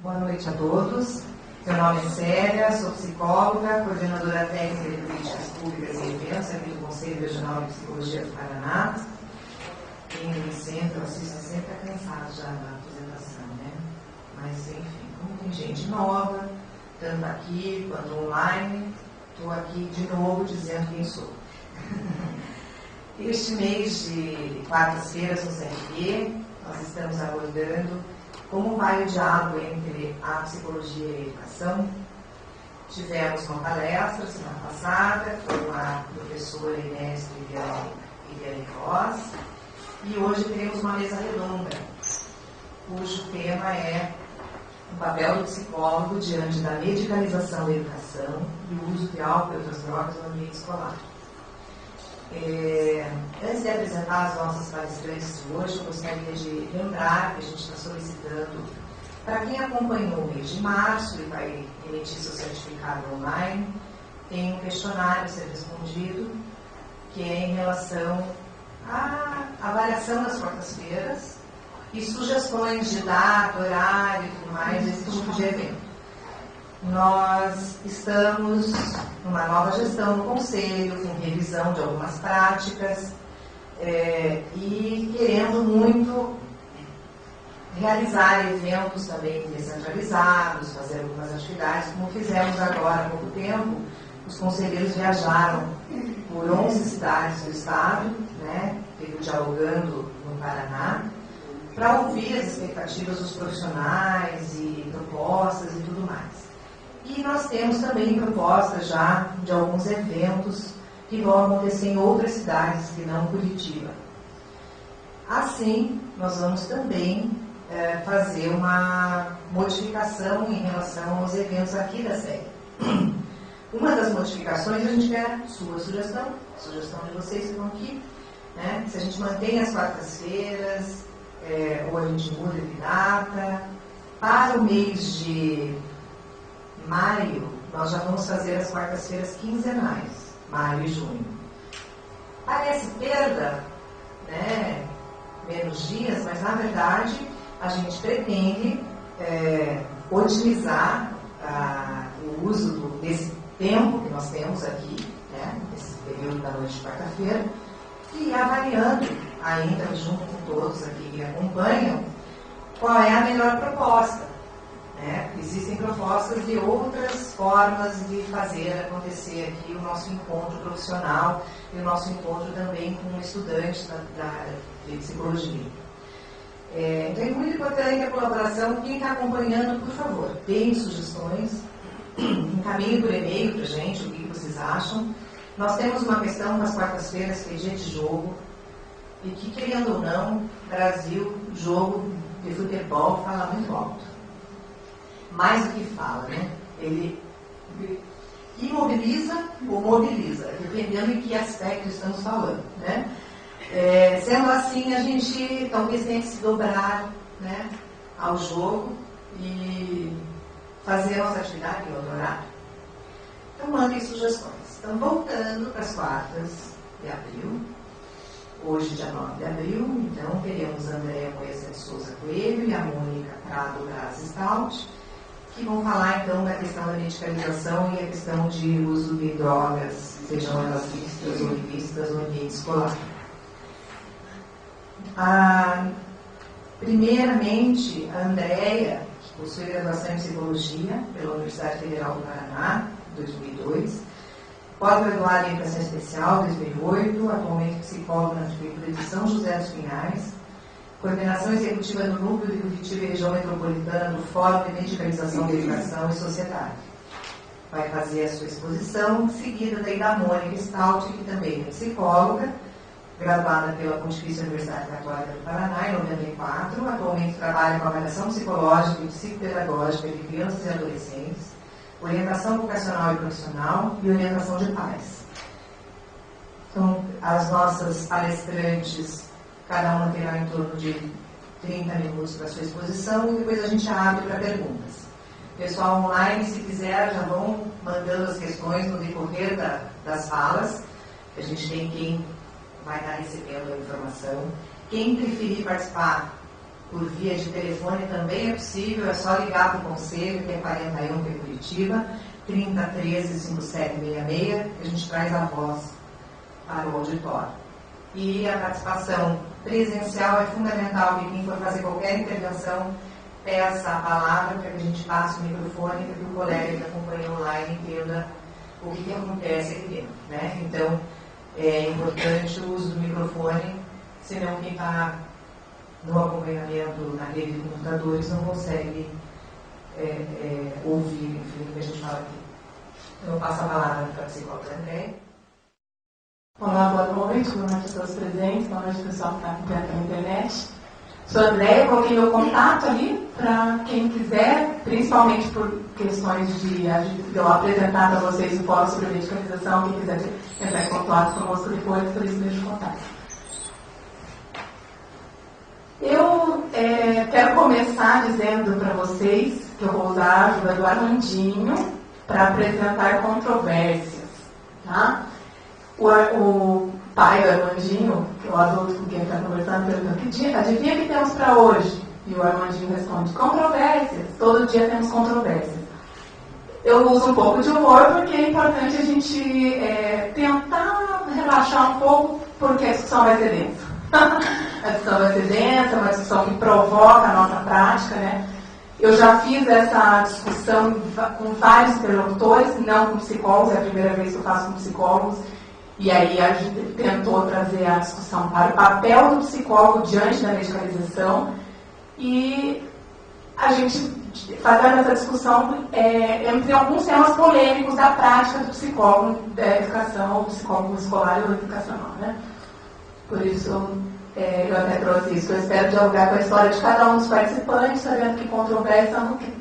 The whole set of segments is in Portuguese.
Boa noite a todos. Meu nome é Célia, sou psicóloga, coordenadora técnica de políticas públicas e eventos aqui do Conselho Regional de Psicologia do Paraná. Quem me senta, eu assisto, sempre está cansado já da apresentação, né? Mas, enfim, como tem gente nova, tanto aqui quanto online, estou aqui de novo dizendo quem sou. Este mês de quartas-feiras no CRP, nós estamos abordando como vai o diálogo entre a psicologia e a educação. Tivemos uma palestra semana passada com a professora e mestre Viviane Ross, e hoje teremos uma mesa redonda, cujo tema é o papel do psicólogo diante da medicalização da educação e o uso de álcool e outras drogas no ambiente escolar. Antes de apresentar as nossas palestrantes de hoje, eu gostaria de lembrar que a gente está solicitando, para quem acompanhou o mês de março e vai emitir seu certificado online, tem um questionário a ser respondido, que é em relação à avaliação das quartas-feiras e sugestões de data, horário e tudo mais desse tipo de evento. Nós estamos numa nova gestão no Conselho, com revisão de algumas práticas e querendo muito realizar eventos também descentralizados, fazer algumas atividades, como fizemos agora há pouco tempo. Os conselheiros viajaram por 11 cidades do estado, né, dialogando no Paraná, para ouvir as expectativas dos profissionais e propostas e tudo mais. E nós temos também propostas já de alguns eventos que vão acontecer em outras cidades que não Curitiba. Assim, nós vamos também fazer uma modificação em relação aos eventos aqui da série. Uma das modificações, a gente quer sua sugestão de vocês que estão aqui, né? Se a gente mantém as quartas-feiras, ou a gente muda de data. Para o mês de maio, nós já vamos fazer as quartas-feiras quinzenais, maio e junho. Parece perda, né? Menos dias, mas na verdade a gente pretende otimizar o uso desse tempo que nós temos aqui, né? Nesse período da noite de quarta-feira, e avaliando ainda junto com todos aqui que acompanham qual é a melhor proposta. Existem propostas de outras formas de fazer acontecer aqui o nosso encontro profissional e o nosso encontro também com estudantes da área de psicologia. Então é muito importante a colaboração. Quem está acompanhando, por favor, deem sugestões, encaminhem por e-mail para a gente o que vocês acham. Nós temos uma questão nas quartas-feiras que é dia de jogo, e que, querendo ou não, Brasil, jogo de futebol, fala muito alto. Mais do que fala, né? Ele imobiliza ou mobiliza, dependendo em que aspecto estamos falando, né? Sendo assim, a gente talvez tenha que se dobrar, né, ao jogo e fazer a nossa atividade em outro horário. Então, mandem sugestões. Então, voltando para as quartas de abril, hoje, dia 9 de abril, então, teremos a Andréa Moesa de Souza Coelho e a Mônica Prado Braz Stout, que vão falar, então, da questão da medicalização e a questão de uso de drogas, sejam elas lícitas ou ilícitas, no ambiente escolar. Primeiramente, a Andréa, que possui graduação em Psicologia pela Universidade Federal do Paraná, 2002, pós-graduada em Educação Especial, 2008, atualmente psicóloga na Prefeitura de São José dos Pinhais, coordenação executiva do Núcleo de Curitiba e Região Metropolitana do Fórum de Medicalização da Educação e Sociedade. Vai fazer a sua exposição, seguida daí da Mônica Stout, que também é psicóloga, graduada pela Pontifícia Universidade Católica do Paraná em 94, atualmente trabalha com avaliação psicológica e psicopedagógica de crianças e adolescentes, orientação vocacional e profissional e orientação de pais. Então, as nossas palestrantes, cada uma terá em torno de 30 minutos para a sua exposição e depois a gente abre para perguntas. Pessoal online, se quiser, já vão mandando as questões no decorrer das falas. A gente tem quem vai estar recebendo a informação. Quem preferir participar por via de telefone também é possível, é só ligar para o conselho, que é 41 de Curitiba, 3013-5766, que a gente traz a voz para o auditório. E a participação presencial é fundamental, que quem for fazer qualquer intervenção peça a palavra para que a gente passe o microfone para que o colega que acompanha online entenda o que acontece aqui dentro, né? Então, é importante o uso do microfone, senão quem está no acompanhamento na rede de computadores não consegue ouvir, enfim, o que a gente fala aqui. Então, eu passo a palavra para a psicóloga Andréia. Olá, boa noite a todos presentes, boa noite pessoal que está aqui dentro da internet. Sou a Andréia, coloquei meu contato ali para quem quiser, principalmente por questões de eu apresentar para vocês o fórum sobre medicalização, quem quiser entrar em contato conosco depois, por isso deixo o contato. Eu quero começar dizendo para vocês que eu vou usar a ajuda do Armandinho para apresentar controvérsias, tá? O pai do Armandinho, que é o adulto com quem está conversando, perguntou: adivinha o que temos para hoje? E o Armandinho responde: controvérsias. Todo dia temos controvérsias. Eu uso um pouco de humor porque é importante a gente tentar relaxar um pouco, porque a discussão vai ser densa. A discussão vai ser densa, é uma discussão que provoca a nossa prática, né? Eu já fiz essa discussão com vários interlocutores, não com psicólogos, é a primeira vez que eu faço com psicólogos. E aí a gente tentou trazer a discussão para o papel do psicólogo diante da medicalização e a gente fazendo essa discussão entre alguns temas polêmicos da prática do psicólogo da educação, ou psicólogo escolar ou educacional, né? Por isso eu até trouxe isso. Eu espero dialogar com a história de cada um dos participantes, sabendo que controvérsias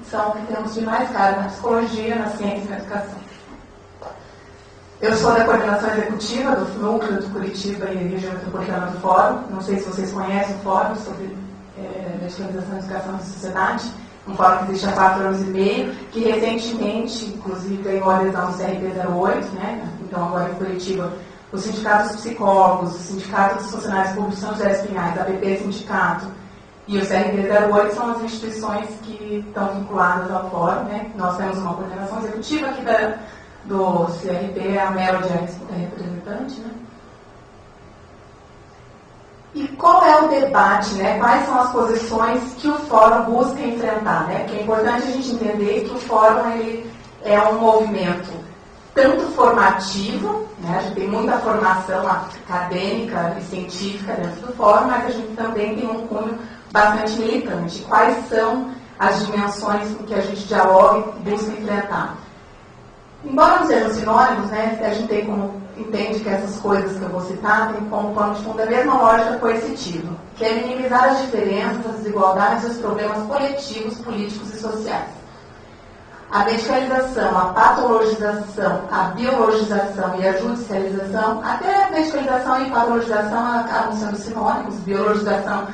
são o que temos de mais caro na psicologia, na ciência e na educação. Eu sou da coordenação executiva do núcleo de Curitiba e região metropolitana do Fórum. Não sei se vocês conhecem o Fórum sobre medicalização, educação e sociedade. Um fórum que existe há 4 anos e meio, que recentemente, inclusive, ganhou a adesão do CRP08, né? Então, agora em Curitiba, os sindicatos dos psicólogos, o sindicato dos funcionários públicos São José dos Pinhais, a APP Sindicato e o CRP08 são as instituições que estão vinculadas ao fórum, né? Nós temos uma coordenação executiva aqui do CRP, a Melody é representante, né? E qual é o debate, né? Quais são as posições que o fórum busca enfrentar, né? Porque é importante a gente entender que o fórum ele é um movimento tanto formativo, né? A gente tem muita formação acadêmica e científica dentro do fórum, mas a gente também tem um cunho bastante militante. Quais são as dimensões com que a gente dialoga e busca enfrentar? Embora não sejam sinônimos, né, a gente entende que essas coisas que eu vou citar têm como pano de fundo a mesma lógica coercitiva, que é minimizar as diferenças, as desigualdades e os problemas coletivos, políticos e sociais. A medicalização, a patologização, a biologização e a judicialização, até a medicalização e patologização acabam sendo sinônimos. Biologização,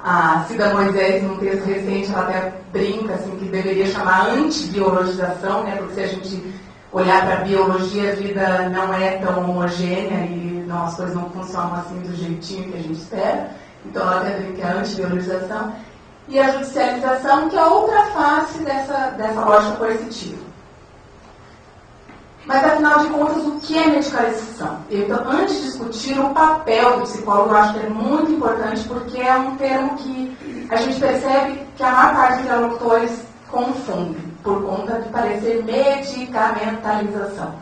a Cida Moisés, num texto recente, ela até brinca assim, que deveria chamar antibiologização, né, porque se a gente olhar para a biologia, a vida não é tão homogênea e as coisas não funcionam assim do jeitinho que a gente espera. Então, ela até brinca que é a antibiologização. E a judicialização, que é outra face dessa lógica coercitiva. Mas, afinal de contas, o que é medicalização? Então, antes de discutir o papel do psicólogo, eu acho que é muito importante, porque é um termo que a gente percebe que a maior parte dos interlocutores confunde, por conta de parecer medicamentalização,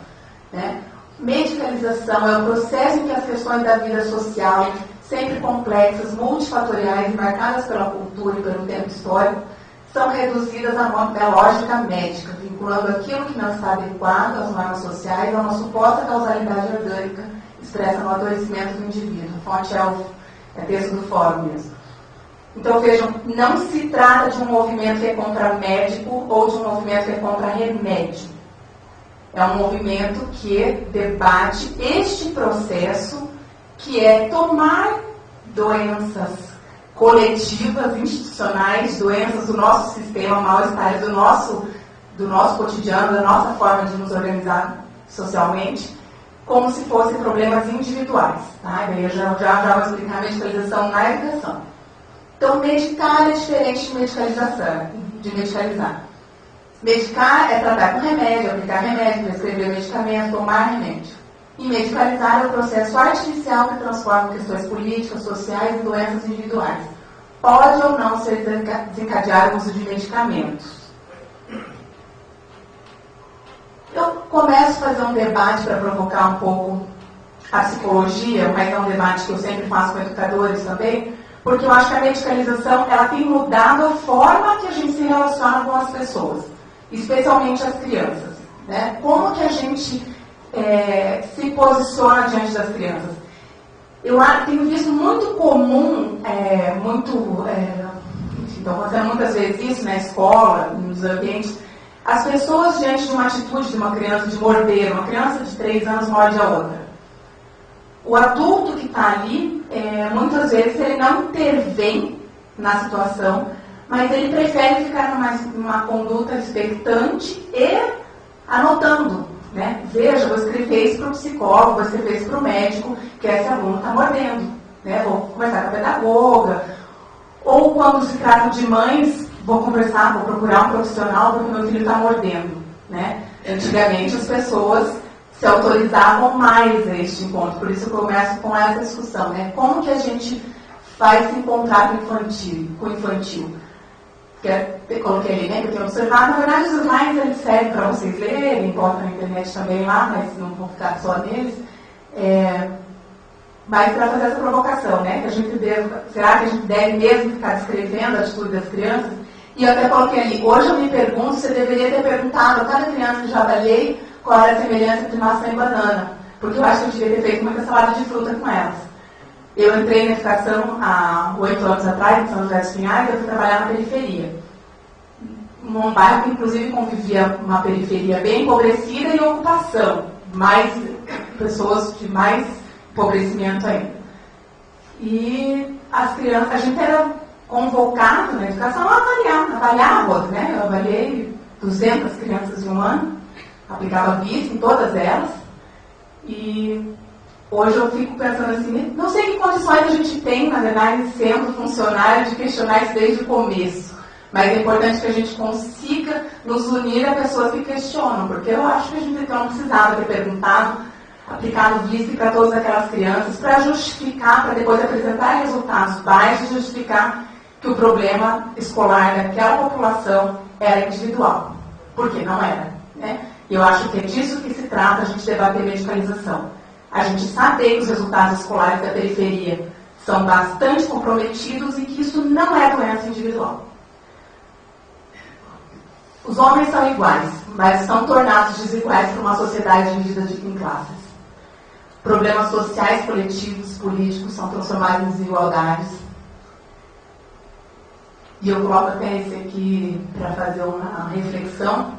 né? Medicalização é o processo em que as questões da vida social, sempre complexas, multifatoriais e marcadas pela cultura e pelo tempo histórico, são reduzidas à lógica médica, vinculando aquilo que não está adequado às normas sociais a uma suposta causalidade orgânica expressa no adoecimento do indivíduo. A fonte é texto do fórum mesmo. Então, vejam, não se trata de um movimento que é contra médico ou de um movimento que é contra remédio. É um movimento que debate este processo que é tomar doenças coletivas, institucionais, doenças do nosso sistema, mal-estar do nosso cotidiano, da nossa forma de nos organizar socialmente, como se fossem problemas individuais. Tá? Eu já vou explicar a medicalização na educação. Então, medicar é diferente de medicalização, de medicalizar. Medicar é tratar com remédio, aplicar remédio, prescrever medicamento, tomar remédio. E medicalizar é o processo artificial que transforma questões políticas, sociais e doenças individuais. Pode ou não ser desencadeado o uso de medicamentos. Eu começo a fazer um debate para provocar um pouco a psicologia, mas é um debate que eu sempre faço com educadores também, porque eu acho que a medicalização ela tem mudado a forma que a gente se relaciona com as pessoas, especialmente as crianças. Né? Como que a gente se posiciona diante das crianças? Eu tenho visto muito comum, então acontecendo muitas vezes isso na escola, nos ambientes, as pessoas diante de uma atitude de uma criança de morder, uma criança de 3 anos morde a outra. O adulto que está ali, muitas vezes ele não intervém na situação, mas ele prefere ficar numa conduta expectante e anotando. Né? Veja, vou escrever isso para o psicólogo, vou escrever isso para o médico, que esse aluno está mordendo. Né? Vou conversar com a pedagoga. Ou quando se trata de mães, vou conversar, vou procurar um profissional porque meu filho está mordendo. Né? Antigamente as pessoas se autorizavam mais a este encontro, por isso eu começo com essa discussão. Né? Como que a gente vai se encontrar com o infantil? Eu coloquei ali, né, que eu tenho observado. Na verdade, os slides eles servem para vocês lerem, importam na internet também lá, mas não vão ficar só neles. Mas para fazer essa provocação, né, que a gente será que a gente deve mesmo ficar descrevendo a atitude das crianças? E eu até coloquei ali, hoje eu me pergunto se eu deveria ter perguntado a cada criança que já avaliei qual era a semelhança entre maçã e banana, porque eu acho que eu devia ter feito muita salada de fruta com elas. Eu entrei na educação há 8 anos atrás, em São José dos Pinhais, e eu fui trabalhar na periferia. Num bairro que, inclusive, convivia uma periferia bem empobrecida e ocupação. Mais pessoas de mais empobrecimento ainda. E as crianças, a gente era convocado na educação a avaliar a outra, né? Eu avaliei 200 crianças de um ano, aplicava vista em todas elas. E hoje eu fico pensando assim, não sei que condições a gente tem, na verdade, sendo funcionário, de questionar isso desde o começo. Mas é importante que a gente consiga nos unir a pessoas que questionam, porque eu acho que a gente não precisava ter perguntado, aplicado vista para todas aquelas crianças, para justificar, para depois apresentar resultados baixos e justificar que o problema escolar daquela população era individual. Porque não era. Né? E eu acho que é disso que se trata a gente debater medicalização. A gente saber que os resultados escolares da periferia são bastante comprometidos e que isso não é doença individual. Os homens são iguais, mas são tornados desiguais por uma sociedade dividida em classes. Problemas sociais, coletivos, políticos são transformados em desigualdades. E eu coloco até esse aqui para fazer uma reflexão.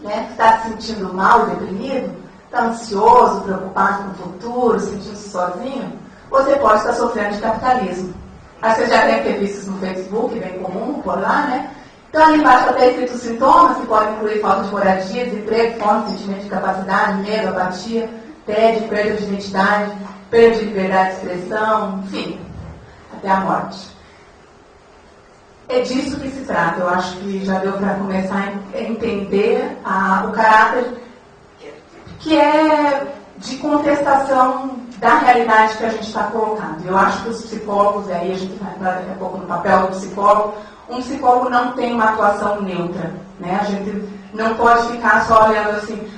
Né? Está se sentindo mal, deprimido? Está ansioso, preocupado com o futuro, sentindo-se sozinho? Você pode estar sofrendo de capitalismo. Aí você já deve ter visto isso no Facebook, bem comum, por lá, né? Então, ali embaixo até escrito os sintomas, que podem incluir falta de moradia, desemprego, fome, sentimento de capacidade, medo, apatia, tédio, perda de identidade, perda de liberdade de expressão, enfim, até a morte. É disso que se trata. Eu acho que já deu para começar a entender o caráter que é de contestação da realidade que a gente está colocando. Eu acho que os psicólogos, e aí a gente vai entrar daqui a pouco no papel do psicólogo, um psicólogo não tem uma atuação neutra. Né? A gente não pode ficar só olhando assim.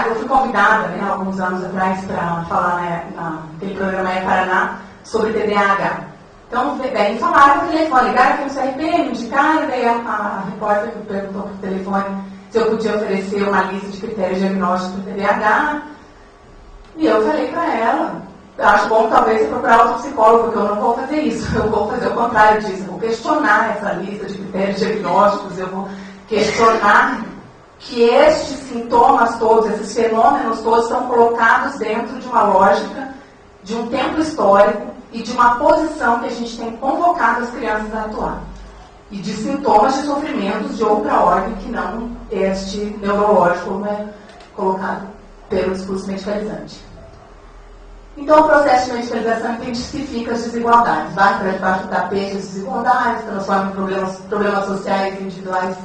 Eu fui convidada, né, alguns anos atrás, para falar naquele programa em Paraná sobre TDAH. Então, daí falaram no telefone, ligaram aqui no CRP, me indicaram, daí a repórter perguntou por telefone se eu podia oferecer uma lista de critérios diagnósticos do TDAH. E eu falei para ela, acho bom talvez você procurar outro psicólogo, porque eu não vou fazer isso, eu vou fazer o contrário disso, eu vou questionar essa lista de critérios diagnósticos, eu vou questionar que estes sintomas todos, esses fenômenos todos são colocados dentro de uma lógica, de um tempo histórico e de uma posição que a gente tem convocado as crianças a atuar. E de sintomas de sofrimentos de outra ordem que não este neurológico, como é colocado pelo discurso medicalizante. Então, o processo de medicalização intensifica as desigualdades, vai para debaixo do tapete as desigualdades, transforma problemas sociais individuais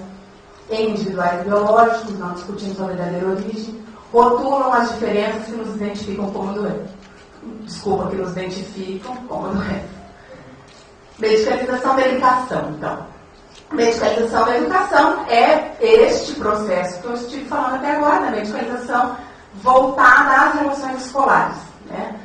em individuais biológicos, não discutindo sua verdadeira origem, rotulam as diferenças que nos identificam como doentes. Desculpa, que nos identificam como doentes. Medicalização da educação, então. Medicalização da educação é este processo que eu estive falando até agora, da medicalização voltada às relações escolares, né?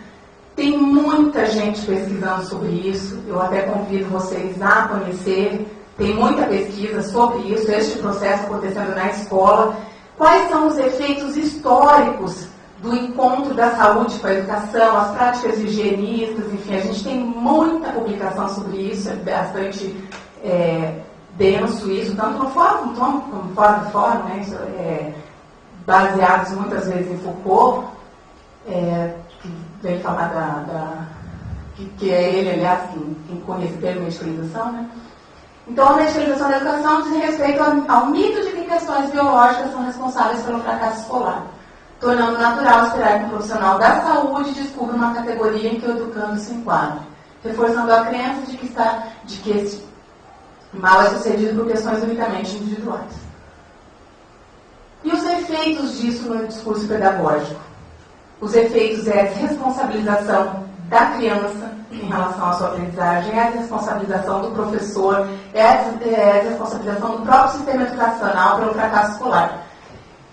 Tem muita gente pesquisando sobre isso, eu até convido vocês a conhecer, tem muita pesquisa sobre isso, este processo acontecendo na escola. Quais são os efeitos históricos do encontro da saúde com a educação, as práticas higienistas, enfim, a gente tem muita publicação sobre isso, é bastante denso isso, tanto no fórum como fora do fórum, né? Isso baseados muitas vezes em Foucault, que vem falar que é ele, aliás, quem conhece o termo medicalização, né? Então, a medicalização da educação diz respeito ao mito de que questões biológicas são responsáveis pelo fracasso escolar, tornando natural esperar que um profissional da saúde descubra uma categoria em que o educando se enquadra, reforçando a crença de que esse mal é sucedido por questões unicamente individuais. E os efeitos disso no discurso pedagógico? Os efeitos é a desresponsabilização da criança em relação à sua aprendizagem, é a desresponsabilização do professor, é a desresponsabilização do próprio sistema educacional pelo fracasso escolar,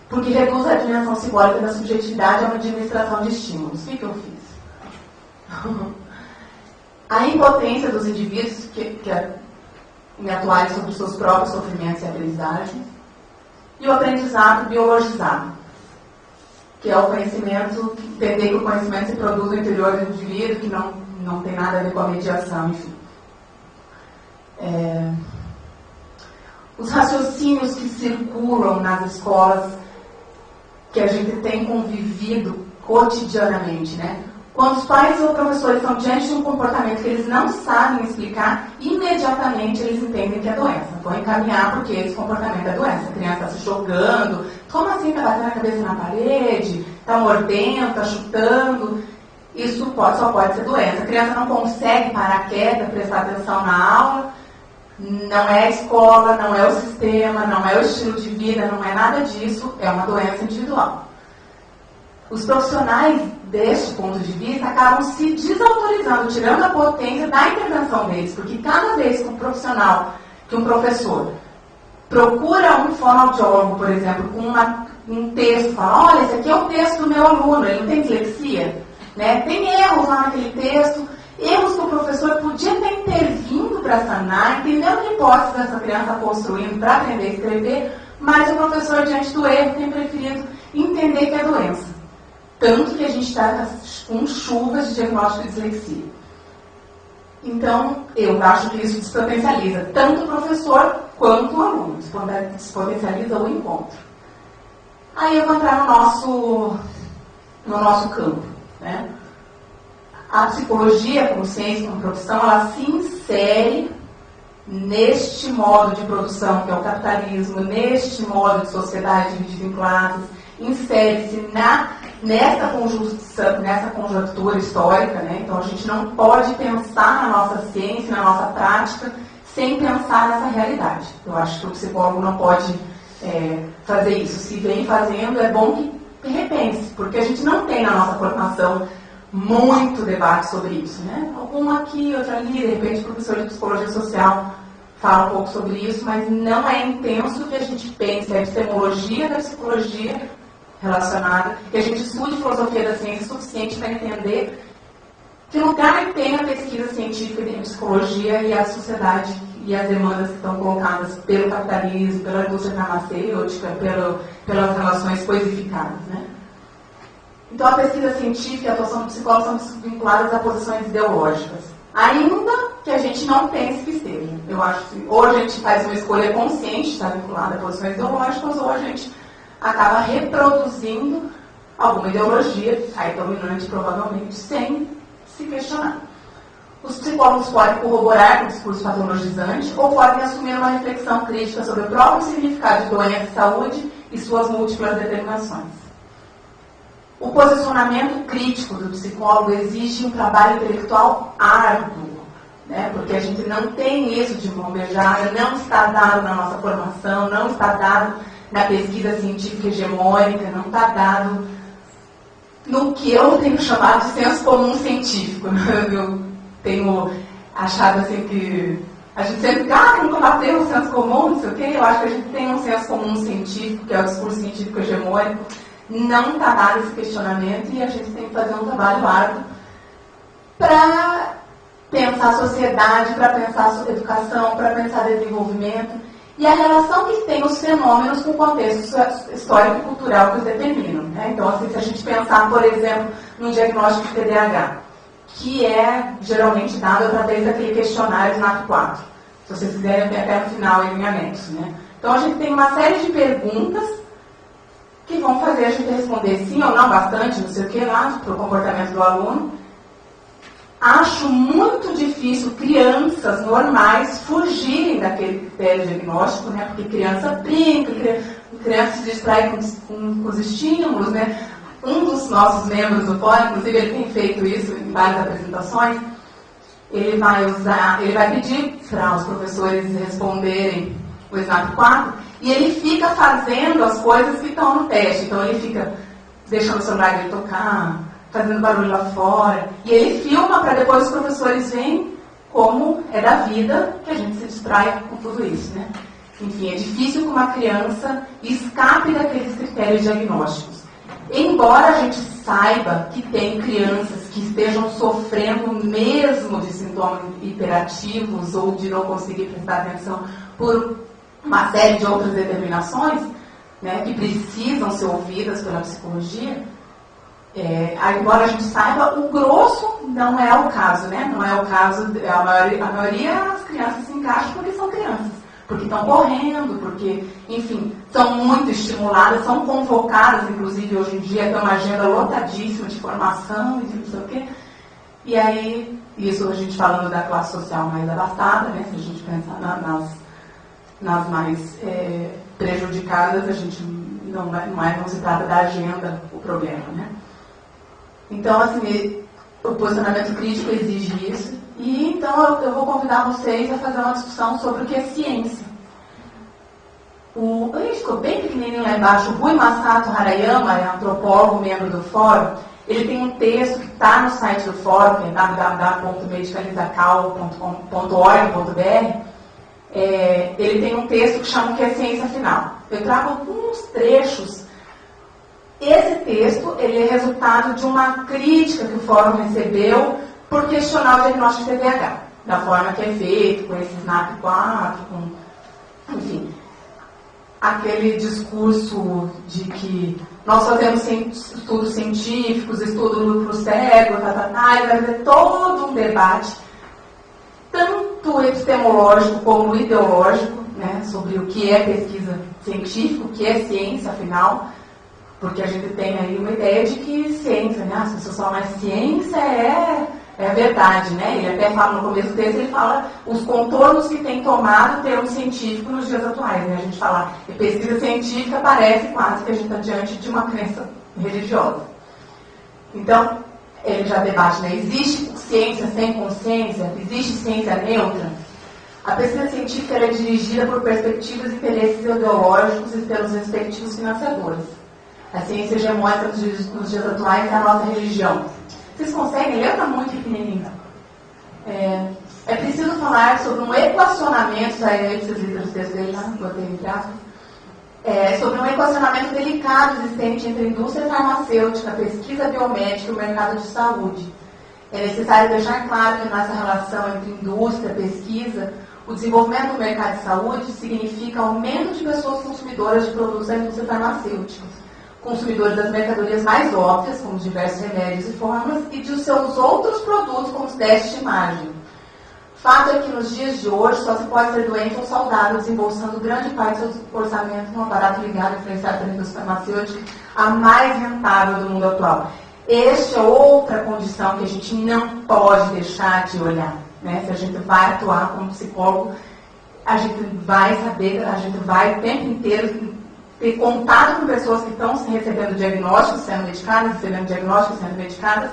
porque reduz a dimensão simbólica da subjetividade a uma administração de estímulos. O que eu fiz? A impotência dos indivíduos em atuarem sobre os seus próprios sofrimentos e aprendizagem, e o aprendizado biologizado, que é o conhecimento, entender que o conhecimento se produz no interior do indivíduo, que não tem nada a ver com a mediação, enfim. Os raciocínios que circulam nas escolas, que a gente tem convivido cotidianamente, né? Quando os pais ou professores estão diante de um comportamento que eles não sabem explicar, imediatamente eles entendem que é doença. Vão encaminhar porque esse comportamento é doença. A criança está se jogando, como assim está batendo a cabeça na parede, está mordendo, está chutando. Isso só pode ser doença. A criança não consegue parar quieta, prestar atenção na aula. Não é a escola, não é o sistema, não é o estilo de vida, não é nada disso. É uma doença individual. Os profissionais, deste ponto de vista, acabam se desautorizando, tirando a potência da intervenção deles, porque cada vez que um professor procura um fonoaudiólogo, por exemplo, com um texto, fala, olha, esse aqui é o texto do meu aluno, ele não tem dislexia, né? Tem erros lá naquele texto, erros que o professor podia ter intervindo para sanar, entendendo que hipótese essa criança está construindo para aprender a escrever, mas o professor, diante do erro, tem preferido entender que é doença. Tanto que a gente está com chuvas de diagnóstico de dislexia. Então, eu acho que isso despotencializa tanto o professor quanto o aluno. Despotencializa o encontro. Aí eu vou entrar no nosso campo, né? A psicologia, como ciência, como profissão, ela se insere neste modo de produção, que é o capitalismo, neste modo de sociedade dividida em classes, insere-se nessa conjuntura histórica, né? Então a gente não pode pensar na nossa ciência, na nossa prática, sem pensar nessa realidade. Eu acho que o psicólogo não pode fazer isso. Se vem fazendo, é bom que repense, porque a gente não tem na nossa formação muito debate sobre isso, né? Algum aqui, outro ali, de repente o professor de psicologia social fala um pouco sobre isso, mas não é intenso que a gente pense a epistemologia da psicologia relacionada, que a gente estude filosofia da ciência suficiente para entender que lugar tem a pesquisa científica em psicologia e a sociedade e as demandas que estão colocadas pelo capitalismo, pela indústria farmacêutica, pelas relações coisificadas, né? Então, a pesquisa científica e a atuação do psicólogo são vinculadas a posições ideológicas, ainda que a gente não pense que esteja. Eu acho que ou a gente faz uma escolha consciente, está vinculada a posições ideológicas, ou a gente acaba reproduzindo alguma ideologia, aí dominante provavelmente, sem se questionar. Os psicólogos podem corroborar com o discurso patologizante ou podem assumir uma reflexão crítica sobre o próprio significado de doença e saúde e suas múltiplas determinações. O posicionamento crítico do psicólogo exige um trabalho intelectual árduo, né? Porque a gente não tem isso de mão beijada, não está dado na nossa formação, não está dado na pesquisa científica hegemônica, não está dado no que eu tenho chamado de senso comum científico. Eu tenho achado assim que a gente sempre não combateu o senso comum, não sei o quê. Eu acho que a gente tem um senso comum científico, que é o discurso científico hegemônico. Não está dado esse questionamento e a gente tem que fazer um trabalho árduo para pensar a sociedade, para pensar a educação, para pensar desenvolvimento e a relação que tem os fenômenos com o contexto histórico e cultural que os determinam, né? Então, assim, se a gente pensar, por exemplo, no diagnóstico de TDAH, que é geralmente dado através daquele questionário SNAP-4. Se vocês quiserem, até no final ele em anexo, né? Então, a gente tem uma série de perguntas que vão fazer a gente responder sim ou não, bastante, não sei o que lá, para o comportamento do aluno. Acho muito difícil crianças normais fugirem daquele critério diagnóstico, né? Porque criança brinca, criança se distrai com os estímulos, né? Um dos nossos membros do fórum, inclusive, ele tem feito isso em várias apresentações. Ele vai pedir para os professores responderem o SNAP-4 e ele fica fazendo as coisas que estão no teste. Então ele fica deixando o celular dele tocar, fazendo barulho lá fora, e ele filma para depois os professores verem como é da vida que a gente se distrai com tudo isso, né? Enfim, é difícil que uma criança escape daqueles critérios diagnósticos. Embora a gente saiba que tem crianças que estejam sofrendo mesmo de sintomas hiperativos ou de não conseguir prestar atenção por uma série de outras determinações, né, que precisam ser ouvidas pela psicologia, embora a gente saiba, o grosso não é o caso, né? Não é o caso, a maioria as crianças se encaixam porque são crianças, porque estão correndo, porque, enfim, são muito estimuladas, são convocadas, inclusive hoje em dia tem uma agenda lotadíssima de formação e de não sei o quê. E aí, isso a gente falando da classe social mais abastada, né? Se a gente pensar nas mais prejudicadas, a gente não se trata da agenda o problema, né? Então, assim, o posicionamento crítico exige isso. E então eu vou convidar vocês a fazer uma discussão sobre o que é ciência. Ele ficou bem pequenininho lá embaixo. O Rui Masato Harayama, é antropólogo, membro do fórum. Ele tem um texto que está no site do fórum, que é www.medicalizacal.org.br. Ele tem um texto que chama o que é ciência final. Eu trago alguns trechos. Esse texto ele é resultado de uma crítica que o fórum recebeu por questionar o diagnóstico de TDAH, da forma que é feito, com esse SNAP-4, enfim, aquele discurso de que nós fazemos estudos científicos, estudo para o cérebro, ele vai fazer todo um debate, tanto epistemológico como ideológico, né, sobre o que é pesquisa científica, o que é ciência, afinal, porque a gente tem aí uma ideia de que ciência, né, as pessoas falam, mas ciência é a verdade, né? Ele até fala no começo do texto, ele fala os contornos que tem tomado o termo científico nos dias atuais, né? A gente fala que pesquisa científica parece quase que a gente está diante de uma crença religiosa. Então, ele já debate, né? Existe ciência sem consciência? Existe ciência neutra? A pesquisa científica é dirigida por perspectivas e interesses ideológicos e pelos respectivos financiadores. A ciência hegemônica nos dias atuais é a nossa religião. Vocês conseguem ler? Está muito pequenininho. É preciso falar sobre um equacionamento, já aí vocês viram o texto dele, já botei entre aspas, sobre um equacionamento delicado existente entre a indústria farmacêutica, a pesquisa biomédica e o mercado de saúde. É necessário deixar claro que nessa relação entre indústria e pesquisa, o desenvolvimento do mercado de saúde significa aumento de pessoas consumidoras de produtos da indústria farmacêutica, consumidores das mercadorias mais óbvias, como diversos remédios e fórmulas, e de seus outros produtos, como os testes de imagem. Fato é que nos dias de hoje só se pode ser doente ou saudável, desembolsando grande parte do seu orçamento num aparato ligado, influenciado pela indústria farmacêutica, a mais rentável do mundo atual. Esta é outra condição que a gente não pode deixar de olhar, né? Se a gente vai atuar como psicólogo, a gente vai saber, a gente vai o tempo inteiro ter contato com pessoas que estão recebendo diagnósticos, sendo medicadas, recebendo diagnósticos, sendo medicadas.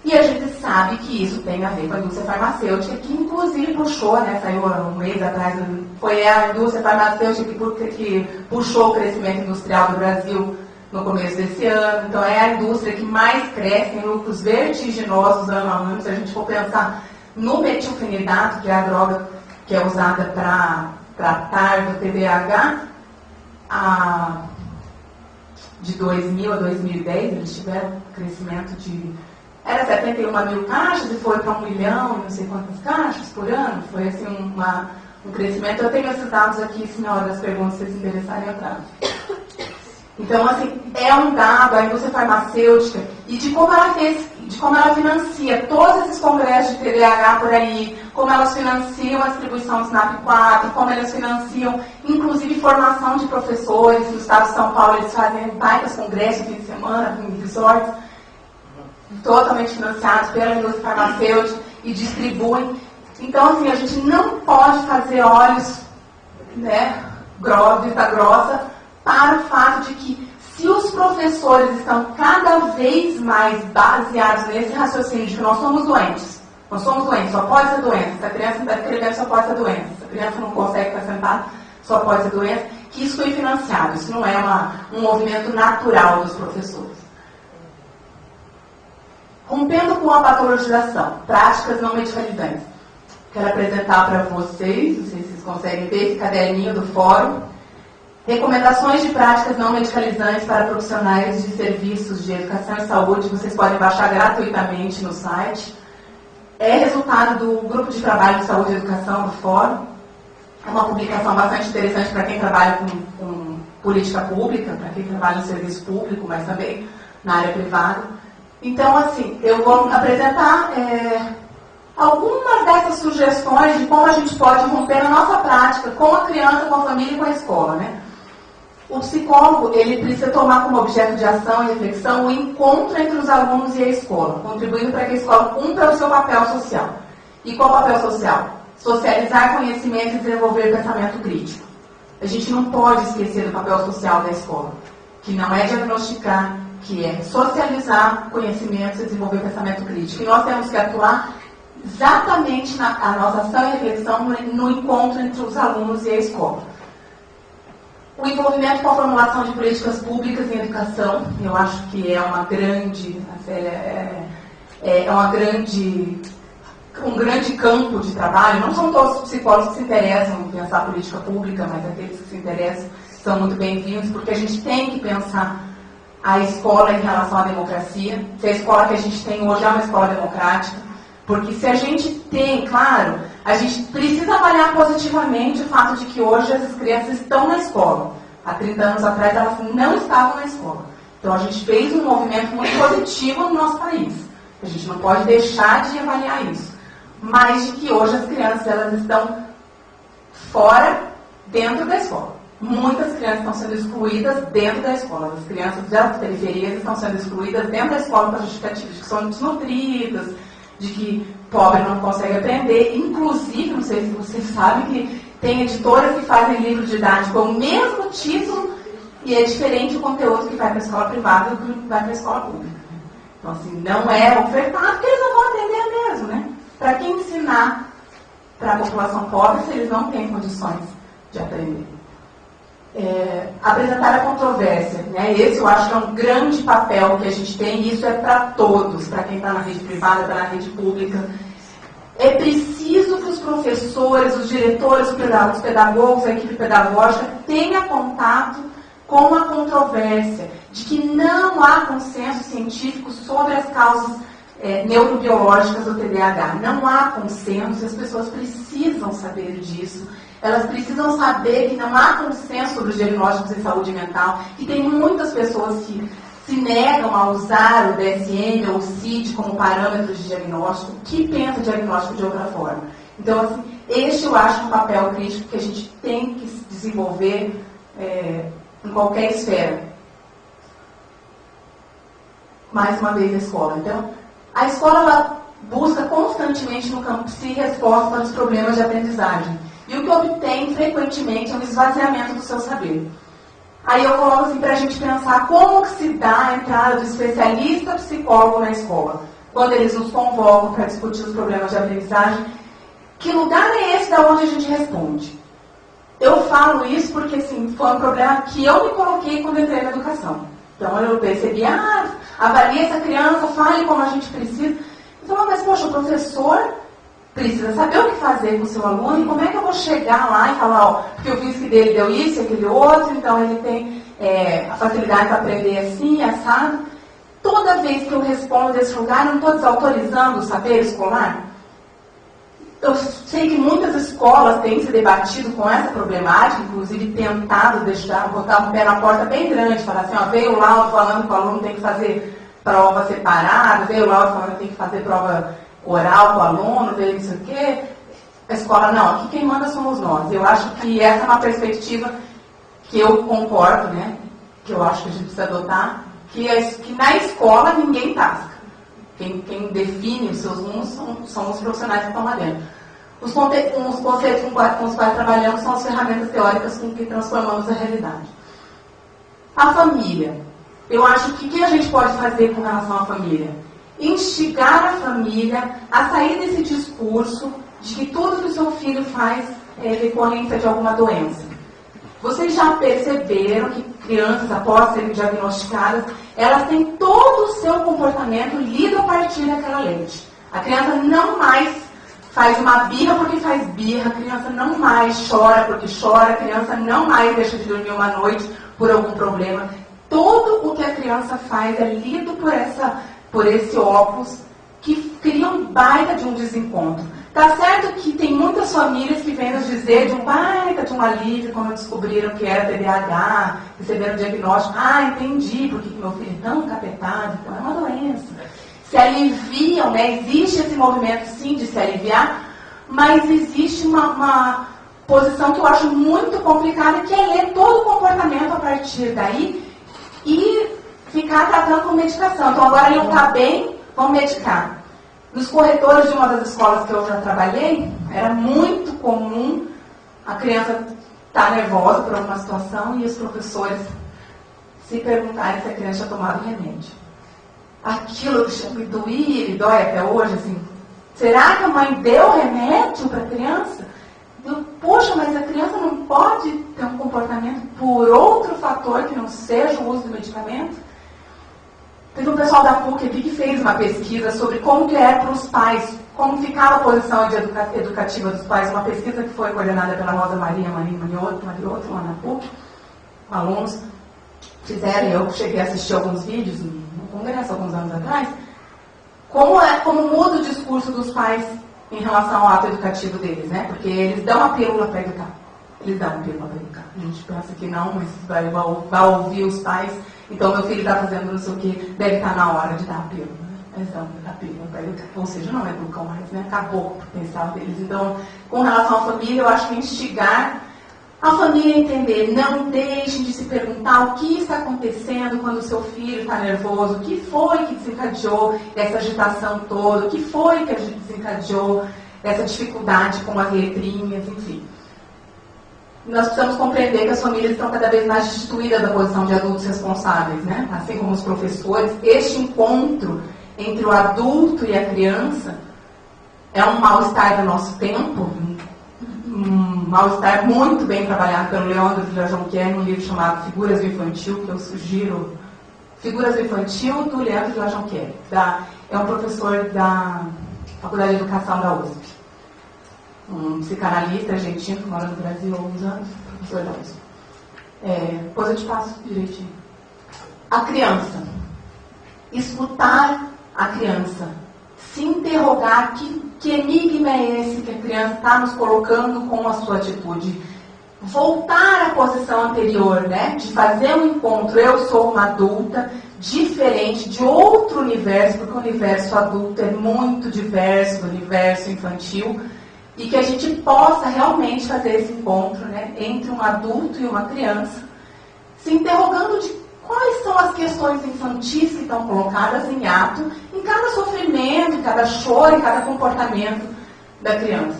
E a gente sabe que isso tem a ver com a indústria farmacêutica, que inclusive puxou, né, saiu um mês atrás, foi a indústria farmacêutica que puxou o crescimento industrial do Brasil no começo desse ano. Então é a indústria que mais cresce, em lucros vertiginosos ano a ano. Se a gente for pensar no metilfenidato, que é a droga que é usada para tratar do TDAH, de 2000 a 2010 eles tiveram crescimento de... Era 71 mil caixas e foi para 1 milhão, não sei quantas caixas por ano. Foi assim um crescimento. Eu tenho esses dados aqui, se na hora das perguntas vocês se interessarem, eu trago. Então, assim, é um dado, a indústria farmacêutica, e de como ela financia todos esses congressos de TDAH por aí, como elas financiam a distribuição do SNAP 4, como elas financiam, inclusive, formação de professores. No estado de São Paulo, eles fazem baitas congressos no fim de semana, em resorts, totalmente financiados pela indústria farmacêutica e distribuem. Então, assim, a gente não pode fazer olhos, né, vista grossa, para o fato de que, se os professores estão cada vez mais baseados nesse raciocínio de que nós somos doentes, só pode ser doença, se a criança não está escrevendo, só pode ser doença, se a criança não consegue estar sentada, só pode ser doença, que isso foi financiado, isso não é um movimento natural dos professores. Rompendo com a patologização, práticas não medicalizantes. Quero apresentar para vocês, não sei se vocês conseguem ver esse caderninho do fórum, recomendações de práticas não medicalizantes para profissionais de serviços de educação e saúde. Vocês podem baixar gratuitamente no site. É resultado do grupo de trabalho de saúde e educação do fórum. É uma publicação bastante interessante para quem trabalha com política pública, para quem trabalha no serviço público, mas também na área privada. Então, assim, eu vou apresentar algumas dessas sugestões de como a gente pode romper na nossa prática com a criança, com a família e com a escola, né? O psicólogo, ele precisa tomar como objeto de ação e reflexão o encontro entre os alunos e a escola, contribuindo para que a escola cumpra o seu papel social. E qual o papel social? Socializar conhecimento e desenvolver pensamento crítico. A gente não pode esquecer do papel social da escola, que não é diagnosticar, que é socializar conhecimentos e desenvolver pensamento crítico. E nós temos que atuar exatamente a nossa ação e reflexão no encontro entre os alunos e a escola. O envolvimento com a formulação de políticas públicas em educação, eu acho que é um grande campo de trabalho. Não são todos os psicólogos que se interessam em pensar política pública, mas aqueles que se interessam são muito bem-vindos, porque a gente tem que pensar a escola em relação à democracia. Se a escola que a gente tem hoje é uma escola democrática, porque se a gente tem, claro, a gente precisa avaliar positivamente o fato de que hoje essas crianças estão na escola. Há 30 anos atrás elas não estavam na escola. Então a gente fez um movimento muito positivo no nosso país. A gente não pode deixar de avaliar isso. Mas de que hoje as crianças elas estão fora, dentro da escola. Muitas crianças estão sendo excluídas dentro da escola. As crianças das periferias estão sendo excluídas dentro da escola para justificativas de que são desnutridas, de que pobre não consegue aprender. Inclusive, não sei se vocês sabem, que tem editoras que fazem livro didático com o mesmo título e é diferente o conteúdo que vai para a escola privada do que vai para a escola pública. Então, assim, não é ofertado, porque eles não vão aprender mesmo, né? Para quem ensinar para a população pobre se eles não têm condições de aprender? Apresentar a controvérsia, né? Esse eu acho que é um grande papel que a gente tem, e isso é para todos, para quem está na rede privada, está na rede pública. É preciso que os professores, os diretores, os pedagogos, a equipe pedagógica tenha contato com a controvérsia, de que não há consenso científico sobre as causas neurobiológicas do TDAH. Não há consenso, as pessoas precisam saber disso. Elas precisam saber que não há consenso sobre os diagnósticos em saúde mental, que tem muitas pessoas que se negam a usar o DSM ou o CID como parâmetro de diagnóstico, que pensa o diagnóstico de outra forma. Então, assim, este eu acho um papel crítico que a gente tem que desenvolver em qualquer esfera. Mais uma vez, a escola. Então, a escola ela busca constantemente no campo psi resposta para os problemas de aprendizagem. E o que obtém frequentemente é um esvaziamento do seu saber. Aí eu coloco assim para a gente pensar como que se dá a entrada do especialista psicólogo na escola. Quando eles nos convocam para discutir os problemas de aprendizagem, que lugar é esse da onde a gente responde? Eu falo isso porque assim, foi um problema que eu me coloquei quando entrei na educação. Então eu percebi, avalie essa criança, fale como a gente precisa. Então, mas poxa, o professor precisa saber o que fazer com o seu aluno, e como é que eu vou chegar lá e falar, porque eu vi que dele deu isso e aquele outro, então ele tem a facilidade para aprender assim, assado. Toda vez que eu respondo desse lugar, eu não estou desautorizando o saber escolar. Eu sei que muitas escolas têm se debatido com essa problemática, inclusive tentado botar um pé na porta bem grande, falar assim, veio o laudo falando que o aluno tem que fazer prova separada, veio o laudo falando que tem que fazer prova oral com o aluno, veio não sei o quê. A escola, não, aqui quem manda somos nós. Eu acho que essa é uma perspectiva que eu concordo, né, que eu acho que a gente precisa adotar, que na escola ninguém tasca. Quem define os seus rumos são os profissionais que estão lá dentro. Os conceitos com os quais trabalhamos são as ferramentas teóricas com que transformamos a realidade. A família. Eu acho que o que a gente pode fazer com relação à família? Instigar a família a sair desse discurso de que tudo que o seu filho faz é decorrência de alguma doença. Vocês já perceberam que crianças, após serem diagnosticadas, elas têm todo o seu comportamento lido a partir daquela lente. A criança não mais faz uma birra porque faz birra, a criança não mais chora porque chora, a criança não mais deixa de dormir uma noite por algum problema. Tudo o que a criança faz é lido por esse óculos que cria um baita de um desencontro. Tá certo que tem muitas famílias que vêm nos dizer de um baita de um alívio quando descobriram que era TDAH, receberam o diagnóstico. Entendi porque meu filho é tão encapetado, então é uma doença. Se aliviam, né? Existe esse movimento sim de se aliviar, mas existe uma posição que eu acho muito complicada, que é ler todo o comportamento a partir daí e ficar tratando com medicação. Então agora ele não está bem, vamos medicar. Nos corredores de uma das escolas que eu já trabalhei, era muito comum a criança estar nervosa por alguma situação e os professores se perguntarem se a criança tinha tomado remédio. Aquilo que me doía e dói até hoje, assim, será que a mãe deu remédio para a criança? Poxa, mas a criança não pode ter um comportamento por outro fator que não seja o uso do medicamento? Teve um pessoal da PUC aqui que fez uma pesquisa sobre como que é para os pais, como ficava a posição educativa dos pais, uma pesquisa que foi coordenada pela Rosa Maria Manioto, lá na PUC, com alunos fizeram, eu cheguei a assistir alguns vídeos no congresso alguns anos atrás, como muda o discurso dos pais em relação ao ato educativo deles, né? Porque eles dão a pílula para educar. Eles dão a pílula para educar. A gente pensa que não, mas vai ouvir os pais. Então, meu filho está fazendo não sei o que, deve estar na hora de dar a pílula. Eles dão a pílula para educar. Ou seja, não educam mais, né? Acabou o potencial deles. Então, com relação à família, eu acho que instigar a família a entender, não deixem de se perguntar o que está acontecendo quando o seu filho está nervoso, o que foi que desencadeou essa agitação toda, o que foi que desencadeou essa dificuldade com as letrinhas, enfim. Nós precisamos compreender que as famílias estão cada vez mais destituídas da posição de adultos responsáveis, né? Assim como os professores. Este encontro entre o adulto e a criança é um mal-estar do nosso tempo, um mal-estar muito bem trabalhado pelo Leandro Vilas Jonquière, num livro chamado Figuras do Infantil, que eu sugiro. Figuras do Infantil, do Leandro Vilas Jonquière. É um professor da Faculdade de Educação da USP. Um psicanalista argentino que mora no Brasil há alguns anos, professor da USP. Depois eu te passo direitinho. A criança. Escutar a criança. Se interrogar que enigma é esse que a criança está nos colocando com a sua atitude. Voltar à posição anterior, né? De fazer um encontro. Eu sou uma adulta diferente de outro universo, porque o universo adulto é muito diverso do universo infantil. E que a gente possa realmente fazer esse encontro, né, entre um adulto e uma criança, se interrogando de quais são as questões infantis que estão colocadas em ato em cada sofrimento, em cada choro, em cada comportamento da criança.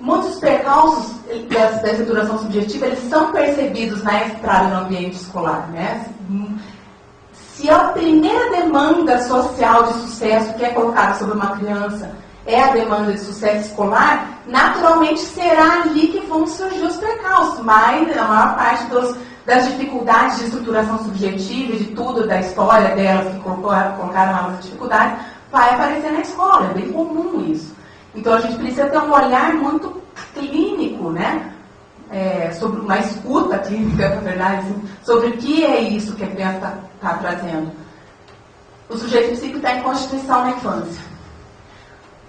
muitos percalços da estruturação subjetiva, eles são percebidos na entrada no ambiente escolar, né? Se a primeira demanda social de sucesso que é colocada sobre uma criança é a demanda de sucesso escolar, naturalmente será ali que vão surgir os percalços, mas a maior parte das dificuldades de estruturação subjetiva e de tudo da história delas que colocaram elas as dificuldades, vai aparecer na escola, é bem comum isso. Então a gente precisa ter um olhar muito clínico, né? Sobre uma escuta clínica, na verdade, assim, sobre o que é isso que a criança está trazendo. O sujeito psíquico está em constituição na infância.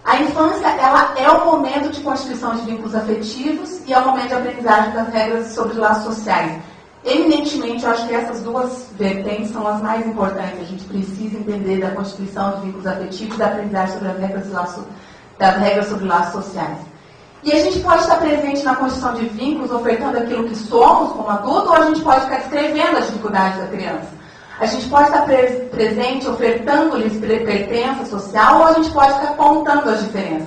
A infância, ela é o momento de constituição de vínculos afetivos e é o momento de aprendizagem das regras sobre laços sociais. Eminentemente, eu acho que essas duas vertentes são as mais importantes. A gente precisa entender da constituição de vínculos afetivos e da aprendizagem sobre das regras sobre laços sociais. E a gente pode estar presente na construção de vínculos, ofertando aquilo que somos como adulto, ou a gente pode ficar descrevendo as dificuldades da criança. A gente pode estar presente, ofertando-lhes pertença social, ou a gente pode ficar apontando as diferenças.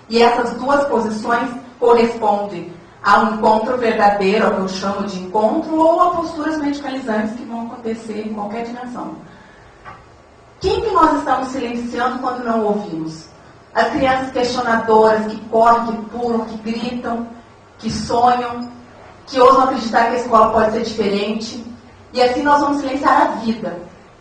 E essas duas posições correspondem a um encontro verdadeiro, ao que eu chamo de encontro, ou a posturas medicalizantes que vão acontecer em qualquer dimensão. Quem que nós estamos silenciando quando não ouvimos? As crianças questionadoras, que correm, que pulam, que gritam, que sonham, que ousam acreditar que a escola pode ser diferente. E assim nós vamos silenciar a vida.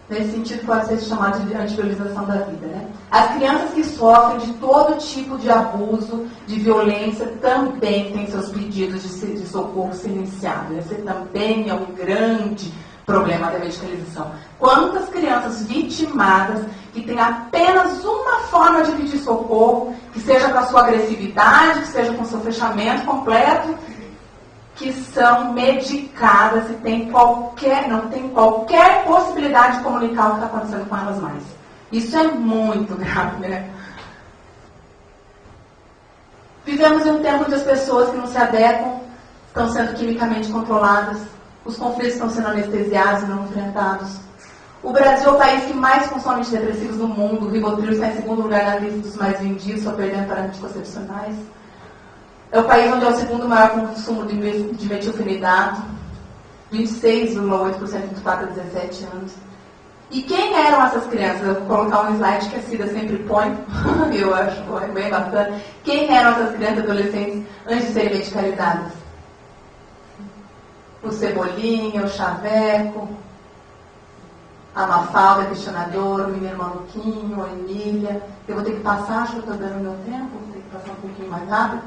Nesse sentido pode ser chamado de antiviolização da vida, né? As crianças que sofrem de todo tipo de abuso, de violência, também têm seus pedidos de socorro silenciados. Esse também é um grande problema da medicalização. Quantas crianças vitimadas que têm apenas uma forma de pedir socorro, que seja com a sua agressividade, que seja com o seu fechamento completo, que são medicadas e não tem qualquer possibilidade de comunicar o que está acontecendo com elas mais. Isso é muito grave, né? Vivemos em um tempo onde as pessoas que não se adequam estão sendo quimicamente controladas, os conflitos estão sendo anestesiados e não enfrentados. O Brasil é o país que mais consome antidepressivos no mundo. O Rivotril está em segundo lugar na lista dos mais vendidos, só perdendo para anticoncepcionais. É o país onde é o segundo maior consumo de metilfenidato, 26,8% entre 4 a 17 anos. E quem eram essas crianças? Eu vou colocar um slide que a Cida sempre põe, eu acho bem bacana. Quem eram essas crianças e adolescentes antes de serem medicalizadas? O Cebolinha, o Chaveco, a Mafalda, questionadora, o Menino Maluquinho, a Emília. Eu vou ter que passar, acho que eu estou dando meu tempo, vou ter que passar um pouquinho mais rápido.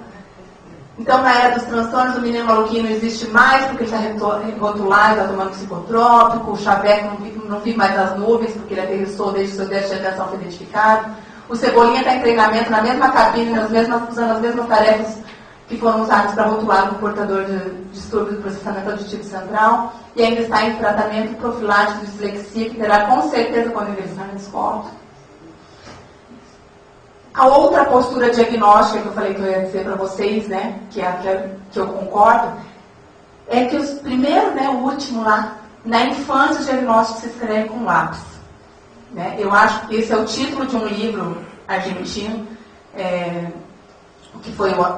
Então, na era dos transtornos, o Menino Maluquinho não existe mais, porque ele está rotulado, está tomando psicotrópico. O Chaveco não vive mais nas nuvens, porque ele aterrissou desde o seu déficit de atenção foi identificado. O Cebolinha está em treinamento na mesma cabine, usando as mesmas tarefas que foram usadas para rotular o portador de distúrbio do processamento auditivo central, e ainda está em tratamento profilático de dislexia, que terá com certeza quando ingressar na escola. A outra postura diagnóstica que eu falei que eu ia dizer para vocês, né, que é a que eu concordo, é que primeiro, né, o último lá, na infância o diagnóstico se escreve com lápis. Né? Eu acho que esse é o título de um livro argentino, que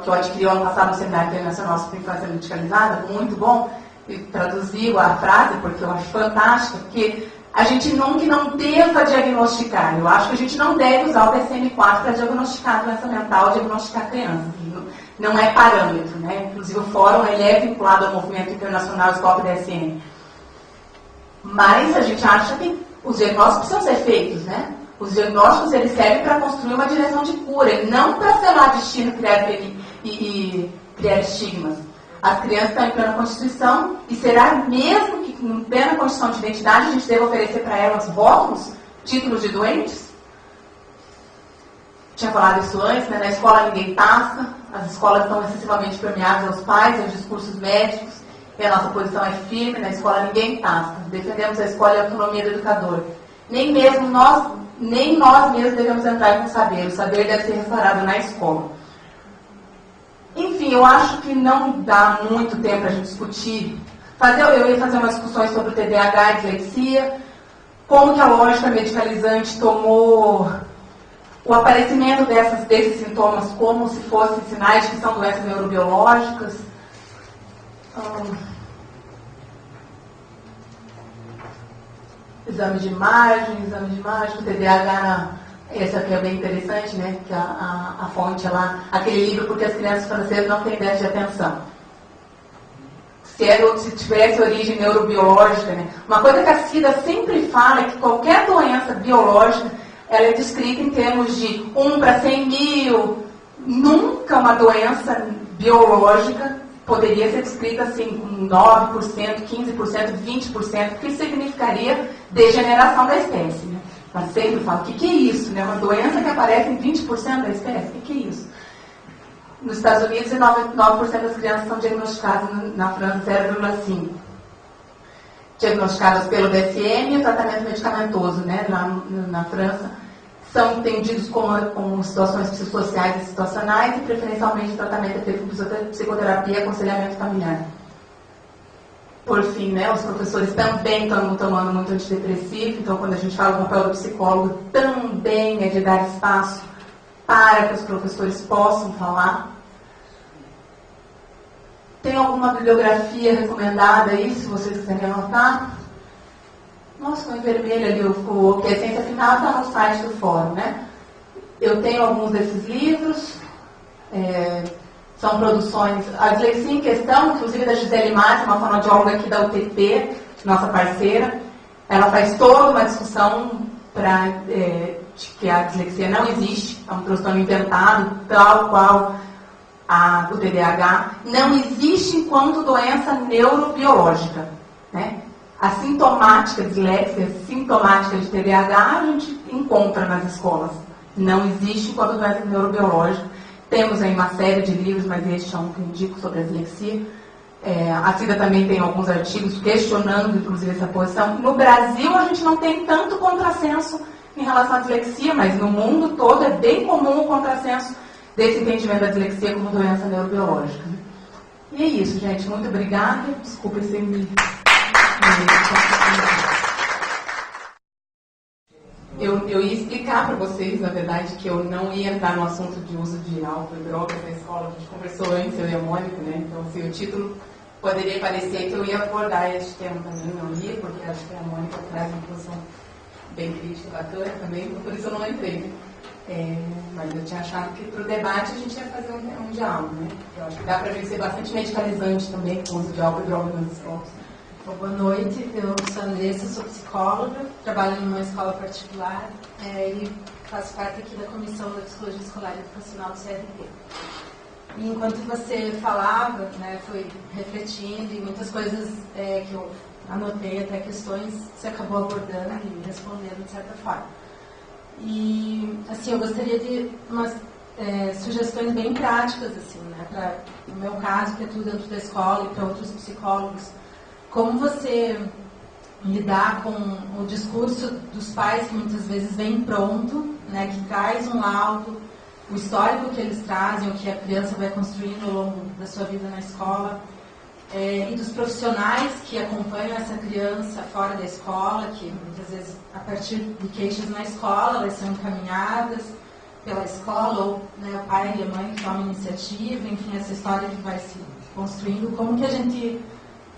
eu adquiri ano passado no Seminário Internacional sobre Infância Medicalizada, muito bom, e traduziu a frase, porque eu acho fantástica, porque a gente nunca não deva diagnosticar. Eu acho que a gente não deve usar o DSM-4 para diagnosticar a doença mental, diagnosticar crianças. Não é parâmetro, né? Inclusive o fórum ele é vinculado ao movimento internacional Stop DSM. Mas a gente acha que os diagnósticos precisam ser feitos, né? Os diagnósticos eles servem para construir uma direção de cura, e não para selar destino e criar estigmas. As crianças estão em plena constituição, e será mesmo que em plena constituição de identidade a gente deve oferecer para elas rótulos, títulos de doentes? Tinha falado isso antes, né? Na escola ninguém passa, as escolas estão excessivamente permeadas aos pais, aos discursos médicos, e a nossa posição é firme, na escola ninguém passa. Defendemos a escola e a autonomia do educador. Nem nós mesmos devemos entrar com o saber deve ser restaurado na escola. Enfim, eu acho que não dá muito tempo para a gente discutir. Eu ia fazer umas discussões sobre o TDAH e dislexia, como que a lógica medicalizante tomou o aparecimento desses sintomas como se fossem sinais de que são doenças neurobiológicas. Exame de imagem, o TDAH, esse aqui é bem interessante, né? Que a fonte é lá, aquele livro Porque as Crianças Francesas Não Têm Déficit de Atenção. Se tivesse origem neurobiológica, né? Uma coisa que a Cida sempre fala é que qualquer doença biológica, ela é descrita em termos de 1 para 100 mil. Nunca uma doença biológica poderia ser descrita assim, com 9%, 15%, 20%, que significaria degeneração da espécie. Né? Mas sempre falo, o que é isso? Né? Uma doença que aparece em 20% da espécie? O que é isso? Nos Estados Unidos, 9% das crianças são diagnosticadas, na França, 0,5%. Diagnosticadas pelo DSM e o tratamento medicamentoso, né? Lá na França, são entendidos como situações psicossociais e situacionais e, preferencialmente, tratamento de psicoterapia e aconselhamento familiar. Por fim, né, os professores também estão tomando muito antidepressivo, então, quando a gente fala do papel do psicólogo, também é de dar espaço para que os professores possam falar. Tem alguma bibliografia recomendada aí, se vocês quiserem anotar? Nossa, em vermelho ali, que a essência final está no site do fórum, né? Eu tenho alguns desses livros, são produções, a dislexia em questão, inclusive da Gisele Massa, uma fonoaudióloga aqui da UTP, nossa parceira, ela faz toda uma discussão de que a dislexia não existe, é um transtorno inventado, tal qual o TDAH, não existe enquanto doença neurobiológica, né? A sintomática disléxica, sintomática de TDAH, a gente encontra nas escolas. Não existe enquanto doença neurobiológica. Temos aí uma série de livros, mas este é um que eu indico sobre a dislexia. A Cida também tem alguns artigos questionando, inclusive, essa posição. No Brasil, a gente não tem tanto contrassenso em relação à dislexia, mas no mundo todo é bem comum o contrassenso desse entendimento da dislexia como doença neurobiológica. E é isso, gente. Muito obrigada. Desculpa se me... Eu ia explicar para vocês, na verdade, que eu não ia entrar no assunto de uso de álcool e drogas na escola. A gente conversou antes, eu e a Mônica, né? Então, assim, o título poderia parecer que eu ia abordar este tema também, não ia, porque acho que a Mônica traz uma posição bem crítica, bacana também, por isso eu não entrei. Mas eu tinha achado que para o debate a gente ia fazer um diálogo, né? Eu acho que dá para a gente ser bastante medicalizante também com o uso de álcool e drogas nas escolas. Boa noite, eu sou a Andressa, sou psicóloga, trabalho numa escola particular e faço parte aqui da Comissão da Psicologia Escolar e Educacional do CRP. E enquanto você falava, né, fui refletindo e muitas coisas que eu anotei, até questões que você acabou abordando e respondendo de certa forma. E, assim, eu gostaria de umas sugestões bem práticas, assim, né, no meu caso, que é tudo dentro da escola e para outros psicólogos. Como você lidar com o discurso dos pais que muitas vezes vem pronto, né, que traz um laudo, o histórico que eles trazem, o que a criança vai construindo ao longo da sua vida na escola, e dos profissionais que acompanham essa criança fora da escola, que muitas vezes, a partir de queixas na escola, elas são encaminhadas pela escola, ou, né, o pai e a mãe que tomam iniciativa, enfim, essa história que vai se construindo. Como que a gente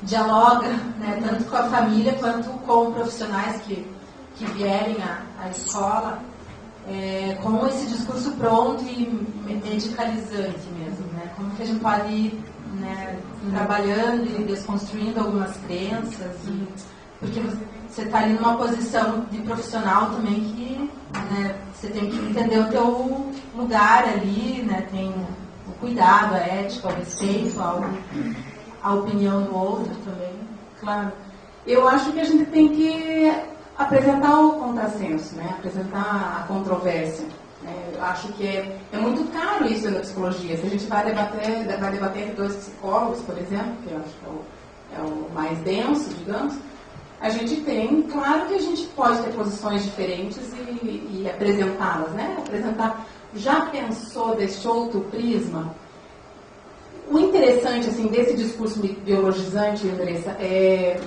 dialoga, né, tanto com a família quanto com profissionais que vierem à escola, com esse discurso pronto e medicalizante mesmo, né? Como que a gente pode ir, né, trabalhando e desconstruindo algumas crenças, porque você está ali numa posição de profissional também que, né, você tem que entender o teu lugar ali, né, tem o cuidado, a ética, o respeito a opinião do outro também. Claro. Eu acho que a gente tem que apresentar o contrassenso, né? Apresentar a controvérsia. Eu acho que é muito caro isso na psicologia. Se a gente vai debater entre dois psicólogos, por exemplo, que eu acho que é o mais denso, digamos, a gente tem, claro que a gente pode ter posições diferentes e apresentá-las, né? Já pensou deste outro prisma? O interessante, assim, desse discurso biologizante, Andressa, é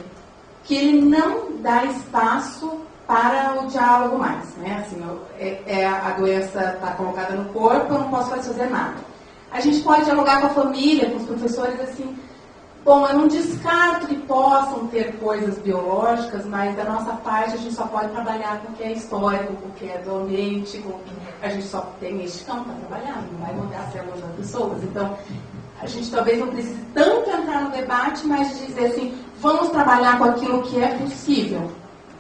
que ele não dá espaço para o diálogo mais, né? Assim, a doença está colocada no corpo, eu não posso fazer nada. A gente pode dialogar com a família, com os professores, assim, bom, eu não descarto que possam ter coisas biológicas, mas da nossa parte a gente só pode trabalhar com o que é histórico, com o que é do ambiente, com o que a gente só tem este campo para trabalhar, não vai mudar as células das pessoas. Então, a gente talvez não precise tanto entrar no debate, mas dizer assim, vamos trabalhar com aquilo que é possível.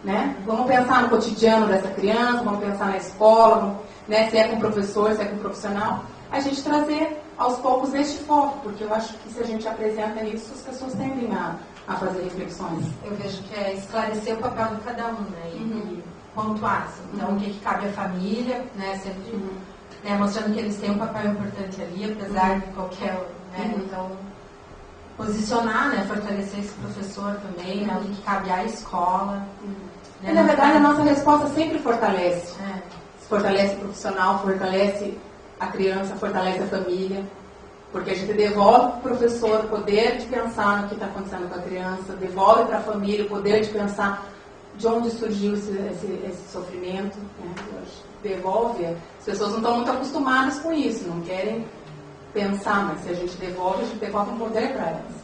Né? Vamos pensar no cotidiano dessa criança, vamos pensar na escola, né? Se é com o professor, se é com o profissional. A gente trazer aos poucos este foco, porque eu acho que se a gente apresenta isso, as pessoas tendem a fazer reflexões. Eu vejo que é esclarecer o papel de cada um, né? E pontuar. Assim. Então, o que cabe à família, né? Sempre né? Mostrando que eles têm um papel importante ali, apesar de qualquer... Né? Então, posicionar, né? Fortalecer esse professor também, né? O que cabe à escola. E, na verdade, a nossa resposta sempre fortalece. Fortalece o profissional, fortalece a criança, fortalece a família. Porque a gente devolve para o professor o poder de pensar no que está acontecendo com a criança, devolve para a família o poder de pensar de onde surgiu esse sofrimento. Né? Devolve. As pessoas não estão muito acostumadas com isso, não querem pensar, mas se a gente devolve um poder para elas.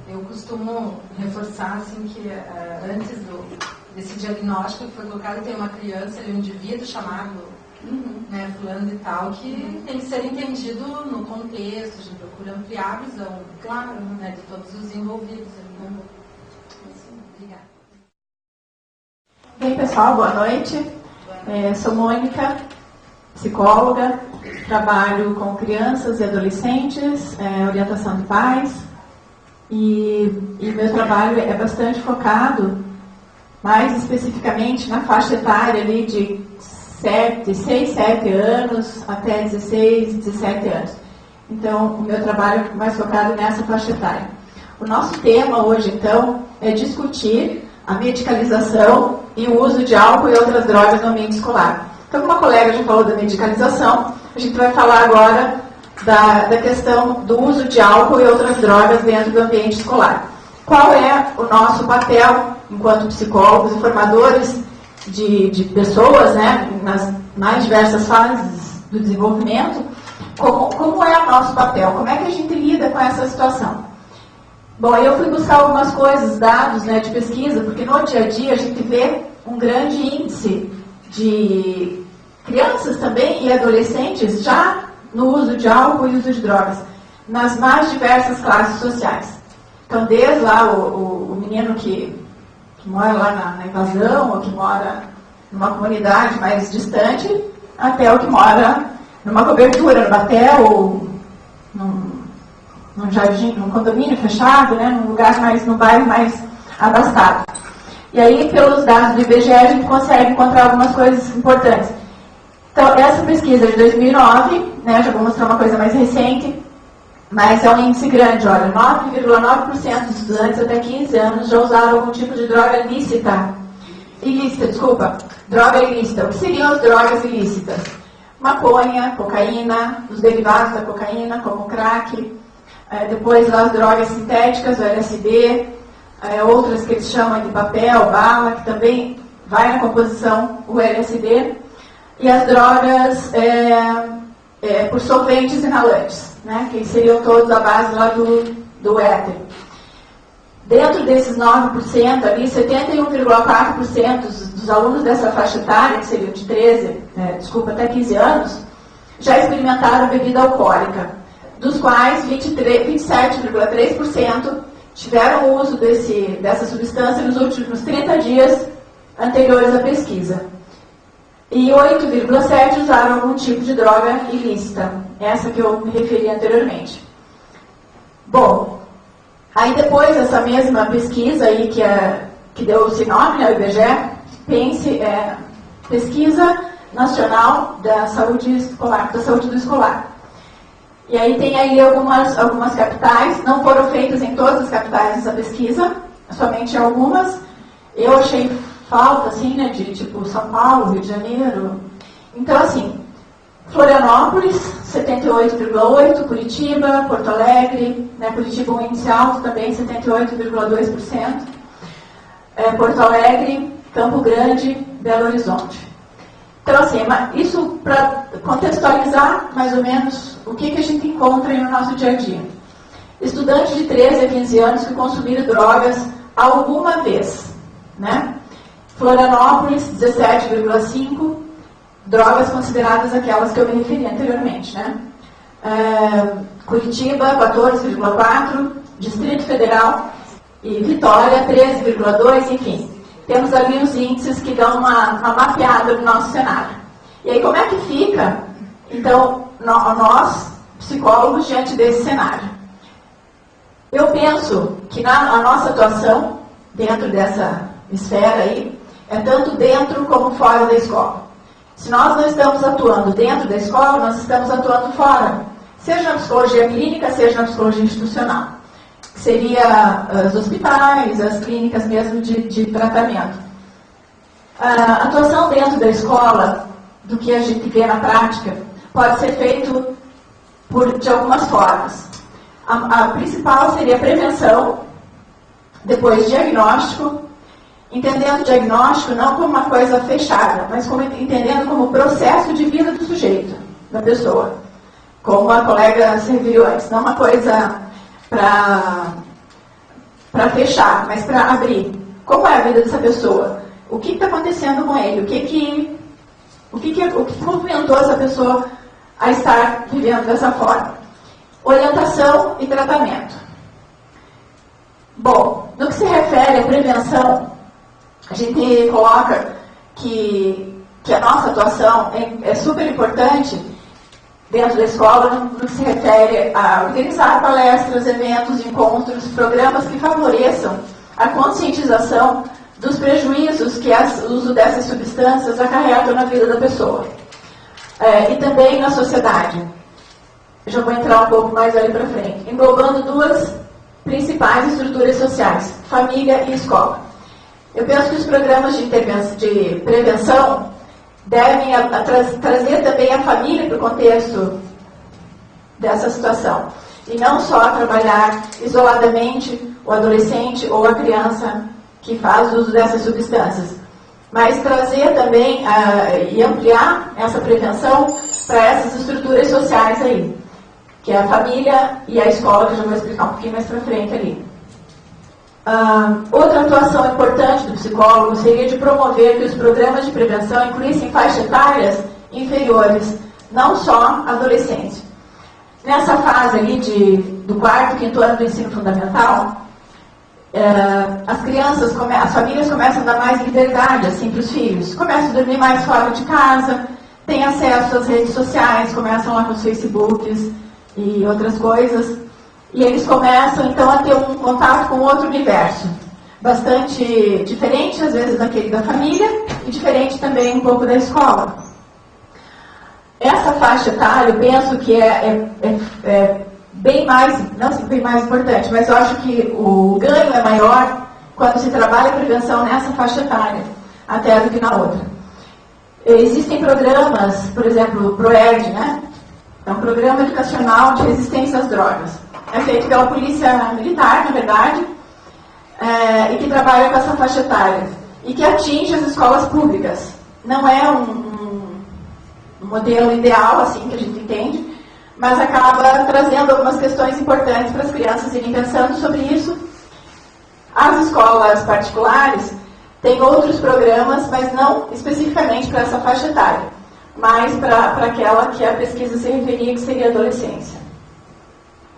Eu costumo reforçar assim, que antes desse diagnóstico que foi colocado, tem uma criança, um indivíduo chamado né, fulano de tal, que tem que ser entendido no contexto, a gente procura ampliar a visão, claro, né, de todos os envolvidos. Obrigada. Bem, pessoal, boa noite. Sou Mônica, psicóloga, trabalho com crianças e adolescentes, orientação de pais, e meu trabalho é bastante focado, mais especificamente na faixa etária ali de 6, 7 anos até 16, 17 anos. Então, o meu trabalho é mais focado nessa faixa etária. O nosso tema hoje, então, é discutir a medicalização e o uso de álcool e outras drogas no ambiente escolar. Então, como a colega já falou da medicalização, a gente vai falar agora da questão do uso de álcool e outras drogas dentro do ambiente escolar. Qual é o nosso papel enquanto psicólogos e formadores de pessoas, né, nas mais diversas fases do desenvolvimento? Como é o nosso papel? Como é que a gente lida com essa situação? Bom, eu fui buscar algumas coisas, dados, né, de pesquisa, porque no dia a dia a gente vê um grande índice de crianças também e adolescentes já no uso de álcool e uso de drogas, nas mais diversas classes sociais. Então, desde lá o menino que mora lá na invasão, ou que mora numa comunidade mais distante, até o que mora numa cobertura, no batel, ou num jardim, num condomínio fechado, né, num bairro mais abastado. E aí, pelos dados do IBGE, a gente consegue encontrar algumas coisas importantes. Então, essa pesquisa é de 2009, né, já vou mostrar uma coisa mais recente, mas é um índice grande, olha, 9,9% dos estudantes até 15 anos já usaram algum tipo de droga ilícita. Droga ilícita. O que seriam as drogas ilícitas? Maconha, cocaína, os derivados da cocaína, como o crack, depois as drogas sintéticas, o LSD, outras que eles chamam de papel, bala, que também vai na composição o LSD, e as drogas por solventes inalantes, né, que seriam todos a base lá do éter. Dentro desses 9% ali, 71,4% dos alunos dessa faixa etária, que seriam de até 15 anos, já experimentaram bebida alcoólica, dos quais 27,3% tiveram o uso dessa substância nos últimos 30 dias anteriores à pesquisa. E 8,7% usaram algum tipo de droga ilícita, essa que eu me referi anteriormente. Bom, aí depois dessa mesma pesquisa aí que deu esse nome, né, o IBGE, Pesquisa Nacional da Saúde Escolar, da Saúde do Escolar. E aí tem aí algumas capitais, não foram feitas em todas as capitais essa pesquisa, somente algumas. Eu achei falta, assim, né, de tipo São Paulo, Rio de Janeiro. Então, assim, Florianópolis, 78,8%, Curitiba, Porto Alegre, né, Curitiba um índice alto também, 78,2%, Porto Alegre, Campo Grande, Belo Horizonte. Então, assim, isso para contextualizar mais ou menos o que a gente encontra aí no nosso dia a dia. Estudantes de 13 a 15 anos que consumiram drogas alguma vez, né? Florianópolis, 17,5, drogas consideradas aquelas que eu me referi anteriormente, né? Curitiba, 14,4, Distrito Federal e Vitória, 13,2, enfim. Temos ali os índices que dão uma mapeada no nosso cenário. E aí, como é que fica, então, nós, psicólogos, diante desse cenário? Eu penso que a nossa atuação, dentro dessa esfera aí, é tanto dentro como fora da escola. Se nós não estamos atuando dentro da escola, nós estamos atuando fora. Seja na psicologia clínica, seja na psicologia institucional. Seria os hospitais, as clínicas mesmo de tratamento. A atuação dentro da escola, do que a gente vê na prática, pode ser feito de algumas formas. A principal seria a prevenção, depois diagnóstico, entendendo o diagnóstico não como uma coisa fechada, mas entendendo como processo de vida do sujeito, da pessoa. Como a colega se referiu antes, não uma coisa para fechar, mas para abrir. Como é a vida dessa pessoa? O que está acontecendo com ele? O que movimentou essa pessoa a estar vivendo dessa forma? Orientação e tratamento. Bom, no que se refere à prevenção, a gente coloca que a nossa atuação é super importante dentro da escola, no que se refere a organizar palestras, eventos, encontros, programas que favoreçam a conscientização dos prejuízos que o uso dessas substâncias acarreta na vida da pessoa. E também na sociedade. Eu já vou entrar um pouco mais ali para frente. Englobando duas principais estruturas sociais, família e escola. Eu penso que os programas de prevenção devem trazer também a família para o contexto dessa situação. E não só trabalhar isoladamente o adolescente ou a criança que faz uso dessas substâncias, mas trazer também e ampliar essa prevenção para essas estruturas sociais aí, que é a família e a escola, que eu já vou explicar um pouquinho mais para frente ali. Outra atuação importante do psicólogo seria de promover que os programas de prevenção incluíssem faixas etárias inferiores, não só adolescentes. Nessa fase ali do 4º, 5º ano do ensino fundamental, as famílias começam a dar mais liberdade assim, para os filhos. Começam a dormir mais fora de casa, têm acesso às redes sociais, começam lá com os Facebooks e outras coisas. E eles começam, então, a ter um contato com outro universo, bastante diferente, às vezes, daquele da família, e diferente também um pouco da escola. Essa faixa etária, eu penso que é bem mais, não sei, bem mais importante, mas eu acho que o ganho é maior quando se trabalha a prevenção nessa faixa etária, até do que na outra. Existem programas, por exemplo, o ProERD, né? É um programa educacional de resistência às drogas. É feito pela polícia militar, na verdade, e que trabalha com essa faixa etária, e que atinge as escolas públicas. Não é um modelo ideal, assim, que a gente entende, mas acaba trazendo algumas questões importantes para as crianças irem pensando sobre isso. As escolas particulares têm outros programas, mas não especificamente para essa faixa etária, mas para aquela que a pesquisa se referia, que seria a adolescência.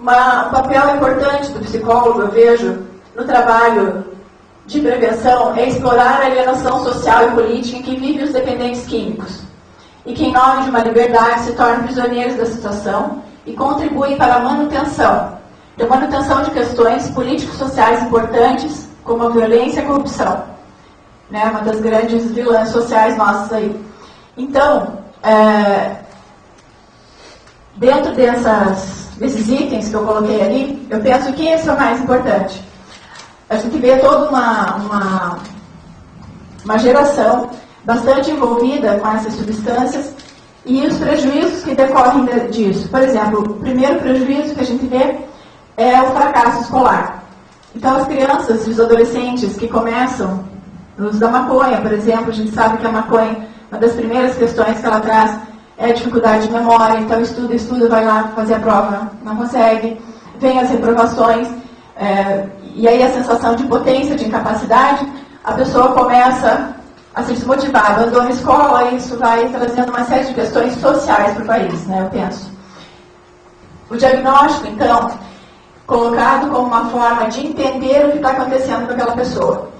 Um papel importante do psicólogo, eu vejo, no trabalho de prevenção, é explorar a alienação social e política em que vivem os dependentes químicos, e que, em nome de uma liberdade, se tornam prisioneiros da situação e contribuem para a manutenção de questões político-sociais importantes, como a violência e a corrupção, né, uma das grandes vilãs sociais nossas aí. Então, dentro desses itens que eu coloquei ali, eu penso que esse é o mais importante. A gente vê toda uma geração bastante envolvida com essas substâncias e os prejuízos que decorrem disso. Por exemplo, o primeiro prejuízo que a gente vê é o fracasso escolar. Então, as crianças e os adolescentes que começam no uso da maconha, por exemplo. A gente sabe que a maconha, uma das primeiras questões que ela traz é a dificuldade de memória. Então estuda, vai lá fazer a prova, não consegue, vem as reprovações, e aí a sensação de impotência, de incapacidade, a pessoa começa a se desmotivar, abandona a escola, e isso vai trazendo uma série de questões sociais para o país, né, eu penso. O diagnóstico, então, colocado como uma forma de entender o que está acontecendo com aquela pessoa.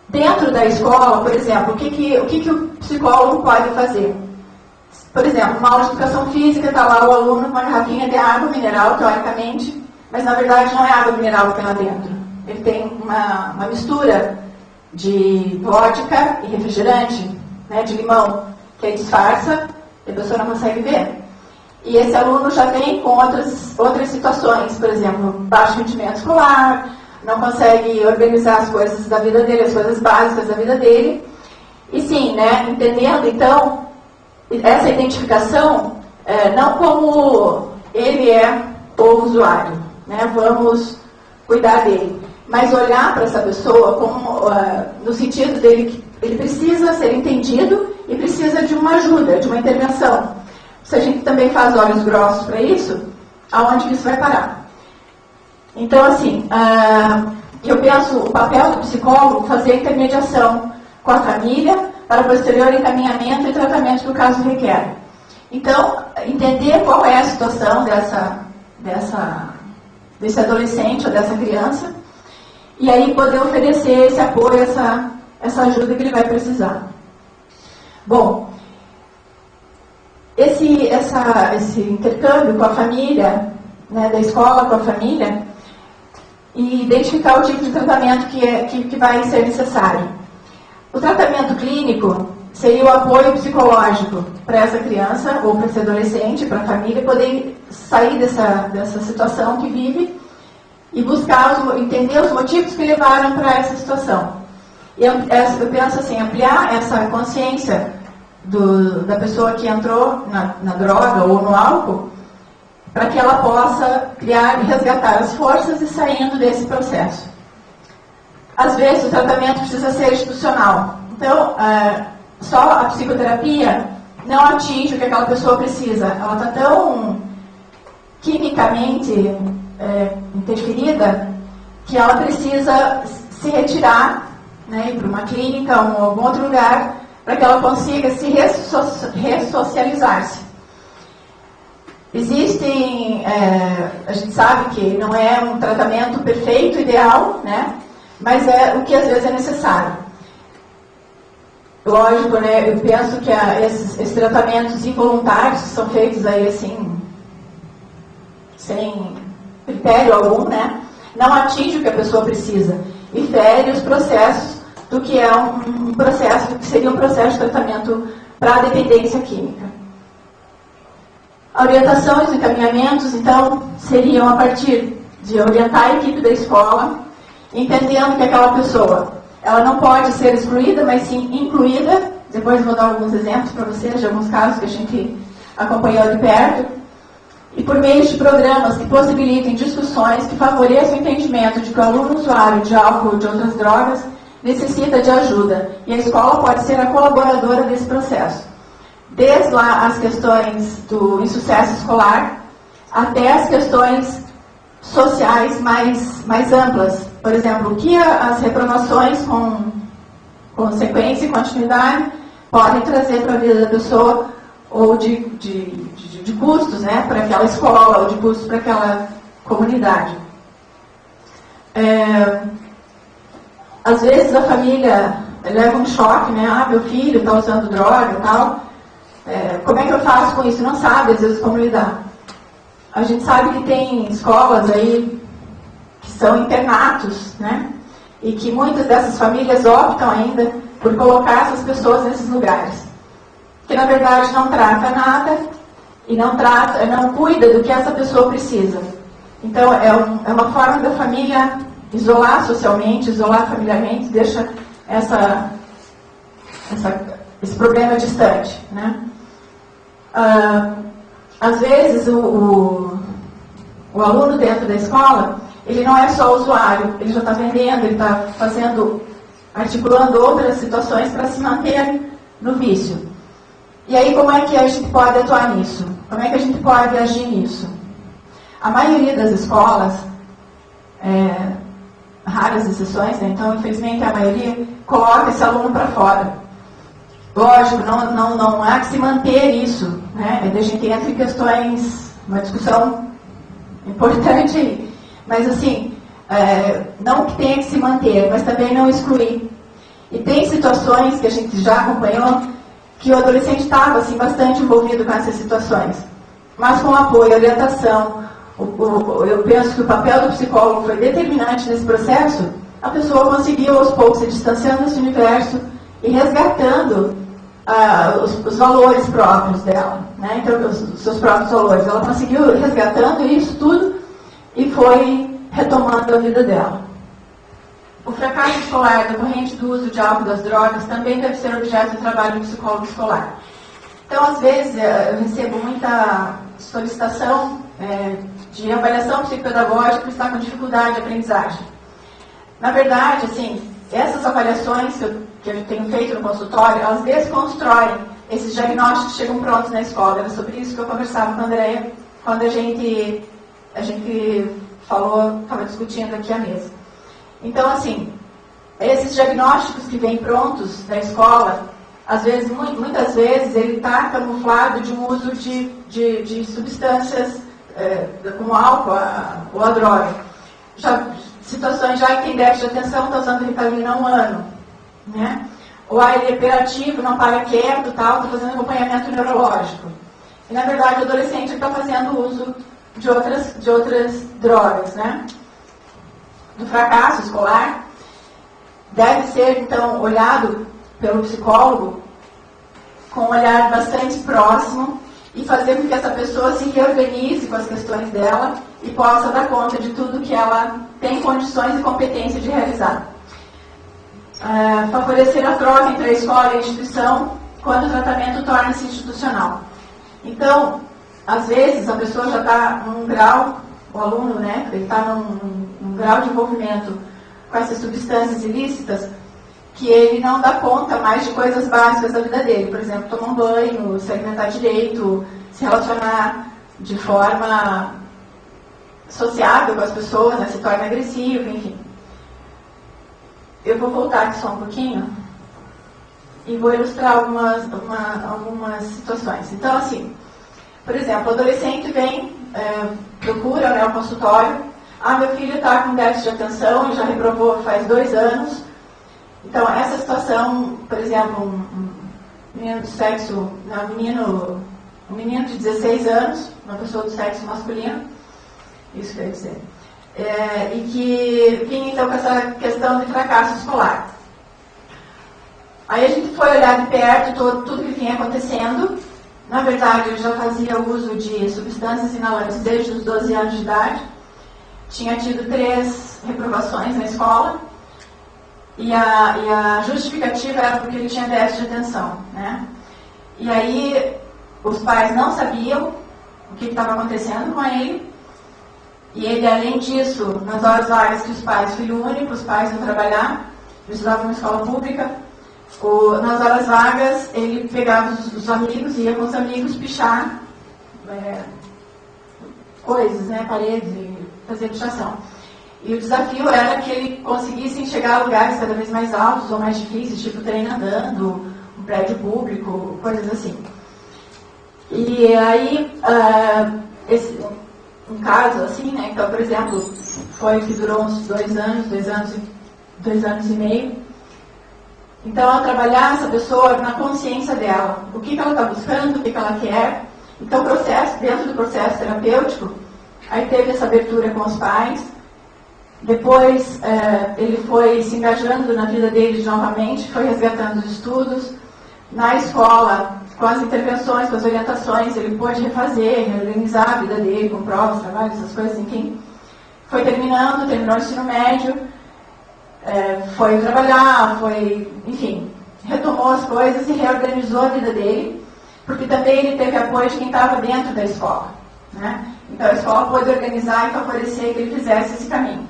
Dentro da escola, por exemplo, o que o psicólogo pode fazer? Por exemplo, uma aula de educação física, está lá o aluno com uma garrafinha de água mineral, teoricamente, mas na verdade não é água mineral que tem lá dentro. Ele tem uma mistura de vodka e refrigerante, né, de limão, que aí disfarça e a pessoa não consegue ver. E esse aluno já vem com outras situações, por exemplo, baixo rendimento escolar, não consegue organizar as coisas da vida dele, as coisas básicas da vida dele. E sim, né, entendendo então essa identificação, não como ele é o usuário, né, vamos cuidar dele, mas olhar para essa pessoa como, no sentido dele que ele precisa ser entendido e precisa de uma ajuda, de uma intervenção. Se a gente também faz olhos grossos para isso, aonde que isso vai parar? Então, assim, eu penso o papel do psicólogo fazer a intermediação com a família para posterior encaminhamento e tratamento que o caso requer. Então, entender qual é a situação desse adolescente ou dessa criança, e aí poder oferecer esse apoio, essa ajuda que ele vai precisar. Bom, esse intercâmbio com a família, né, da escola com a família, e identificar o tipo de tratamento que vai ser necessário. O tratamento clínico seria o apoio psicológico para essa criança ou para esse adolescente, para a família, poder sair dessa situação que vive e buscar, entender os motivos que levaram para essa situação. E eu penso assim, ampliar essa consciência da pessoa que entrou na droga ou no álcool, para que ela possa criar e resgatar as forças e saindo desse processo. Às vezes o tratamento precisa ser institucional. Então, só a psicoterapia não atinge o que aquela pessoa precisa. Ela está tão quimicamente interferida que ela precisa se retirar, né, ir para uma clínica ou algum outro lugar para que ela consiga se ressocializar-se. Existem, a gente sabe que não é um tratamento perfeito, ideal, né, mas é o que às vezes é necessário. Lógico, né, eu penso que esses tratamentos involuntários que são feitos aí assim, sem critério algum, né, não atinge o que a pessoa precisa e fere os processos do que é um processo, que seria um processo de tratamento para a dependência química. A orientação e os encaminhamentos, então, seriam a partir de orientar a equipe da escola, entendendo que aquela pessoa, ela não pode ser excluída, mas sim incluída. Depois vou dar alguns exemplos para vocês de alguns casos que a gente acompanhou de perto. E por meio de programas que possibilitem discussões que favoreçam o entendimento de que o aluno usuário de álcool ou de outras drogas necessita de ajuda. E a escola pode ser a colaboradora desse processo. Desde lá as questões do insucesso escolar até as questões sociais mais amplas. Por exemplo, o que as reprovações com sequência e continuidade podem trazer para a vida da pessoa, ou de custos, né, para aquela escola, ou de custos para aquela comunidade. Às vezes a família leva um choque, né, meu filho está usando droga e tal, como é que eu faço com isso? Não sabe, às vezes, como lidar. A gente sabe que tem escolas aí que são internatos, né? E que muitas dessas famílias optam ainda por colocar essas pessoas nesses lugares. Que na verdade não trata nada e não cuida do que essa pessoa precisa. Então é uma forma da família isolar socialmente, isolar familiarmente, deixa esse problema distante, né? Às vezes o aluno dentro da escola, ele não é só usuário, ele já está vendendo, ele está fazendo articulando outras situações para se manter no vício. E aí, como é que a gente pode atuar nisso? Como é que a gente pode agir nisso? A maioria das escolas, raras exceções, né? Então, infelizmente, a maioria coloca esse aluno para fora. Lógico, não há que se manter isso, né? A gente entra em questões, uma discussão importante aí. Mas, assim, não que tenha que se manter, mas também não excluir. E tem situações que a gente já acompanhou que o adolescente estava assim, bastante envolvido com essas situações. Mas com apoio, orientação, eu penso que o papel do psicólogo foi determinante nesse processo, a pessoa conseguiu aos poucos se distanciando desse universo e resgatando os valores próprios dela, né? Então, os seus próprios valores. Ela conseguiu resgatando isso tudo e foi retomando a vida dela. O fracasso escolar decorrente do uso de álcool e das drogas também deve ser objeto do trabalho do psicólogo escolar. Então, às vezes, eu recebo muita solicitação de avaliação psicopedagógica por estar com dificuldade de aprendizagem. Na verdade, assim, essas avaliações que eu tenho feito no consultório, elas desconstroem esses diagnósticos que chegam prontos na escola. Era sobre isso que eu conversava com a Andréia quando a gente falou, estava discutindo aqui à mesa. Então, assim, esses diagnósticos que vêm prontos da escola, às vezes, muitas vezes, ele está camuflado de um uso de substâncias como álcool ou a droga. Situações já que tem déficit de atenção, está usando Ritalina há 1 ano. Né? Ou ele é hiperativo, não para quieto, tal, está fazendo acompanhamento neurológico. E, na verdade, o adolescente está fazendo uso de outras drogas, né? Do fracasso escolar, deve ser, então, olhado pelo psicólogo com um olhar bastante próximo e fazer com que essa pessoa se reorganize com as questões dela e possa dar conta de tudo que ela tem condições e competência de realizar. Favorecer a troca entre a escola e a instituição quando o tratamento torna-se institucional. Então, às vezes, a pessoa já está num grau, o aluno, né, ele está num grau de envolvimento com essas substâncias ilícitas que ele não dá conta mais de coisas básicas da vida dele. Por exemplo, tomar um banho, se alimentar direito, se relacionar de forma sociável com as pessoas, né, se torna agressivo, enfim. Eu vou voltar aqui só um pouquinho e vou ilustrar algumas situações. Então, assim, por exemplo, o adolescente vem, procura, né, o consultório. Meu filho está com déficit de atenção e já reprovou faz 2 anos. Então, essa situação, por exemplo, um menino do sexo, um menino de 16 anos, uma pessoa do sexo masculino, isso quer dizer, e que vinha então com essa questão de fracasso escolar. Aí a gente foi olhar de perto tudo que vinha acontecendo. Na verdade, ele já fazia uso de substâncias inalantes desde os 12 anos de idade. Tinha tido 3 reprovações na escola. E a justificativa era porque ele tinha déficit de atenção, né? E aí, os pais não sabiam o que estava acontecendo com ele. E ele, além disso, nas horas vagas que os pais, filho único, os pais iam trabalhar, ele estudava numa escola pública. Nas horas vagas, ele pegava os amigos, ia com os amigos pichar coisas, né, paredes, fazer pichação. E o desafio era que ele conseguisse chegar a lugares cada vez mais altos ou mais difíceis, tipo trem andando, um prédio público, coisas assim. E aí, um caso assim, né, então, por exemplo, foi que durou uns 2 anos e meio. Então, ao trabalhar essa pessoa na consciência dela, o que ela está buscando, o que ela quer. Então, dentro do processo terapêutico, aí teve essa abertura com os pais. Depois, ele foi se engajando na vida deles novamente, foi resgatando os estudos. Na escola, com as intervenções, com as orientações, ele pôde refazer, reorganizar a vida dele, com provas, trabalhos, essas coisas, enfim. Foi terminou o ensino médio. Foi trabalhar, enfim, retomou as coisas e reorganizou a vida dele, porque também ele teve apoio de quem estava dentro da escola, né? Então a escola pôde organizar e favorecer que ele fizesse esse caminho.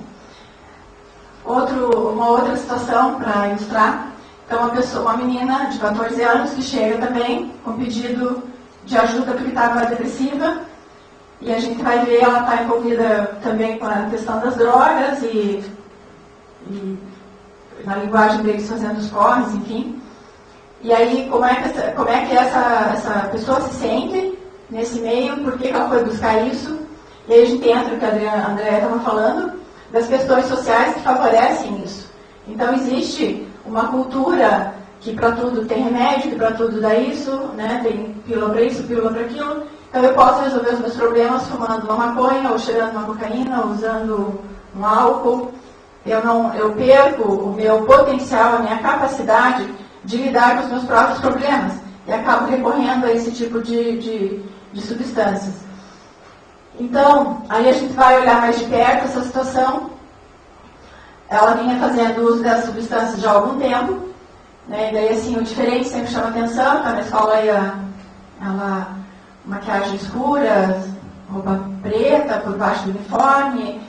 Uma outra situação para ilustrar. Então, uma menina de 14 anos que chega também com pedido de ajuda porque estava depressiva, e a gente vai ver, ela está envolvida também com a questão das drogas e na linguagem deles fazendo os corres, enfim. E aí, como é que essa pessoa se sente nesse meio, por que ela foi buscar isso? E aí a gente entra, o que a Andréa estava falando, das questões sociais que favorecem isso. Então, existe uma cultura que para tudo tem remédio, que para tudo dá isso, né? Tem pílula para isso, pílula para aquilo. Então, eu posso resolver os meus problemas fumando uma maconha, ou cheirando uma cocaína, ou usando um álcool. Eu perco o meu potencial, a minha capacidade de lidar com os meus próprios problemas e acabo recorrendo a esse tipo de substâncias. Então, aí a gente vai olhar mais de perto essa situação. Ela vinha fazendo uso dessas substâncias já há algum tempo, né? E daí, assim, o diferente sempre chama atenção. Então, na escola, ela maquiagem escura, roupa preta por baixo do uniforme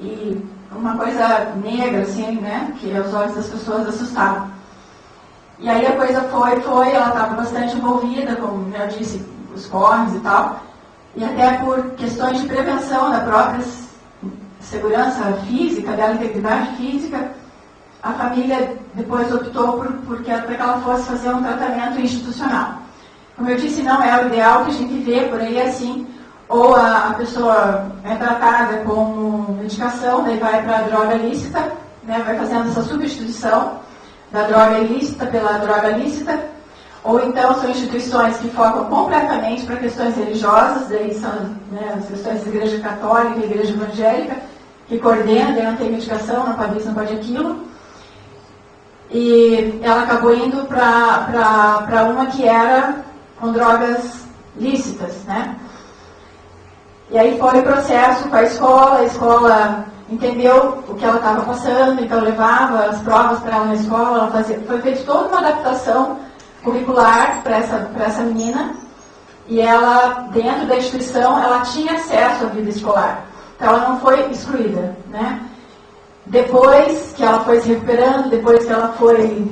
e uma coisa negra, assim, né? Que aos olhos das pessoas assustava. E aí a coisa foi, ela estava bastante envolvida, como eu disse, os corres e tal, e até por questões de prevenção da própria segurança física, dela, integridade física, a família depois optou para que ela fosse fazer um tratamento institucional. Como eu disse, não é o ideal que a gente vê por aí assim, ou a pessoa é tratada como medicação, daí vai para a droga lícita, né, vai fazendo essa substituição da droga ilícita pela droga lícita, ou então são instituições que focam completamente para questões religiosas, daí são, né, as questões da igreja católica e igreja evangélica, que coordenam, daí não tem medicação, não pode isso, não pode aquilo. E ela acabou indo para uma que era com drogas lícitas, né? E aí foi o processo com a escola entendeu o que ela estava passando, então levava as provas para ela na escola, foi feita toda uma adaptação curricular para essa menina, e ela, dentro da instituição, ela tinha acesso à vida escolar, então ela não foi excluída, né? Depois que ela foi se recuperando, depois que ela foi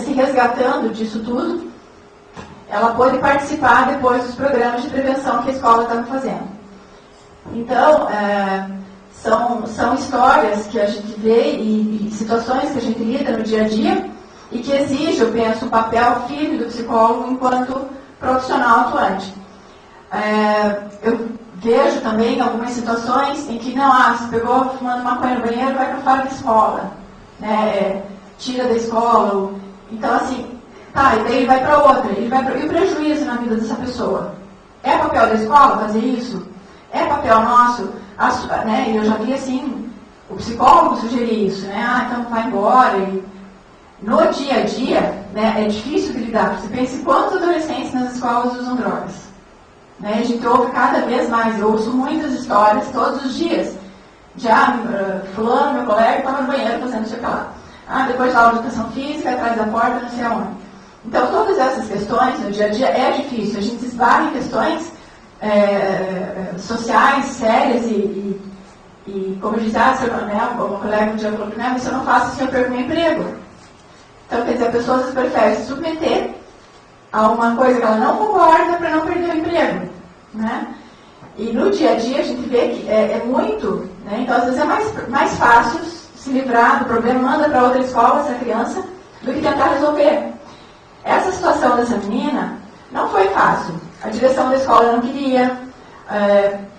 se resgatando disso tudo, ela pôde participar depois dos programas de prevenção que a escola estava fazendo. Então, são histórias que a gente vê e situações que a gente lida no dia a dia e que exige, eu penso, um papel firme do psicólogo enquanto profissional atuante. Eu vejo também algumas situações em que, se pegou fumando maconha no banheiro, vai para fora da escola, né? Tira da escola. Então, assim, e daí ele vai para outra, e o prejuízo na vida dessa pessoa. É papel da escola fazer isso? É papel nosso? Né? Eu já vi assim, o psicólogo sugerir isso, né? Então vai embora. E no dia a dia, né, é difícil de lidar. Você pensa em quantos adolescentes nas escolas usam drogas. Né? A gente ouve cada vez mais, eu ouço muitas histórias todos os dias. Fulano, meu colega, estava no banheiro fazendo não sei o que lá. Depois da aula de educação física, atrás da porta, não sei aonde. Então, todas essas questões no dia a dia é difícil. A gente se esbarra em questões sociais, sérias e como eu disse, o colega um dia falou que se eu não faço isso, eu perco meu emprego. Então, quer dizer, a pessoa às vezes prefere se submeter a uma coisa que ela não concorda para não perder o emprego. Né? E no dia a dia a gente vê que é muito, né? Então às vezes é mais fácil se livrar do problema, manda para outra escola essa criança, do que tentar resolver. Essa situação dessa menina não foi fácil. A direção da escola não queria,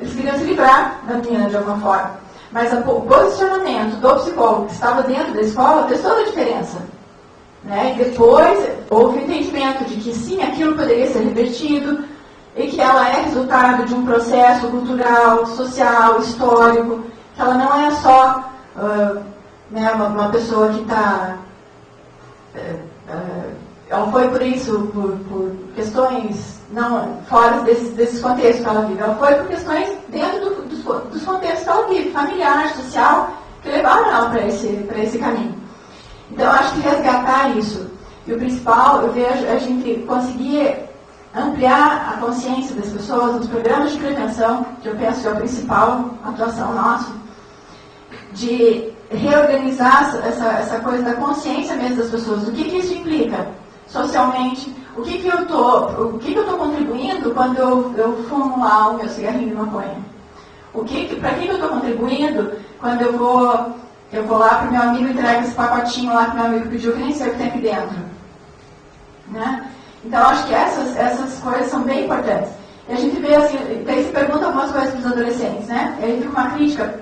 eles queriam se livrar da menina de alguma forma. Mas o posicionamento do psicólogo que estava dentro da escola fez toda a diferença. Né? E depois houve o entendimento de que sim, aquilo poderia ser revertido e que ela é resultado de um processo cultural, social, histórico, que ela não é só uma pessoa que está... ela foi por isso, por questões não fora desses contextos que ela vive. Ela foi por questões dentro dos contextos que ela vive, familiar, social, que levaram ela para esse caminho. Então, eu acho que resgatar isso. E o principal, eu vejo, a gente conseguir ampliar a consciência das pessoas nos programas de prevenção, que eu penso que é a principal atuação nossa, de reorganizar essa coisa da consciência mesmo das pessoas. O que isso implica socialmente? O que eu tô contribuindo quando eu fumo lá o meu cigarrinho de maconha? Para que eu estou contribuindo quando eu vou lá para o meu amigo e entrego esse pacotinho lá que o meu amigo pediu, que nem sei o que tem aqui dentro? Né? Então, acho que essas coisas são bem importantes. E a gente vê assim, daí se pergunta algumas coisas para os adolescentes, né? E aí fica uma crítica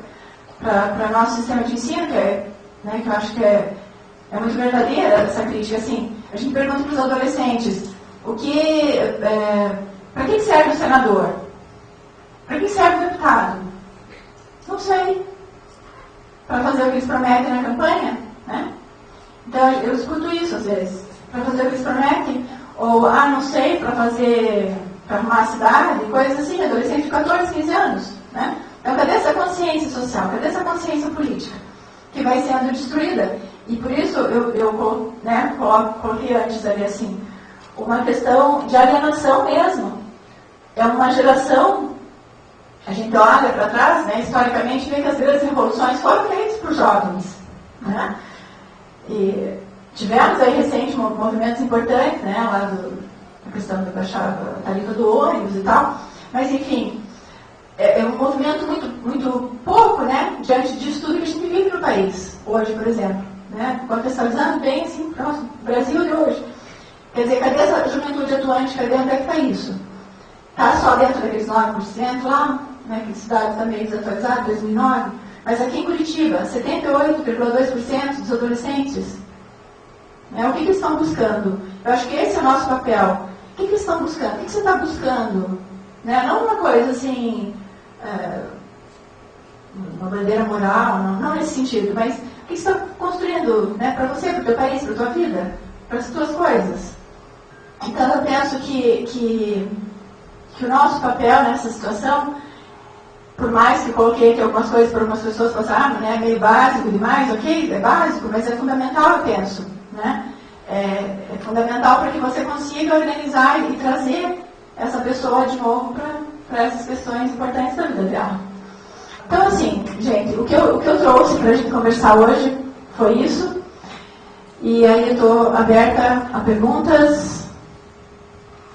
para o nosso sistema de ensino, que eu acho que é muito verdadeira essa crítica. Assim, a gente pergunta para os adolescentes, para que serve o senador? Para que serve o deputado? Não sei. Para fazer o que eles prometem na campanha? Né? Então, eu escuto isso às vezes. Para fazer o que eles prometem? Ou, não sei, para arrumar a cidade, coisas assim, adolescente de 14, 15 anos. Né? Então, cadê essa consciência social? Cadê essa consciência política? Que vai sendo destruída. E por isso, eu coloquei antes ali assim, uma questão de alienação mesmo. É uma geração, a gente olha para trás, né, historicamente, vê que as grandes revoluções foram feitas por jovens. Né? E tivemos aí recentemente movimentos importantes, né, lá a questão da tarifa do ônibus e tal, mas enfim, é um movimento muito pouco, né, diante disso tudo que a gente vive no país, hoje, por exemplo. Né, contextualizando bem assim, próximo, Brasil de hoje. Quer dizer, cadê essa juventude atuante? Cadê onde é que está isso? Está só dentro daqueles 9% lá, né, que cidade está meio desatualizado, 2009, mas aqui em Curitiba, 78,2% dos adolescentes. Né, o que eles estão buscando? Eu acho que esse é o nosso papel. O que eles estão buscando? O que você está buscando? Né, não uma coisa assim, uma bandeira moral, não nesse sentido, mas o que você está construindo, né, para você, para o teu país, para a tua vida, para as tuas coisas. Então eu penso que o nosso papel nessa situação, por mais que coloquei aqui algumas coisas para algumas pessoas passarem, né, meio básico demais, ok, é básico, mas é fundamental, eu penso. Né? É fundamental para que você consiga organizar e trazer essa pessoa de novo para essas questões importantes da vida dela. Então, assim, gente, o que eu trouxe para a gente conversar hoje foi isso. E aí eu estou aberta a perguntas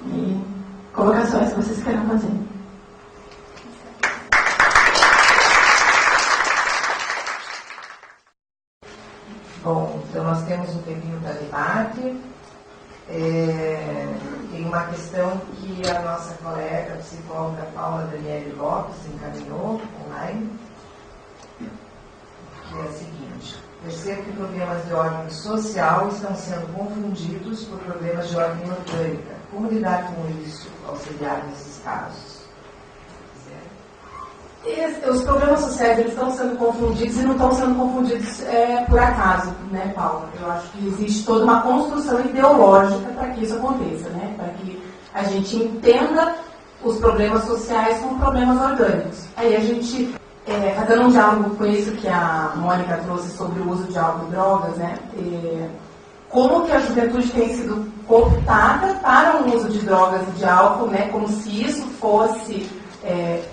e colocações que vocês queiram fazer. Bom, então nós temos um tempinho para debate. Tem uma questão que a nossa colega psicóloga Paula Daniele Lopes encaminhou online, que é a seguinte: percebo que problemas de ordem social estão sendo confundidos por problemas de ordem orgânica. Como lidar com isso, auxiliar nesses casos? Os problemas sociais, eles estão sendo confundidos e não estão sendo confundidos por acaso, né, Paula? Eu acho que existe toda uma construção ideológica para que isso aconteça, né? Para que a gente entenda os problemas sociais como problemas orgânicos. Aí a gente, fazendo um diálogo com isso que a Mônica trouxe sobre o uso de álcool e drogas, né? Como que a juventude tem sido cooptada para o uso de drogas e de álcool, né? Como se isso fosse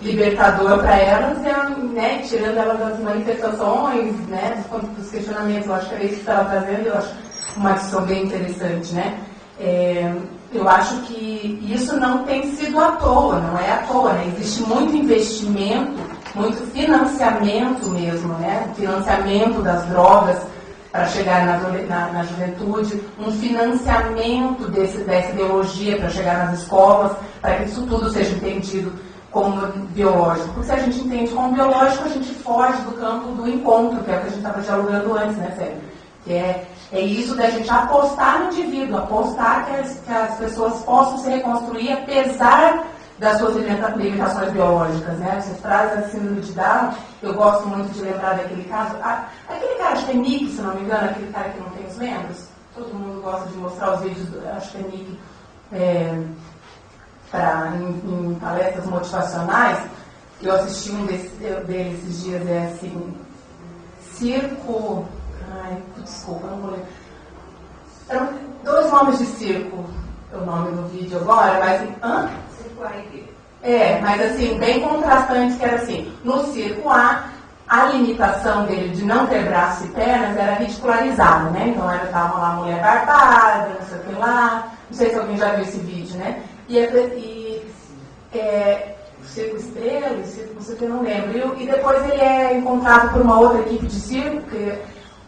libertador para elas, né, tirando elas das manifestações, né, dos questionamentos. Eu acho que é isso que estava trazendo, eu acho uma discussão bem interessante, né. Eu acho que isso não tem sido à toa, não é à toa, né, existe muito investimento, muito financiamento mesmo, né, financiamento das drogas para chegar na juventude, um financiamento dessa ideologia para chegar nas escolas, para que isso tudo seja entendido como biológico. Porque se a gente entende como biológico, a gente foge do campo do encontro, que é o que a gente estava dialogando antes, né, Sérgio? Que é isso da gente apostar no indivíduo, apostar que as pessoas possam se reconstruir apesar das suas limitações biológicas, né? Você traz a síndrome de Down, eu gosto muito de lembrar daquele caso, aquele cara de Nick, se não me engano, aquele cara que não tem os membros, todo mundo gosta de mostrar os vídeos, acho que é Nick, em palestras motivacionais. Eu assisti um deles esses dias, assim, circo, desculpa, não vou ler. Eram 2 nomes de circo, é o nome do vídeo agora, mas circo A e B. Mas assim, bem contrastante, que era assim, no circo A, a limitação dele de não ter braços e pernas era ridicularizada, né? Então ela estava lá, mulher barbada, não sei o que lá. Não sei se alguém já viu esse vídeo, né? Circo Estrela, Circo, não sei o que, eu não lembro. E depois ele é encontrado por uma outra equipe de circo que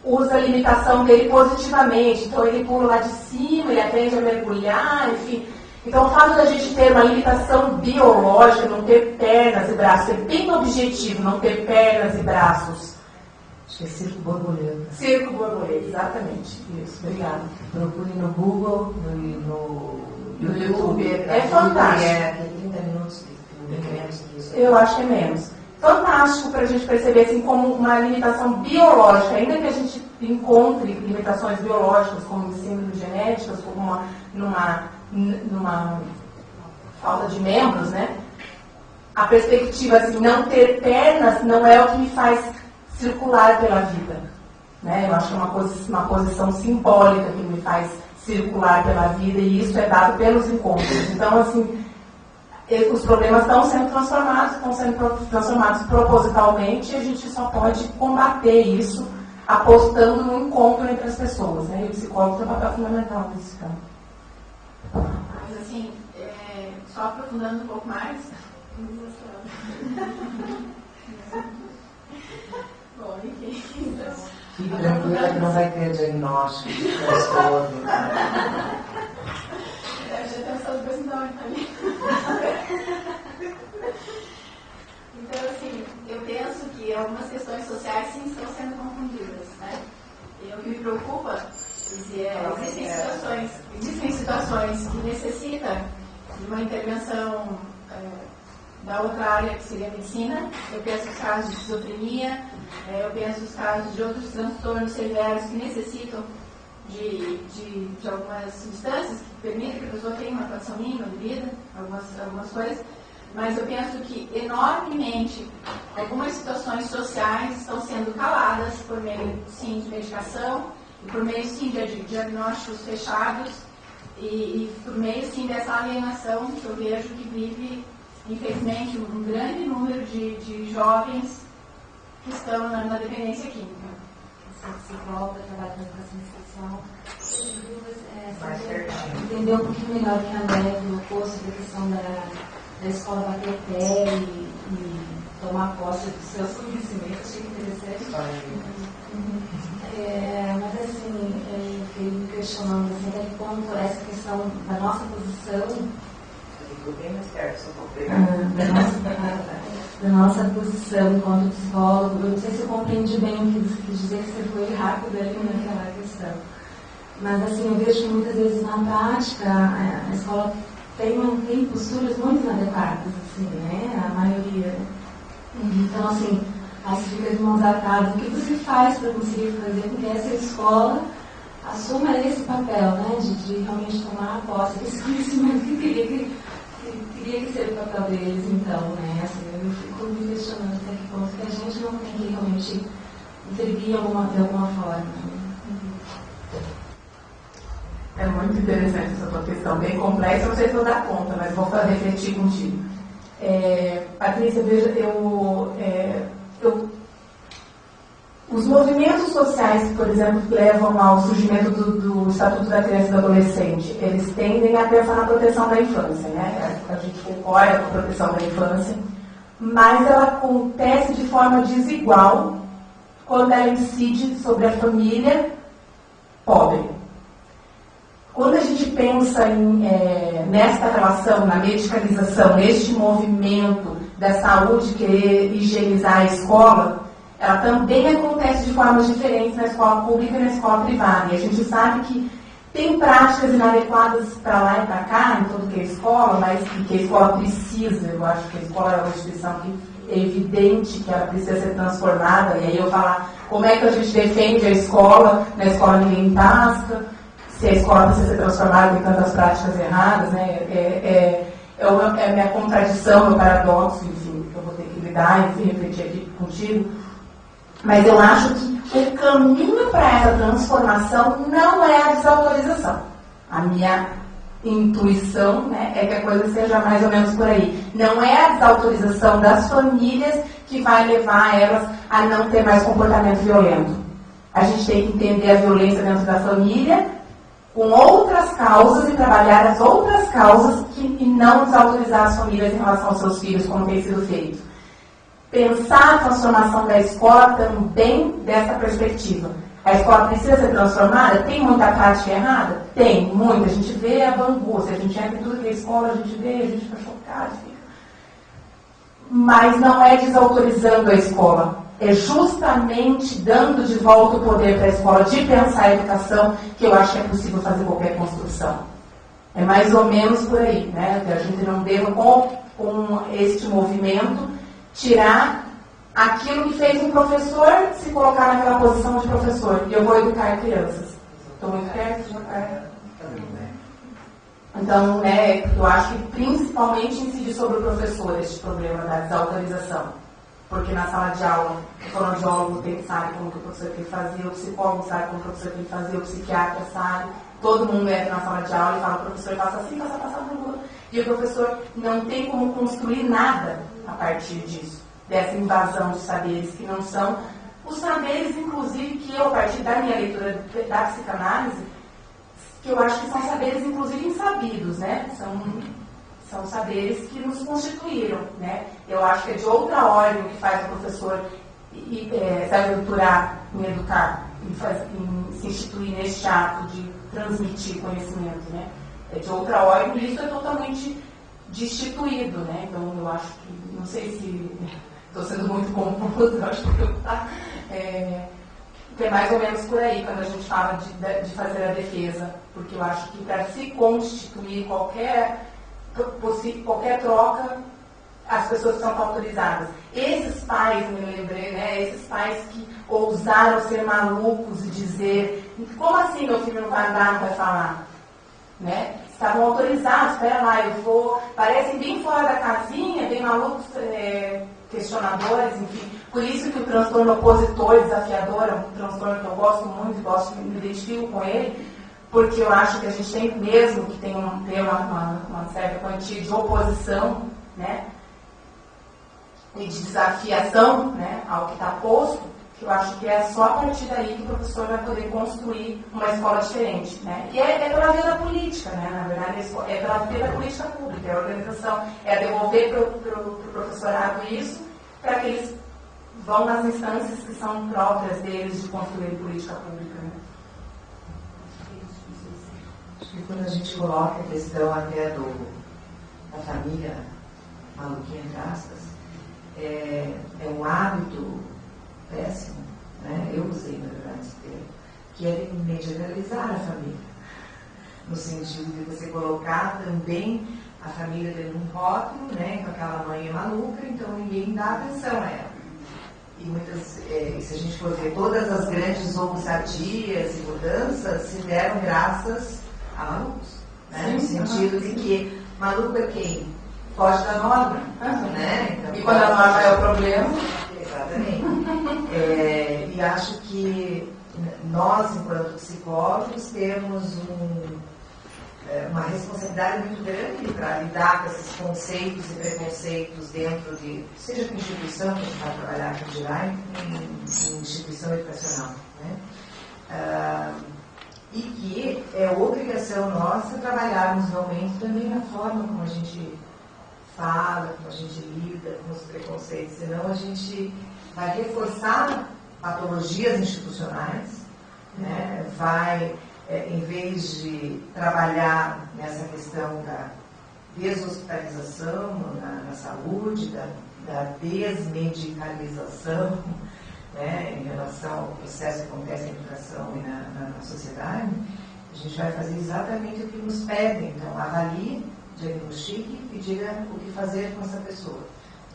usa a limitação dele positivamente. Então ele pula lá de cima, ele aprende a mergulhar, enfim. Então o fato da gente ter uma limitação biológica, não ter pernas e braços, é bem objetivo, não ter pernas e braços. Acho que é circo borboleta. Circo borboleta, exatamente. Isso, obrigada. Procure no Google, no YouTube. É fantástico. É 30 minutos de menos que isso. Eu acho que é menos. Fantástico para a gente perceber assim, como uma limitação biológica, ainda que a gente encontre limitações biológicas, como síndromes genéticas, como numa falta de membros, né? A perspectiva assim, não ter pernas não é o que me faz circular pela vida, né? Eu acho que é uma posição simbólica que me faz circular pela vida, e isso é dado pelos encontros. Então, assim, os problemas estão sendo transformados propositalmente, e a gente só pode combater isso apostando no encontro entre as pessoas, né? E o psicólogo tem um papel fundamental nesse campo. Mas assim, só aprofundando um pouco mais. Bom, enfim. Fique tranquila que não vai ter diagnóstico de transtorno. Deve já ter essas coisas não, ali. Então, assim, eu penso que algumas questões sociais sim estão sendo confundidas, né? E o que me preocupa existem situações que necessitam de uma intervenção da outra área, que seria a medicina. Eu penso nos casos de esquizofrenia, eu penso nos casos de outros transtornos severos que necessitam de algumas substâncias que permitem que a pessoa tenha uma condição mínima de vida, algumas coisas. Mas eu penso que, enormemente, algumas situações sociais estão sendo caladas por meio, sim, de medicação, e por meio, sim, de diagnósticos fechados, e por meio, sim, dessa alienação que eu vejo que vive, infelizmente, um grande número de jovens que estão na dependência química. Você volta a trabalhar com educação especial. Entender um pouquinho melhor que a André colocou sobre a questão da escola bater o pé e tomar posse dos seus conhecimentos. Achei interessante. Mas assim, eu fiquei me questionando assim, até que ponto essa questão da nossa posição. Bem mais perto, só vou pegar. Da nossa posição enquanto psicólogo. Eu não sei se eu compreendi bem o que você quis dizer, que você foi rápido ali naquela questão. Mas assim, eu vejo que muitas vezes na prática a escola tem posturas muito inadequadas, assim, né? A maioria. Então, assim, aí você fica de mãos atadas. O que você faz para conseguir fazer com que essa escola assuma esse papel, né? De realmente tomar posse desse conhecimento que teria que ser o papel deles, então, né? Assim, eu fico me questionando até que ponto que a gente não tem que realmente intervir de alguma forma. É muito interessante essa tua questão, bem complexa, não sei se vou dar conta, mas vou refletir contigo. Patrícia, veja, os movimentos sociais que, por exemplo, levam ao surgimento do Estatuto da Criança e do Adolescente, eles tendem a pensar na proteção da infância, né? A gente concorda com a proteção da infância, mas ela acontece de forma desigual quando ela incide sobre a família pobre. Quando a gente pensa nesta relação, na medicalização, neste movimento da saúde querer higienizar a escola, ela também acontece de formas diferentes na escola pública e na escola privada. E a gente sabe que tem práticas inadequadas para lá e para cá, em tudo que é escola, mas que a escola precisa. Eu acho que a escola é uma instituição que é evidente que ela precisa ser transformada. E aí eu falar como é que a gente defende a escola, na escola ninguém tasca, se a escola precisa ser transformada, tem tantas práticas erradas, né? É a minha contradição, meu paradoxo, enfim, que eu vou ter que lidar e refletir aqui contigo. Mas eu acho que o caminho para essa transformação não é a desautorização. A minha intuição, né, é que a coisa seja mais ou menos por aí. Não é a desautorização das famílias que vai levar elas a não ter mais comportamento violento. A gente tem que entender a violência dentro da família com outras causas e trabalhar as outras causas e não desautorizar as famílias em relação aos seus filhos, como tem sido feito. Pensar a transformação da escola também dessa perspectiva. A escola precisa ser transformada? Tem muita prática errada? Tem, muita. A gente vê a Bangu, se a gente entra em tudo que é escola, a gente vê, a gente fica chocado. Mas não é desautorizando a escola. É justamente dando de volta o poder para a escola de pensar a educação que eu acho que é possível fazer qualquer construção. É mais ou menos por aí, né? Que a gente não deva, com este movimento, tirar aquilo que fez um professor se colocar naquela posição de professor. E eu vou educar crianças. Estou muito perto? Então, né, eu acho que principalmente incide sobre o professor este problema da desautorização. Porque na sala de aula, o fonoaudiólogo sabe como que o professor tem que fazer, o psicólogo sabe como que o professor tem que fazer, o psiquiatra sabe. Todo mundo entra na sala de aula e fala, professor, faça assim, faça passar por rua. E o professor não tem como construir nada a partir disso, dessa invasão de saberes que não são os saberes, inclusive, que eu, a partir da minha leitura da psicanálise, que eu acho que são saberes, inclusive, insabidos, né? São saberes que nos constituíram, né? Eu acho que é de outra ordem que faz o professor se aventurar em educar, em se instituir neste ato de transmitir conhecimento, né? É de outra ordem e isso é totalmente destituído, né? Então, eu acho que, não sei se estou sendo muito confusa, acho que é mais ou menos por aí quando a gente fala de fazer a defesa, porque eu acho que para se constituir qualquer troca, as pessoas são autorizadas. Esses pais, me lembrei, né? Esses pais que ousaram ser malucos e dizer, como assim meu filho não vai andar, não vai falar? Né? Estavam autorizados, espera lá, eu vou. Parecem bem fora da casinha, bem malucos, questionadores, enfim. Por isso que o transtorno opositor, desafiador, é um transtorno que eu gosto muito, me identifico com ele, porque eu acho que a gente tem mesmo que ter uma certa quantia de oposição, né? E de desafiação, né, ao que está posto, que eu acho que é só a partir daí que o professor vai poder construir uma escola diferente, né? E é pela via da política, né? Na verdade, é pela via da política pública, é a organização, é devolver para o professorado isso, para que eles vão nas instâncias que são próprias deles de construir política pública, né? Acho que quando a gente coloca a questão até da família maluquinha, entre aspas, é um hábito péssimo, né? Eu usei, na verdade, esse termo, que é de medializar a família, no sentido de você colocar também a família dentro de um rótulo, né? Com aquela mãe maluca, então ninguém dá atenção a ela. E muitas, se a gente for ver, todas as grandes ousadias e mudanças se deram graças a malucos, né? Sim, no sentido de que maluco é quem? Foge da norma, né? Então, e quando a norma é o problema? Exatamente. E acho que nós, enquanto psicólogos, temos uma responsabilidade muito grande para lidar com esses conceitos e preconceitos dentro de, seja com instituição, que a gente vai trabalhar aqui de lá, em instituição educacional, né? E que é obrigação nossa trabalharmos realmente também na forma como a gente fala, como a gente lida com os preconceitos, senão a gente vai reforçar patologias institucionais, né? Vai, em vez de trabalhar nessa questão da deshospitalização na saúde, da desmedicalização, né, em relação ao processo que acontece na educação e na sociedade, a gente vai fazer exatamente o que nos pedem. Então, avalie, diagnostique e diga o que fazer com essa pessoa,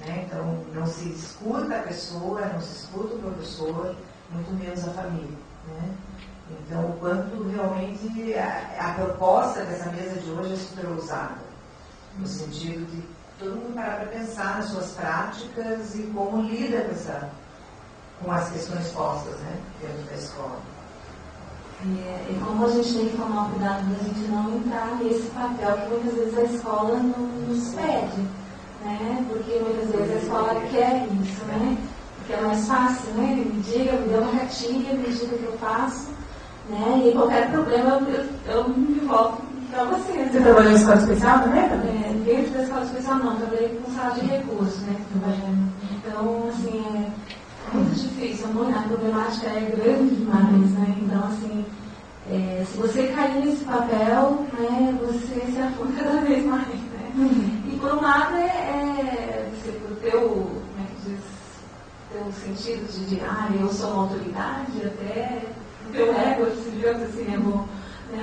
né? Então, não se escuta a pessoa, não se escuta o professor, muito menos a família, né? Então, o quanto realmente a proposta dessa mesa de hoje é super ousada, no sentido de todo mundo parar para pensar nas suas práticas e como lida com as questões postas, né, dentro da escola. E como a gente tem que tomar cuidado da gente não entrar nesse papel que muitas vezes a escola nos pede, né? Porque muitas vezes a escola quer isso, né? Porque é mais fácil, né? Me diga, me dê uma cartilha, me diga o que eu faço, né? E qualquer problema eu me volto para vocês. Você trabalhou em escola especial também? Dentro da escola especial não, trabalhei com sala de recursos, né? Então, assim, é muito difícil, a problemática é grande demais, né? Então, assim, se você cair nesse papel, né, você se afunda cada vez mais, né? E por um lado você, pro teu, como é que diz, teu sentido de eu sou uma autoridade, até o teu ego, digamos assim, é bom.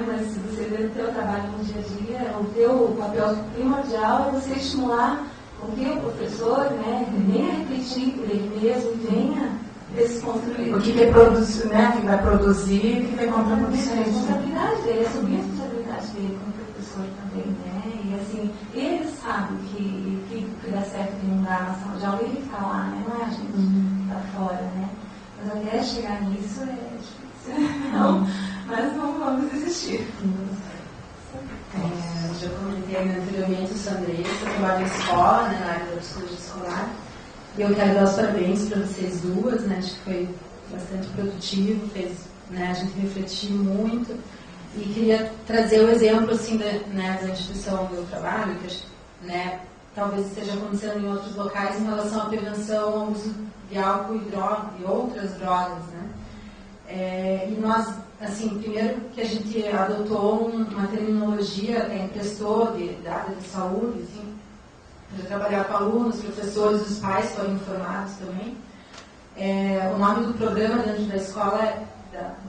Mas se você vê o teu trabalho no dia a dia, o teu papel primordial é você estimular com que o professor, né, venha refletir por ele mesmo e venha desconstruir. O que vai produzir, né, que vai produzir e o que vai contraproduzir. A responsabilidade dele, assumir a responsabilidade dele como professor também, né? E assim, ele sabe que dá certo em um lugar na sala de aula, ele está lá, né? Não é a gente tá fora, né? Mas até chegar nisso é difícil. Não, mas não vamos desistir. Já comentei anteriormente, eu sou Andressa, eu trabalho em escola, né, na área da psicologia escolar. E eu quero dar os parabéns para vocês duas, né, acho que foi bastante produtivo, fez, né, a gente refletir muito. E queria trazer o exemplo assim, da instituição onde eu trabalho, que, né, talvez esteja acontecendo em outros locais em relação à prevenção ao uso de álcool e outras drogas, né. E nós, assim, primeiro que a gente adotou uma terminologia, até emprestou da área de saúde, assim, para trabalhar com alunos, professores, os pais foram informados também. O nome do programa dentro da escola,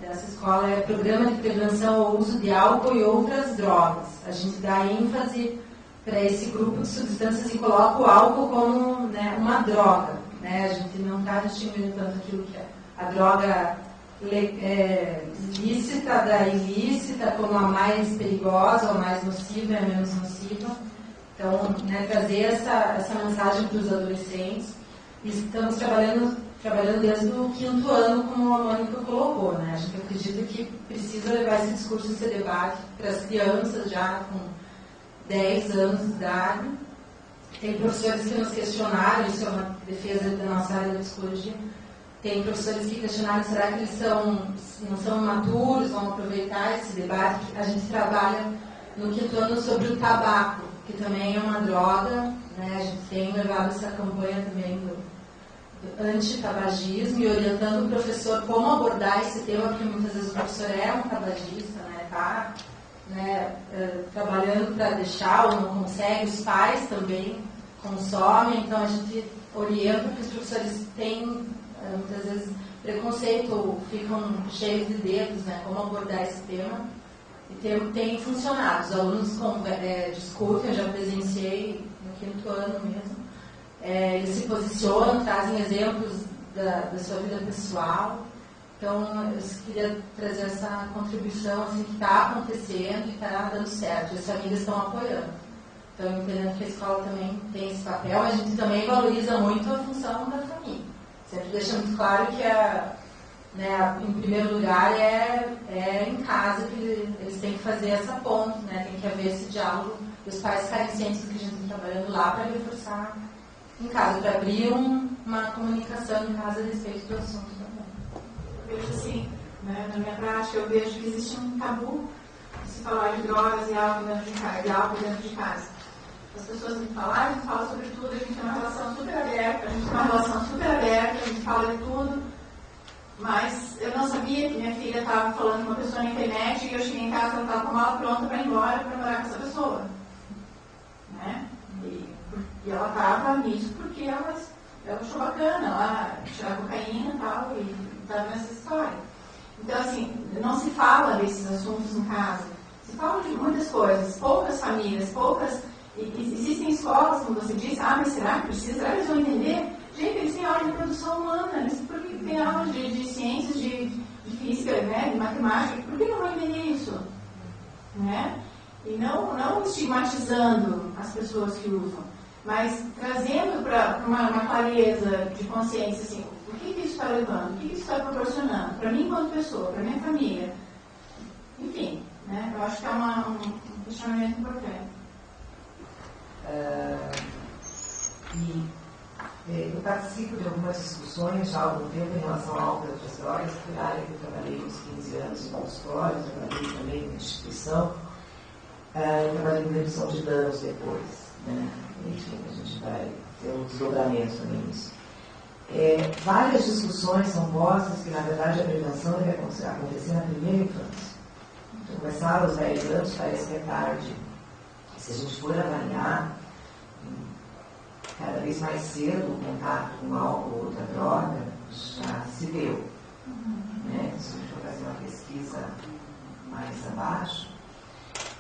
dessa escola, é Programa de Prevenção ao Uso de Álcool e Outras Drogas. A gente dá ênfase para esse grupo de substâncias e coloca o álcool como, né, uma droga, né? A gente não está distinguindo tanto aquilo que é a droga lícita da ilícita, como a mais perigosa, ou a mais nociva e a menos nociva. Então, né, trazer essa mensagem para os adolescentes. E estamos trabalhando desde o 5º ano, como a Mônica colocou, né? A gente acredita que precisa levar esse discurso, esse debate para as crianças já com 10 anos de idade. Tem professores que nos questionaram, isso é uma defesa da nossa área da psicologia. Tem professores que questionaram, será que eles não são maturos, vão aproveitar esse debate? A gente trabalha no 5º ano sobre o tabaco, que também é uma droga, né? A gente tem levado essa campanha também do anti-tabagismo e orientando o professor como abordar esse tema, porque muitas vezes o professor é um tabagista, né? Tá, né, trabalhando para deixar ou não consegue, os pais também consomem, então a gente orienta que os professores têm muitas vezes preconceito ou ficam cheios de dedos, né, como abordar esse tema. E tem funcionado, os alunos discutem, eu já presenciei no 5º ano mesmo, eles se posicionam, trazem exemplos da sua vida pessoal. Então, eu queria trazer essa contribuição assim, que está acontecendo e está dando certo, e as famílias estão apoiando. Então, entendendo que a escola também tem esse papel, a gente também valoriza muito a função da família. Sempre deixa muito claro que, né, em primeiro lugar, é em casa que eles têm que fazer essa ponte, né, tem que haver esse diálogo, e os pais ficarem cientes do que a gente está trabalhando lá para reforçar em casa, para abrir uma comunicação em casa a respeito do assunto também. Eu vejo assim, né, na minha prática, eu vejo que existe um tabu de se falar de drogas e álcool dentro de casa. As pessoas me falam, a gente fala sobre tudo, a gente tem uma relação super aberta, a gente fala de tudo, mas eu não sabia que minha filha estava falando com uma pessoa na internet e eu cheguei em casa e ela estava com a mala pronta para ir embora para morar com essa pessoa. Né? E ela estava nisso porque ela achou bacana, ela tirar cocaína e tal, e estava nessa história. Então, assim, não se fala desses assuntos em casa, se fala de muitas coisas, poucas famílias, existem escolas, como você disse, mas será que precisa? Será que eles vão entender? Gente, eles têm aula de produção humana, porque tem aula de ciências, de física, né, de matemática, por que não vão entender isso? Né? E não estigmatizando as pessoas que usam, mas trazendo para uma clareza de consciência, assim, o que isso está levando, o que isso está proporcionando, para mim enquanto pessoa, para minha família, enfim, né? Eu acho que é um questionamento importante. Eu participo de algumas discussões já há algum tempo em relação ao álcool e outras drogas, que foi a área que eu trabalhei uns 15 anos em consultório, trabalhei também em instituição, trabalhei com redução de danos depois, né? Enfim, a gente vai ter um desdobramento também nisso. Várias discussões são postas que, na verdade, a prevenção deve acontecer na primeira infância. Então, começar aos 10 anos parece que é tarde. Se a gente for avaliar, cada vez mais cedo o contato com álcool ou outra droga já se deu. Né? Se a gente for fazer uma pesquisa mais abaixo.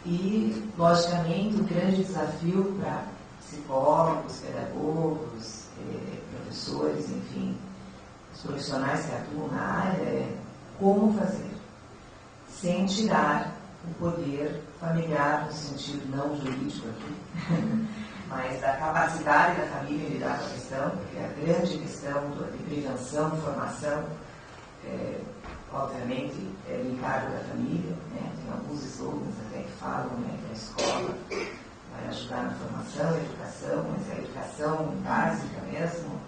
E, logicamente, o grande desafio para psicólogos, pedagogos, professores, enfim, os profissionais que atuam na área é como fazer, sem tirar o poder familiar, no sentido não jurídico aqui, mas da capacidade da família em lidar com a questão, porque a grande questão de prevenção, formação, obviamente, é o encargo da família, né? Tem alguns slogans até que falam, né, que a escola vai ajudar na formação, educação, mas a educação básica mesmo,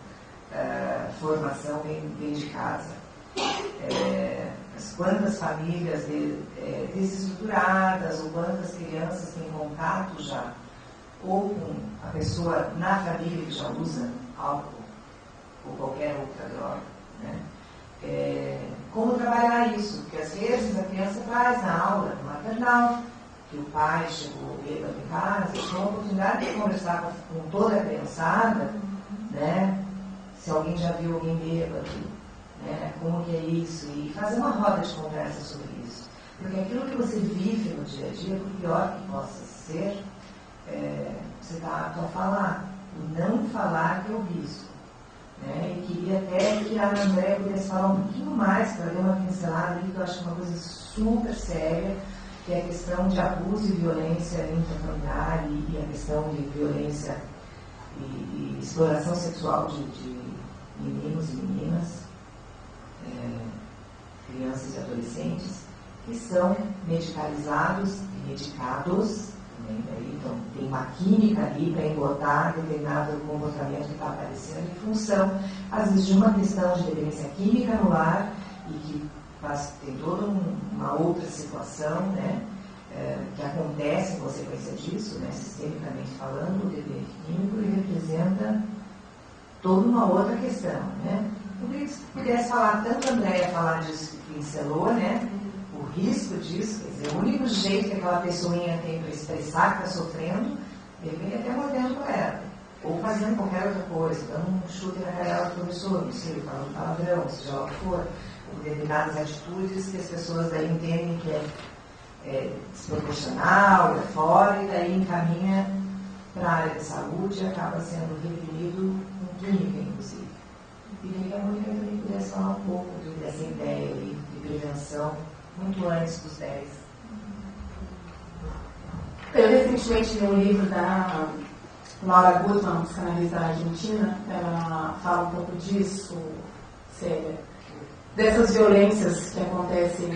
formação vem de casa. Mas quantas famílias desestruturadas ou quantas crianças têm contato já ou com a pessoa na família que já usa álcool ou qualquer outra droga, né? Como trabalhar isso? Porque às vezes a criança traz na aula maternal que o pai chegou bêbado em casa, tinha a oportunidade de conversar com toda a criançada, né? Se alguém já viu alguém bêbado, né? Como que é isso? E fazer uma roda de conversa sobre isso. Porque aquilo que você vive no dia a dia, por pior que possa ser, você está apto a falar. E não falar que é o risco. Né? E queria até que a Andréia pudesse falar um pouquinho mais, para dar uma pincelada ali, que eu acho que é uma coisa super séria, que é a questão de abuso e violência intrafamiliar e a questão de violência e exploração sexual de meninos e meninas, crianças e adolescentes, que são medicalizados e medicados, né? Então tem uma química ali para embotar determinado comportamento que está aparecendo em função, às vezes, de uma questão de dependência química no lar e que tem toda uma outra situação, né? Que acontece em consequência disso, né? Sistemicamente falando, o dependente químico ele representa toda uma outra questão, né? Eu queria que você pudesse falar, tanto a Andréia falar disso que pincelou, né? O risco disso, quer dizer, o único jeito que aquela pessoinha tem para expressar que está sofrendo, ele vem até mordendo com ela, ou fazendo qualquer outra coisa, dando um chute na cara do professor, não sei, falando palavrão, seja lá o que for, ou determinadas atitudes que as pessoas daí entendem que é desproporcional, é fora, e daí encaminha para a área de saúde e acaba sendo reprimido com clínica, inclusive. E queria que a Mônica também pudesse falar um pouco dessa ideia aí de prevenção, muito antes dos 10. Eu recentemente li um livro da Laura Gutman, psicanalista argentina. Ela fala um pouco disso, dessas violências que acontecem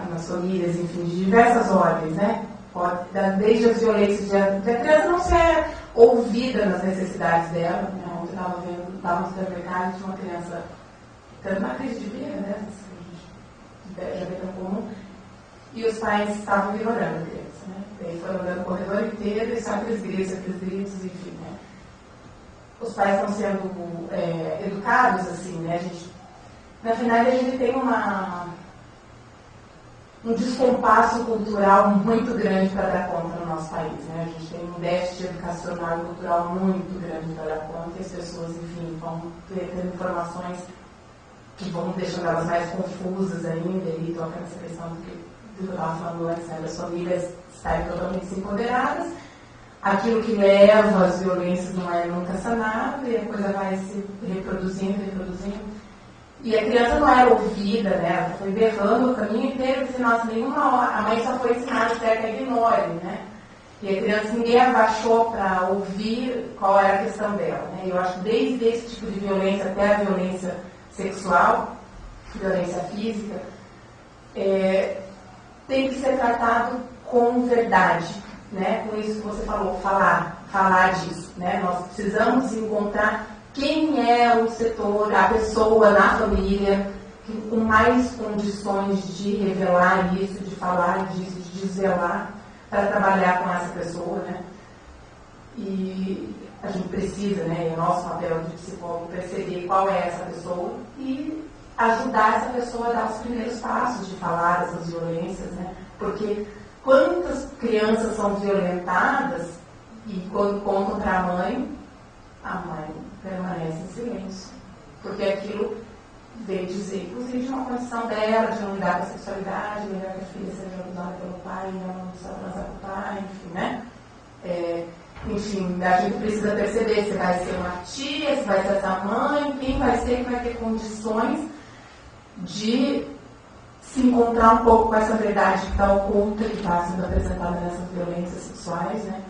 nas famílias, enfim, de diversas ordens, né? Desde as violências de a criança não ser ouvida nas necessidades dela, né? Ontem eu estava no supermercado, tinha uma criança tendo uma crise de vida, né? Já bem tão comum, e os pais estavam ignorando a criança, né? Daí foram andando o corredor inteiro e só aqueles gritos, enfim, né? Os pais estão sendo educados, assim, né? Na verdade, a gente tem um descompasso cultural muito grande para dar conta no nosso país, né? A gente tem um déficit educacional e cultural muito grande para dar conta e as pessoas, enfim, vão tendo informações que vão deixando elas mais confusas ainda e toca nessa questão do que eu estava falando antes, né? Das famílias estarem totalmente desempoderadas, aquilo que leva às violências não é nunca sanado e a coisa vai se reproduzindo. E a criança não era ouvida, né? Ela foi berrando o caminho inteiro, disse, nossa, nenhuma hora. A mãe só foi ensinada certo, ignore, né? E a criança, ninguém abaixou para ouvir qual era a questão dela, né? E eu acho que desde esse tipo de violência até a violência sexual, violência física, tem que ser tratado com verdade, né? Com isso que você falou, falar disso, né? Nós precisamos encontrar quem é o setor, a pessoa na família com mais condições de revelar isso, de falar disso, de desvelar, para trabalhar com essa pessoa, né? E a gente precisa, né, o nosso papel de psicólogo, perceber qual é essa pessoa e ajudar essa pessoa a dar os primeiros passos de falar dessas violências, né? Porque quantas crianças são violentadas e quando contam para a mãe permanece em silêncio. Porque aquilo veio dizer, inclusive, de uma condição dela, de não lidar com a sexualidade, melhor que a filha seja abusada pelo pai, não precisa transar com o pai, enfim, né? Enfim, a gente precisa perceber se vai ser uma tia, se vai ser essa mãe, quem vai ser que vai ter condições de se encontrar um pouco com essa verdade que está oculta, que está sendo apresentada nessas violências sexuais, né?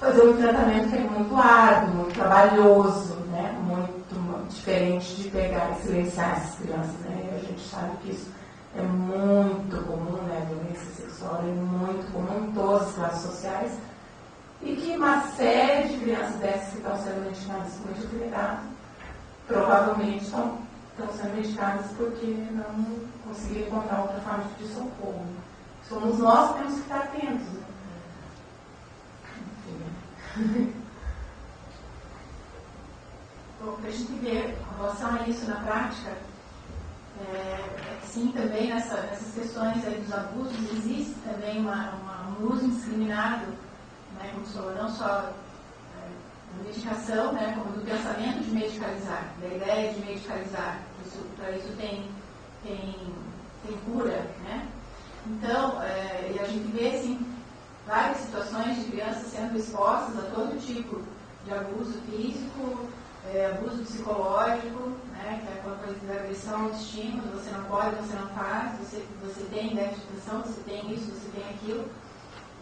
Fazer um tratamento que é muito árduo, muito trabalhoso, né? Muito diferente de pegar e silenciar essas crianças, né? E a gente sabe que isso é muito comum, né? A violência sexual é muito comum em todas as classes sociais e que uma série de crianças dessas que estão sendo medicadas com etiletrato provavelmente estão sendo medicadas porque não conseguiram encontrar outra forma de socorro. Somos nós que temos que estar atentos, né? Bom, para a gente ver com relação a isso na prática, sim, também nessas questões aí dos abusos, existe também um uso indiscriminado, né, como falou, não só da medicação, né, como do pensamento de medicalizar, da ideia de medicalizar. Para isso tem cura, né? Então, e a gente vê, assim, várias situações de crianças sendo expostas a todo tipo de abuso físico, abuso psicológico, né, que é aquela coisa da agressão ao estímulo, você não pode, você não faz, você tem déficit de atenção, você tem isso, você tem aquilo,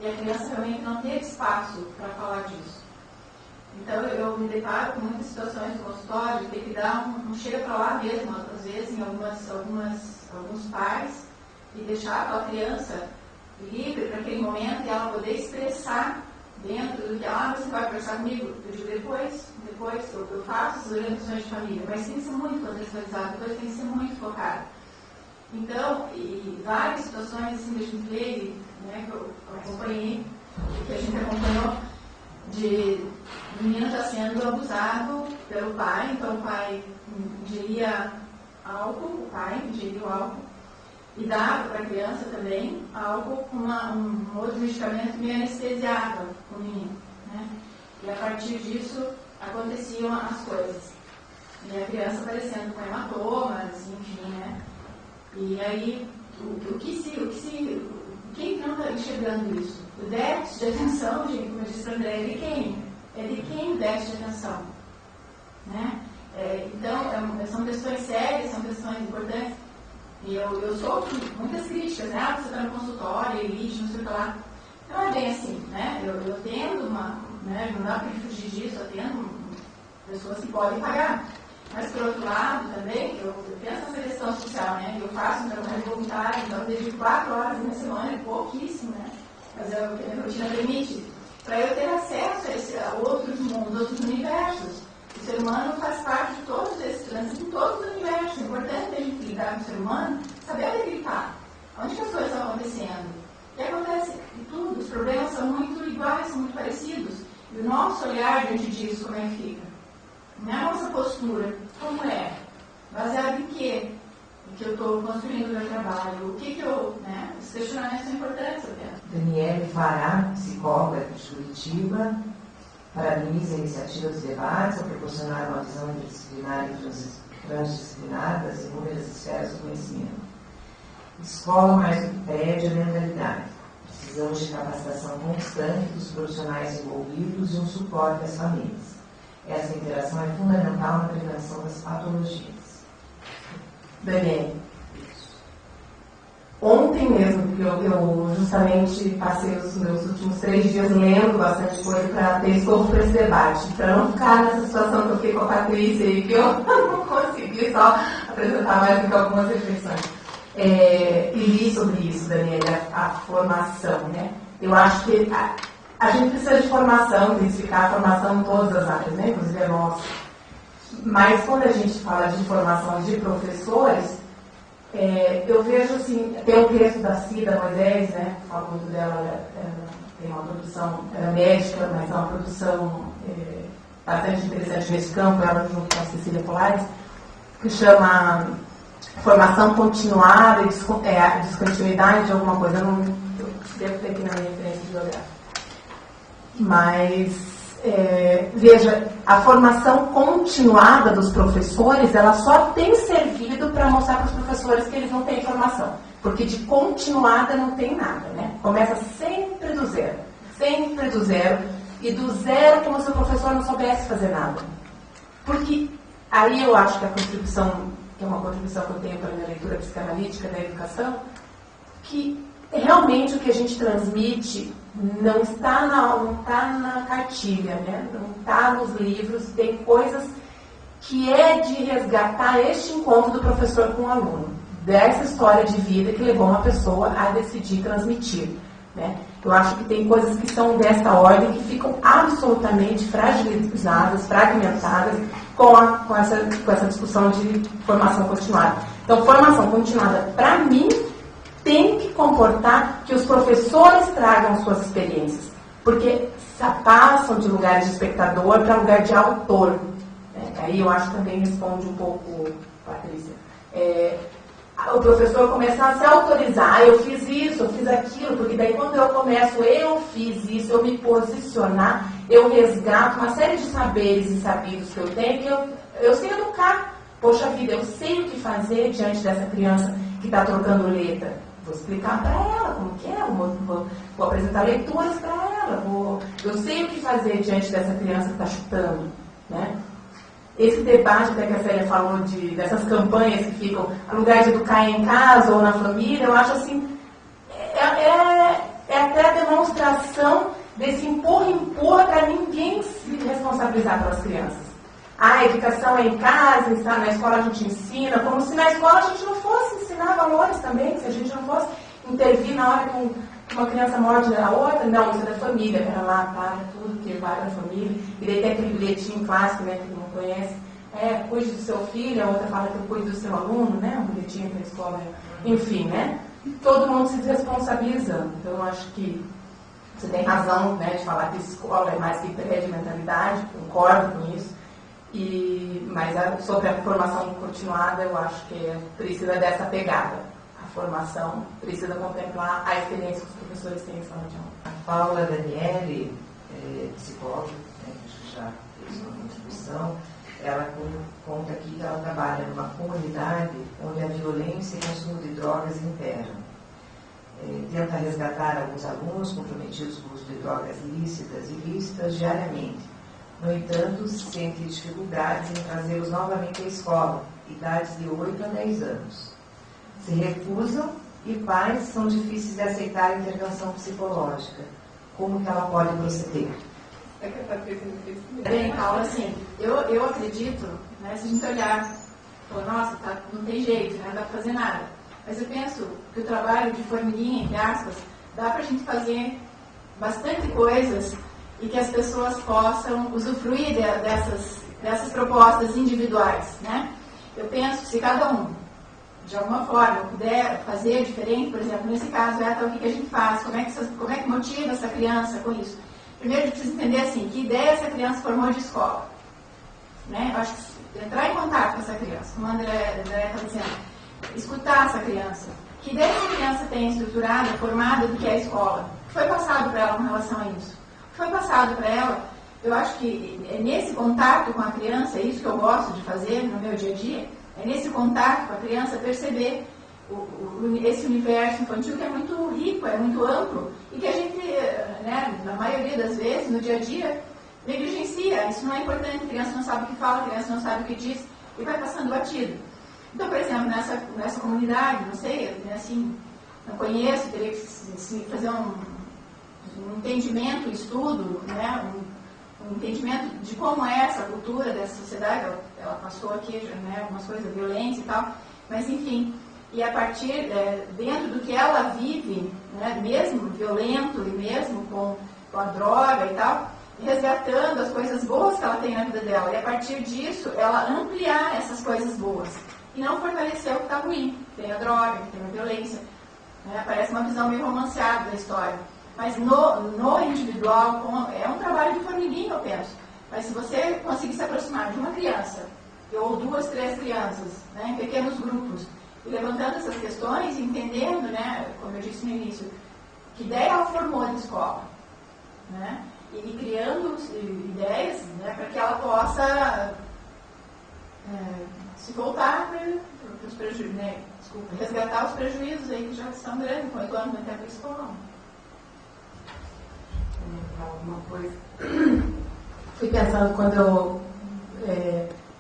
e a criança realmente não teve espaço para falar disso. Então eu me deparo com muitas situações no consultório de ter que dar um chega para lá mesmo, às vezes em alguns pais, e deixar aquela criança livre para aquele momento e ela poder expressar dentro do que você vai conversar comigo, eu digo depois eu faço essas orientações de família, mas tem que ser muito contextualizado, depois tem que ser muito focado. Então, e várias situações assim que a gente vê, né, que eu acompanhei, que a gente acompanhou, de menino está sendo abusado pelo pai, então o pai ingeria álcool, e dava para a criança também álcool com um outro medicamento meio anestesiava o menino, né? E a partir disso aconteciam as coisas. E a criança aparecendo com hematomas, enfim, né? E aí, quem não está enxergando isso? O déficit de atenção, gente, como eu disse para o André, é de quem? É de quem o déficit de atenção? Né? Então, são questões sérias, são questões importantes. E eu sofro muitas críticas, né? Você está no consultório, elite, não sei o que lá. Não é bem assim, né? Eu tendo né? Não dá para fugir disso, eu tendo pessoas que podem pagar. Mas, por outro lado, também, eu penso nessa questão social, né? Eu faço um trabalho voluntário, então eu dedico 4 horas na semana, é pouquíssimo, né? Mas é o que a minha rotina permite. Para eu ter acesso a outros mundos, outros universos. O ser humano faz parte de todos esses trânsitos, em todos os universos. É importante a gente lidar com o ser humano, saber onde ele está, onde que as coisas estão acontecendo. E acontece de tudo, os problemas são muito iguais, são muito parecidos. E o nosso olhar diante disso, como é que fica? Não é a nossa postura, como é? Baseado em quê? Em que eu estou construindo o meu trabalho? O que eu... Né? Os questionamentos são importantes, eu penso. Daniele Fará, psicóloga de Curitiba, parabeniza a iniciativa dos debates ao proporcionar uma visão interdisciplinar e transdisciplinar das inúmeras esferas do conhecimento. Escola mais do que prédio é mentalidade. Precisamos de capacitação constante dos profissionais envolvidos e um suporte às famílias. Essa interação é fundamental na prevenção das patologias. Daniele, ontem mesmo, porque eu justamente passei os meus últimos 3 dias lendo bastante coisa para ter escopo para esse debate, para não ficar nessa situação que eu fiquei com a Patrícia e que eu não consegui só apresentar mais do que algumas reflexões. e li sobre isso, Daniela, a formação, né? Eu acho que a gente precisa de formação, intensificar a formação em todas as áreas, né? Inclusive a nossa. Mas quando a gente fala de formação de professores, eu vejo assim, tem o texto da Cida Moisés, né? Falo muito dela, ela tem uma produção, ela é médica, mas é uma produção bastante interessante nesse campo, ela junto com a Cecília Polares, que chama Formação Continuada e Descontinuidade de alguma coisa. Eu não devo ter aqui na minha referência bibliográfica. Mas, veja, a formação continuada dos professores, ela só tem servido para mostrar para os professores que eles não têm formação. Porque de continuada não tem nada, né? Começa sempre do zero. Sempre do zero. E do zero como se o professor não soubesse fazer nada. Porque aí eu acho que a contribuição, que é uma contribuição que eu tenho para a minha leitura psicanalítica da educação, que realmente o que a gente transmite não está na cartilha, né? Não está nos livros, tem coisas que é de resgatar este encontro do professor com o aluno, dessa história de vida que levou uma pessoa a decidir transmitir, né? Eu acho que tem coisas que são dessa ordem que ficam absolutamente fragilizadas, fragmentadas com essa discussão de formação continuada. Então, formação continuada, para mim, tem que comportar que os professores tragam suas experiências, porque passam de lugar de espectador para lugar de autor. Aí eu acho que também responde um pouco, Patrícia. O professor começa a se autorizar, eu fiz isso, eu fiz aquilo, porque daí quando eu começo, eu fiz isso, eu me posicionar, eu resgato uma série de saberes e sabidos que eu tenho, que eu sei educar. Poxa vida, eu sei o que fazer diante dessa criança que está trocando letra. Vou explicar para ela como que é, vou apresentar leituras para ela, eu sei o que fazer diante dessa criança que está chutando, né? Esse debate até que a Célia falou dessas campanhas que ficam no lugar de educar em casa ou na família, eu acho assim, é até a demonstração desse empurra para ninguém se responsabilizar pelas crianças. A educação é em casa, na escola a gente ensina, como se na escola a gente não fosse ensinar valores também, se a gente não fosse intervir na hora que uma criança morde a outra. Não, isso é da família, pera lá, para tudo, que vai da família. E daí tem aquele bilhetinho clássico, né, que não conhece. Cuide do seu filho, a outra fala que eu cuido do seu aluno, né, um bilhetinho para a escola. Enfim, né, todo mundo se desresponsabilizando. Então, eu acho que você tem razão, né, de falar que escola é mais que prédio, mentalidade, concordo com isso. Mas sobre a formação continuada, eu acho que precisa dessa pegada. A formação precisa contemplar a experiência que os professores têm em sala de aula. A Paula Daniele, psicóloga, né, que já fez uma contribuição, ela conta aqui que ela trabalha numa comunidade onde a violência e o consumo de drogas imperam. Tenta resgatar alguns alunos comprometidos com o uso de drogas ilícitas diariamente. No entanto, sente dificuldades em trazê-los novamente à escola, idades de 8 a 10 anos. Se recusam e pais são difíceis de aceitar a intervenção psicológica. Como que ela pode proceder? Bem, Paula, assim, eu acredito, né, se a gente olhar, nossa, não tem jeito, né, não dá para fazer nada. Mas eu penso que o trabalho de formiguinha, entre aspas, dá para a gente fazer bastante coisas e que as pessoas possam usufruir dessas propostas individuais, né? Eu penso que se cada um, de alguma forma, puder fazer diferente, por exemplo, nesse caso, então, o que a gente faz? Como é que motiva essa criança com isso? Primeiro, a gente precisa entender, assim, que ideia essa criança formou de escola, né? Eu acho que entrar em contato com essa criança, como a André está dizendo, escutar essa criança. Que ideia essa criança tem estruturada, formada do que é a escola? O que foi passado para ela com relação a isso? Foi passado para ela, eu acho que é nesse contato com a criança, é isso que eu gosto de fazer no meu dia a dia, é nesse contato com a criança perceber esse universo infantil que é muito rico, é muito amplo, e que a gente, né, na maioria das vezes, no dia a dia, negligencia. Isso não é importante, a criança não sabe o que fala, a criança não sabe o que diz, e vai passando batido. Então, por exemplo, nessa comunidade, não sei, assim, não conheço, teria que fazer um entendimento, um estudo, né, um entendimento de como é essa cultura dessa sociedade. Ela passou aqui, né, algumas coisas, violência e tal, mas enfim. e a partir, dentro do que ela vive, né, mesmo violento e mesmo com a droga e tal, resgatando as coisas boas que ela tem na vida dela, e a partir disso ela ampliar essas coisas boas e não fortalecer o que está ruim, que tem a droga, que tem a violência, né? Parece uma visão meio romanceada da história, mas no individual é um trabalho de formiguinha, eu penso. Mas se você conseguir se aproximar de uma criança ou 2, 3 crianças, né, em pequenos grupos, e levantando essas questões, entendendo, né, como eu disse no início, que ideia ela formou de escola, né? E criando ideias, né, para que ela possa se voltar para os prejuízos, né, resgatar os prejuízos aí que já são grandes, com 8 anos na tempo escolar. Alguma coisa. Fui pensando quando eu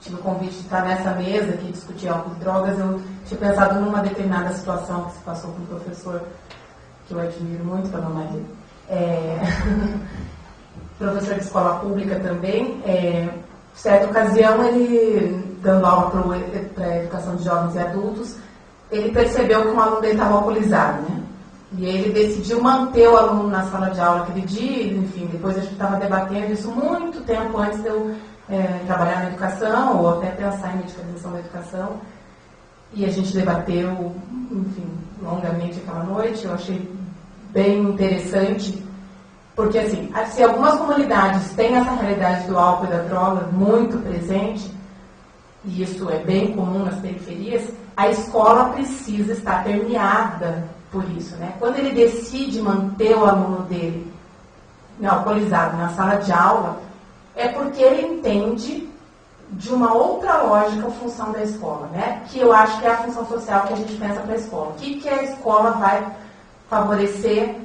tive o convite de estar nessa mesa que discutia álcool e drogas, eu tinha pensado numa determinada situação que se passou com um professor que eu admiro muito, que é o meu marido. Professor de escola pública também. Certa ocasião, ele, dando aula para a educação de jovens e adultos, ele percebeu que um aluno dele estava alcoolizado, né? E ele decidiu manter o aluno na sala de aula aquele dia, enfim, depois a gente estava debatendo isso muito tempo antes de eu trabalhar na educação, ou até pensar em medicalização da educação. E a gente debateu, enfim, longamente aquela noite. Eu achei bem interessante, porque assim, se algumas comunidades têm essa realidade do álcool e da droga muito presente, e isso é bem comum nas periferias, a escola precisa estar permeada por isso, né? Quando ele decide manter o aluno dele alcoolizado na sala de aula, é porque ele entende de uma outra lógica a função da escola, né? Que eu acho que é a função social que a gente pensa para a escola. O que a escola vai favorecer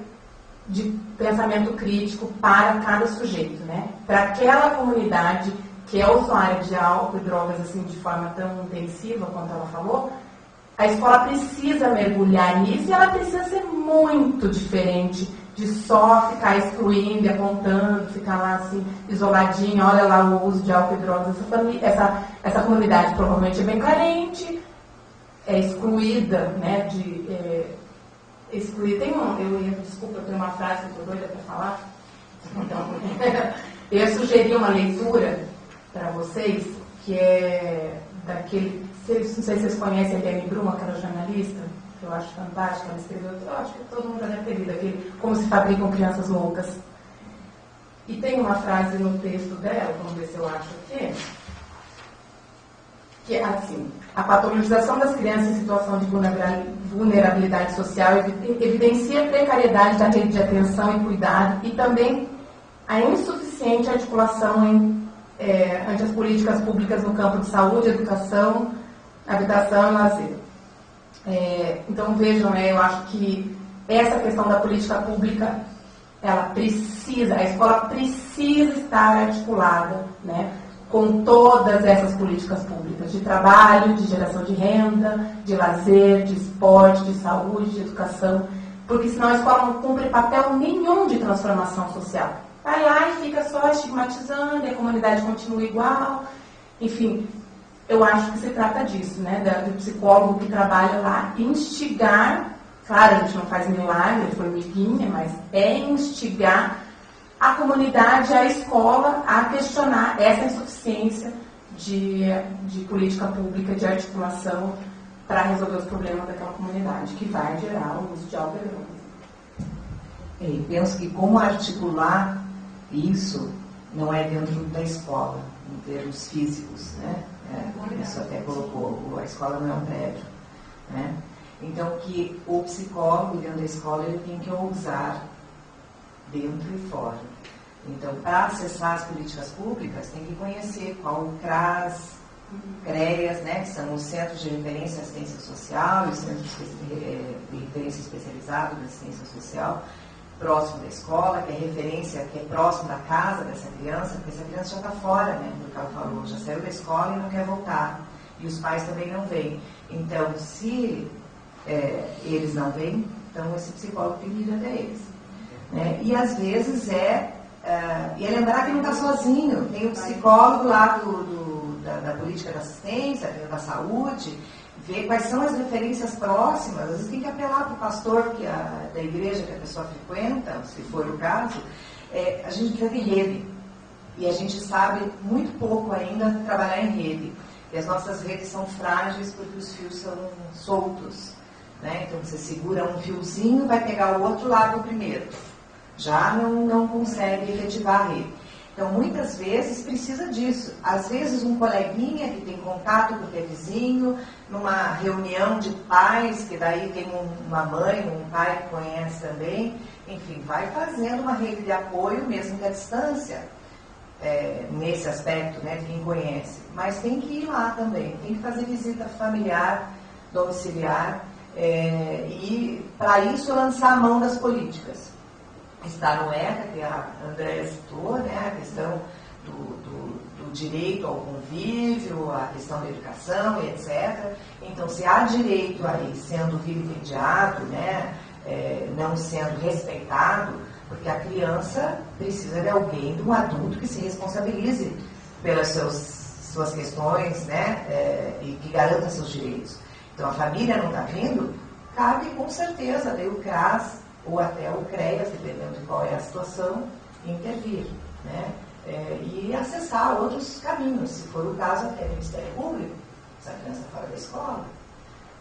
de pensamento crítico para cada sujeito, né? Para aquela comunidade que é usuária de álcool e drogas assim de forma tão intensiva quanto ela falou, a escola precisa mergulhar nisso e ela precisa ser muito diferente de só ficar excluindo, apontando, ficar lá assim, isoladinho, olha lá o uso de álcool e drogas. Essa comunidade provavelmente é bem carente, é excluída, né, excluída. Desculpa, eu tenho uma frase que eu estou doida para falar. Então, eu ia sugerir uma leitura para vocês, que é daquele, não sei se vocês conhecem a Eliane Brum, aquela jornalista, que eu acho fantástica, ela escreveu, eu acho que todo mundo já deve ter lido aquele Como se Fabricam Crianças Loucas. E tem uma frase no texto dela, vamos ver se eu acho aqui, que é assim: a patologização das crianças em situação de vulnerabilidade social evidencia a precariedade da rede de atenção e cuidado e também a insuficiente articulação ante as políticas públicas no campo de saúde, educação, habitação e lazer. Então vejam, eu acho que essa questão da política pública, a escola precisa estar articulada, né, com todas essas políticas públicas de trabalho, de geração de renda, de lazer, de esporte, de saúde, de educação, porque senão a escola não cumpre papel nenhum de transformação social. Vai lá e fica só estigmatizando, e a comunidade continua igual. Enfim, eu acho que se trata disso, né? Do psicólogo que trabalha lá, instigar, claro, a gente não faz milagre, formiguinha, mas é instigar a comunidade, a escola, a questionar essa insuficiência de política pública, de articulação para resolver os problemas daquela comunidade, que vai gerar o uso de álcool e drogas. Eu penso que como articular isso não é dentro da escola, em termos físicos, né? Isso até colocou, a escola não é um prédio, né? Então que o psicólogo dentro da escola ele tem que ousar dentro e fora. Então, para acessar as políticas públicas, tem que conhecer qual o CRAS, CREAS, né, que são os Centros de Referência à Assistência Social e os Centros de Referência Especializados da Assistência Social, próximo da escola, que é referência, que é próximo da casa dessa criança, porque essa criança já está fora, né, do que ela falou, já saiu da escola e não quer voltar. E os pais também não vêm. Então, se eles não vêm, então esse psicólogo tem que ir até eles. Né? E às vezes e é lembrar que não está sozinho, tem um psicólogo lá da política da assistência, da saúde, ver quais são as referências próximas. Às vezes tem que apelar para o pastor da igreja que a pessoa frequenta, se for o caso. A gente precisa de rede. E a gente sabe muito pouco ainda trabalhar em rede. E as nossas redes são frágeis porque os fios são soltos. Né? Então você segura um fiozinho, vai pegar o outro lado primeiro. Já não consegue efetivar a rede. Então muitas vezes precisa disso. Às vezes um coleguinha que tem contato porque é vizinho, numa reunião de pais, que daí tem uma mãe, um pai que conhece também, enfim, vai fazendo uma rede de apoio mesmo que à distância. Nesse aspecto, né, de quem conhece, mas tem que ir lá também, tem que fazer visita familiar, domiciliar, e para isso lançar a mão das políticas. Está no ECA, que a Andréia citou, né, a questão do direito ao convívio, a questão da educação e etc. Então, se há direito aí sendo vilipendiado, né, não sendo respeitado, porque a criança precisa de alguém, de um adulto que se responsabilize pelas suas questões, né, e que garanta seus direitos. Então a família não está vindo, cabe com certeza daí o CRAS ou até o CREAS, dependendo de qual é a situação, intervir, né, e acessar outros caminhos, se for o caso até o Ministério Público, se a criança fora da escola.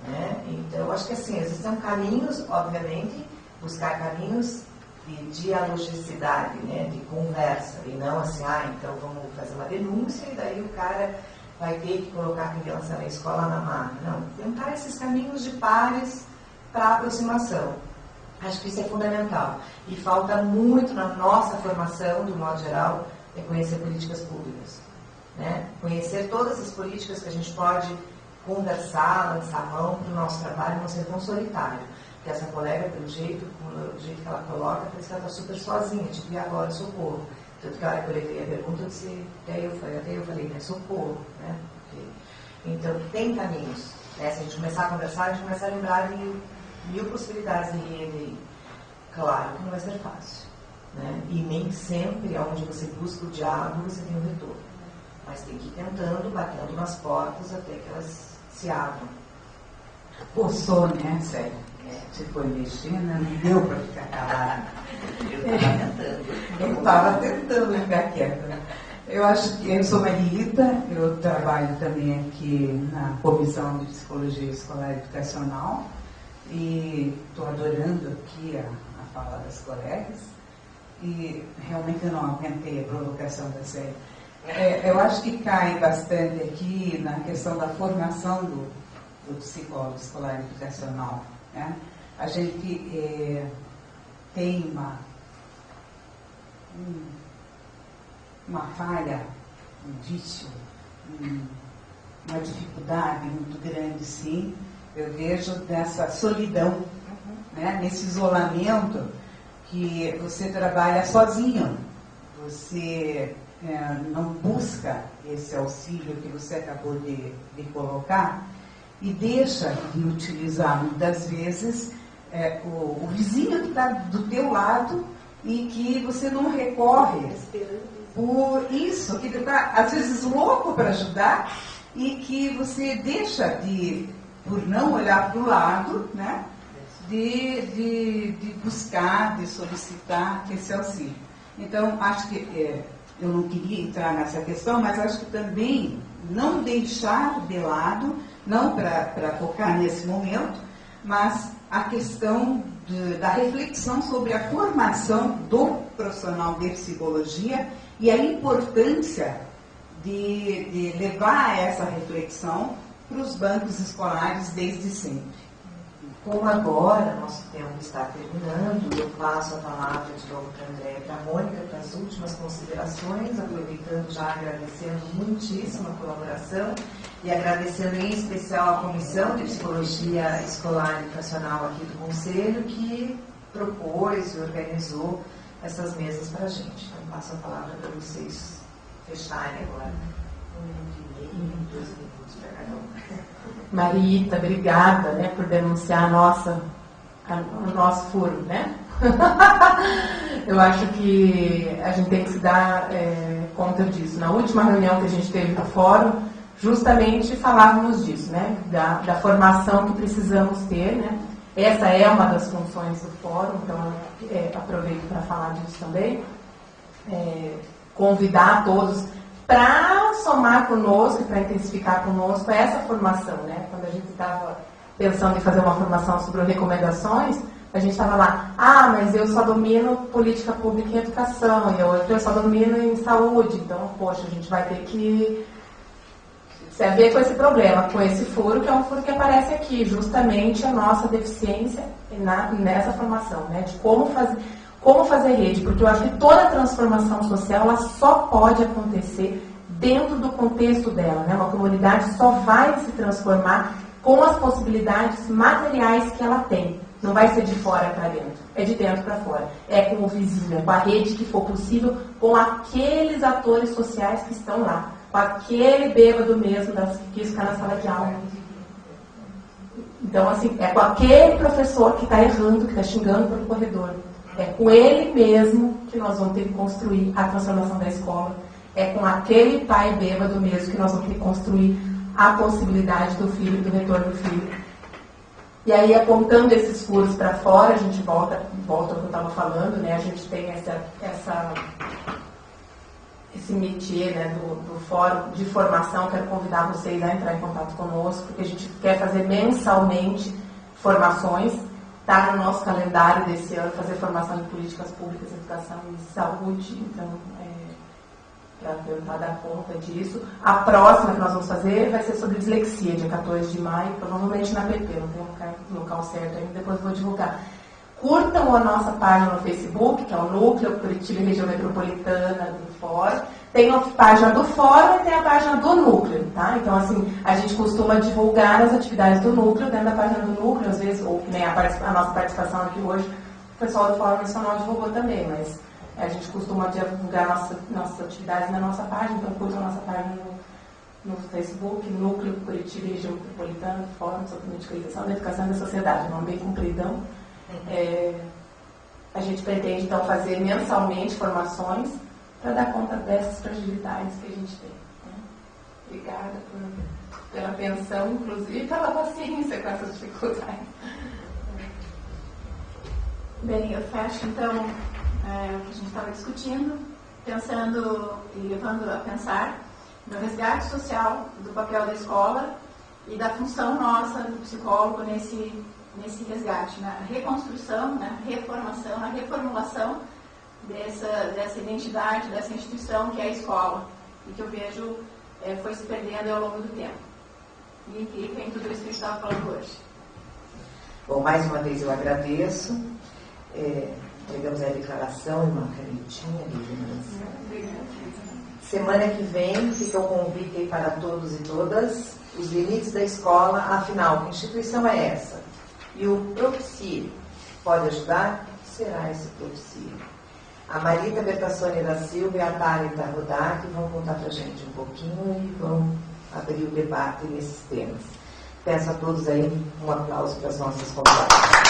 Né? Então eu acho que assim, existem caminhos, obviamente, buscar caminhos de dialogicidade, né, de conversa, e não assim, então vamos fazer uma denúncia e daí o cara vai ter que colocar a criança na escola na marra. Não, tentar esses caminhos de pares para aproximação. Acho que isso é fundamental. E falta muito na nossa formação, do modo geral, conhecer políticas públicas. Né? Conhecer todas as políticas que a gente pode conversar, lançar a mão para o nosso trabalho não ser tão solitário. Porque essa colega, pelo jeito que ela coloca, parece que ela está super sozinha, tipo, e agora, socorro. Tanto que a hora que eu levei a pergunta, eu disse, até eu falei, né, socorro. Né? Então, tem caminhos. Né? Se a gente começar a conversar, a gente começa a lembrar de 1000 possibilidades de rede. Claro que não vai ser fácil. Né? E nem sempre, onde você busca o diálogo, você tem um retorno. Mas tem que ir tentando, batendo nas portas até que elas se abram. Forçou, né, Célia? Você foi mexendo, não deu para ficar calada. Eu estava tentando ficar quieta. Eu acho que eu sou Marita, eu trabalho também aqui na Comissão de Psicologia Escolar e Educacional e estou adorando aqui a fala das colegas e realmente eu não aguentei a provocação da Célia. Eu acho que cai bastante aqui na questão da formação do psicólogo escolar e educacional. Né? A gente tem uma falha, um vício, uma dificuldade muito grande, sim. Eu vejo dessa solidão, né? Nesse isolamento que você trabalha sozinho, você não busca esse auxílio que você acabou de colocar e deixa de utilizar muitas vezes o vizinho que está do teu lado e que você não recorre por isso, que está às vezes louco para ajudar e que você deixa por não olhar para o lado, né, de buscar, de solicitar esse auxílio. Então, acho que eu não queria entrar nessa questão, mas acho que também não deixar de lado, não para focar nesse momento, mas a questão da reflexão sobre a formação do profissional de psicologia e a importância de levar essa reflexão para os bancos escolares desde sempre. Como agora nosso tempo está terminando, eu passo a palavra de novo para a Andréia e para a Mônica para as últimas considerações, aproveitando já agradecendo muitíssimo a colaboração e agradecendo em especial a Comissão de Psicologia Escolar e Educacional aqui do Conselho, que propôs e organizou essas mesas para a gente. Então passo a palavra para vocês fecharem agora. 1 minuto e meio, 2 minutos para cada um. Marita, obrigada, né, por denunciar o nosso furo, né? Eu acho que a gente tem que se dar conta disso. Na última reunião que a gente teve no fórum, justamente falávamos disso, né? Da formação que precisamos ter, né? Essa é uma das funções do fórum, então aproveito para falar disso também. Convidar todos para somar conosco, para intensificar conosco essa formação, né? Quando a gente estava pensando em fazer uma formação sobre recomendações, a gente estava lá, mas eu só domino política pública em educação, e eu só domino em saúde, então, poxa, a gente vai ter que se haver com esse problema, com esse furo, que é um furo que aparece aqui, justamente a nossa deficiência nessa formação, né? De como fazer rede, porque eu acho que toda transformação social ela só pode acontecer dentro do contexto dela, né? Uma comunidade só vai se transformar com as possibilidades materiais que ela tem. Não vai ser de fora para dentro, é de dentro para fora. É com o vizinho, é com a rede que for possível, com aqueles atores sociais que estão lá, com aquele bêbado mesmo que está na sala de aula. Então, assim, é com aquele professor que está errando, que está xingando pelo corredor. É com ele mesmo que nós vamos ter que construir a transformação da escola. É com aquele pai bêbado mesmo que nós vamos ter que construir a possibilidade do filho, do retorno do filho. E aí, apontando esses furos para fora, a gente volta ao que eu estava falando, né? A gente tem esse métier, né, do fórum de formação. Quero convidar vocês a entrar em contato conosco, porque a gente quer fazer mensalmente formações. Está no nosso calendário desse ano fazer formação em políticas públicas, educação e saúde, então, para tentar dar conta disso. A próxima que nós vamos fazer vai ser sobre dislexia, dia 14 de maio, provavelmente na PP, não tem um local certo ainda, depois vou divulgar. Curtam a nossa página no Facebook, que é o Núcleo Curitiba e Região Metropolitana do Fórum. Tem a página do Fórum e tem a página do Núcleo, tá? Então, assim, a gente costuma divulgar as atividades do Núcleo dentro da página do Núcleo, às vezes, ou nem a nossa participação aqui hoje, o pessoal do Fórum Nacional divulgou também, mas a gente costuma divulgar nossas atividades na nossa página, então curtam a nossa página no Facebook, Núcleo Curitiba e Região Metropolitana, Fórum sobre Medicalização da Educação da Sociedade, um nome bem compridão. A gente pretende, então, fazer mensalmente formações para dar conta dessas fragilidades que a gente tem. Né? Obrigada pela atenção, inclusive, e pela paciência com essas dificuldades. Bem, eu fecho, então, o que a gente estava discutindo, pensando e levando a pensar no resgate social do papel da escola e da função nossa do psicólogo nesse resgate, na reconstrução, na reformação, na reformulação dessa identidade, dessa instituição que é a escola, e que eu vejo foi se perdendo ao longo do tempo. E implica em tudo isso que a gente estava falando hoje. Bom, mais uma vez eu agradeço. Entregamos a declaração e uma canetinha ali. Semana que vem fica o convite aí para todos e todas, os limites da escola, afinal, que instituição é essa? E o Propsie pode ajudar? Será esse Propsie? A Marita Bertassoni da Silva e a Thalita Rodak vão contar para a gente um pouquinho e vão abrir o debate nesses temas. Peço a todos aí um aplauso para as nossas convidadas.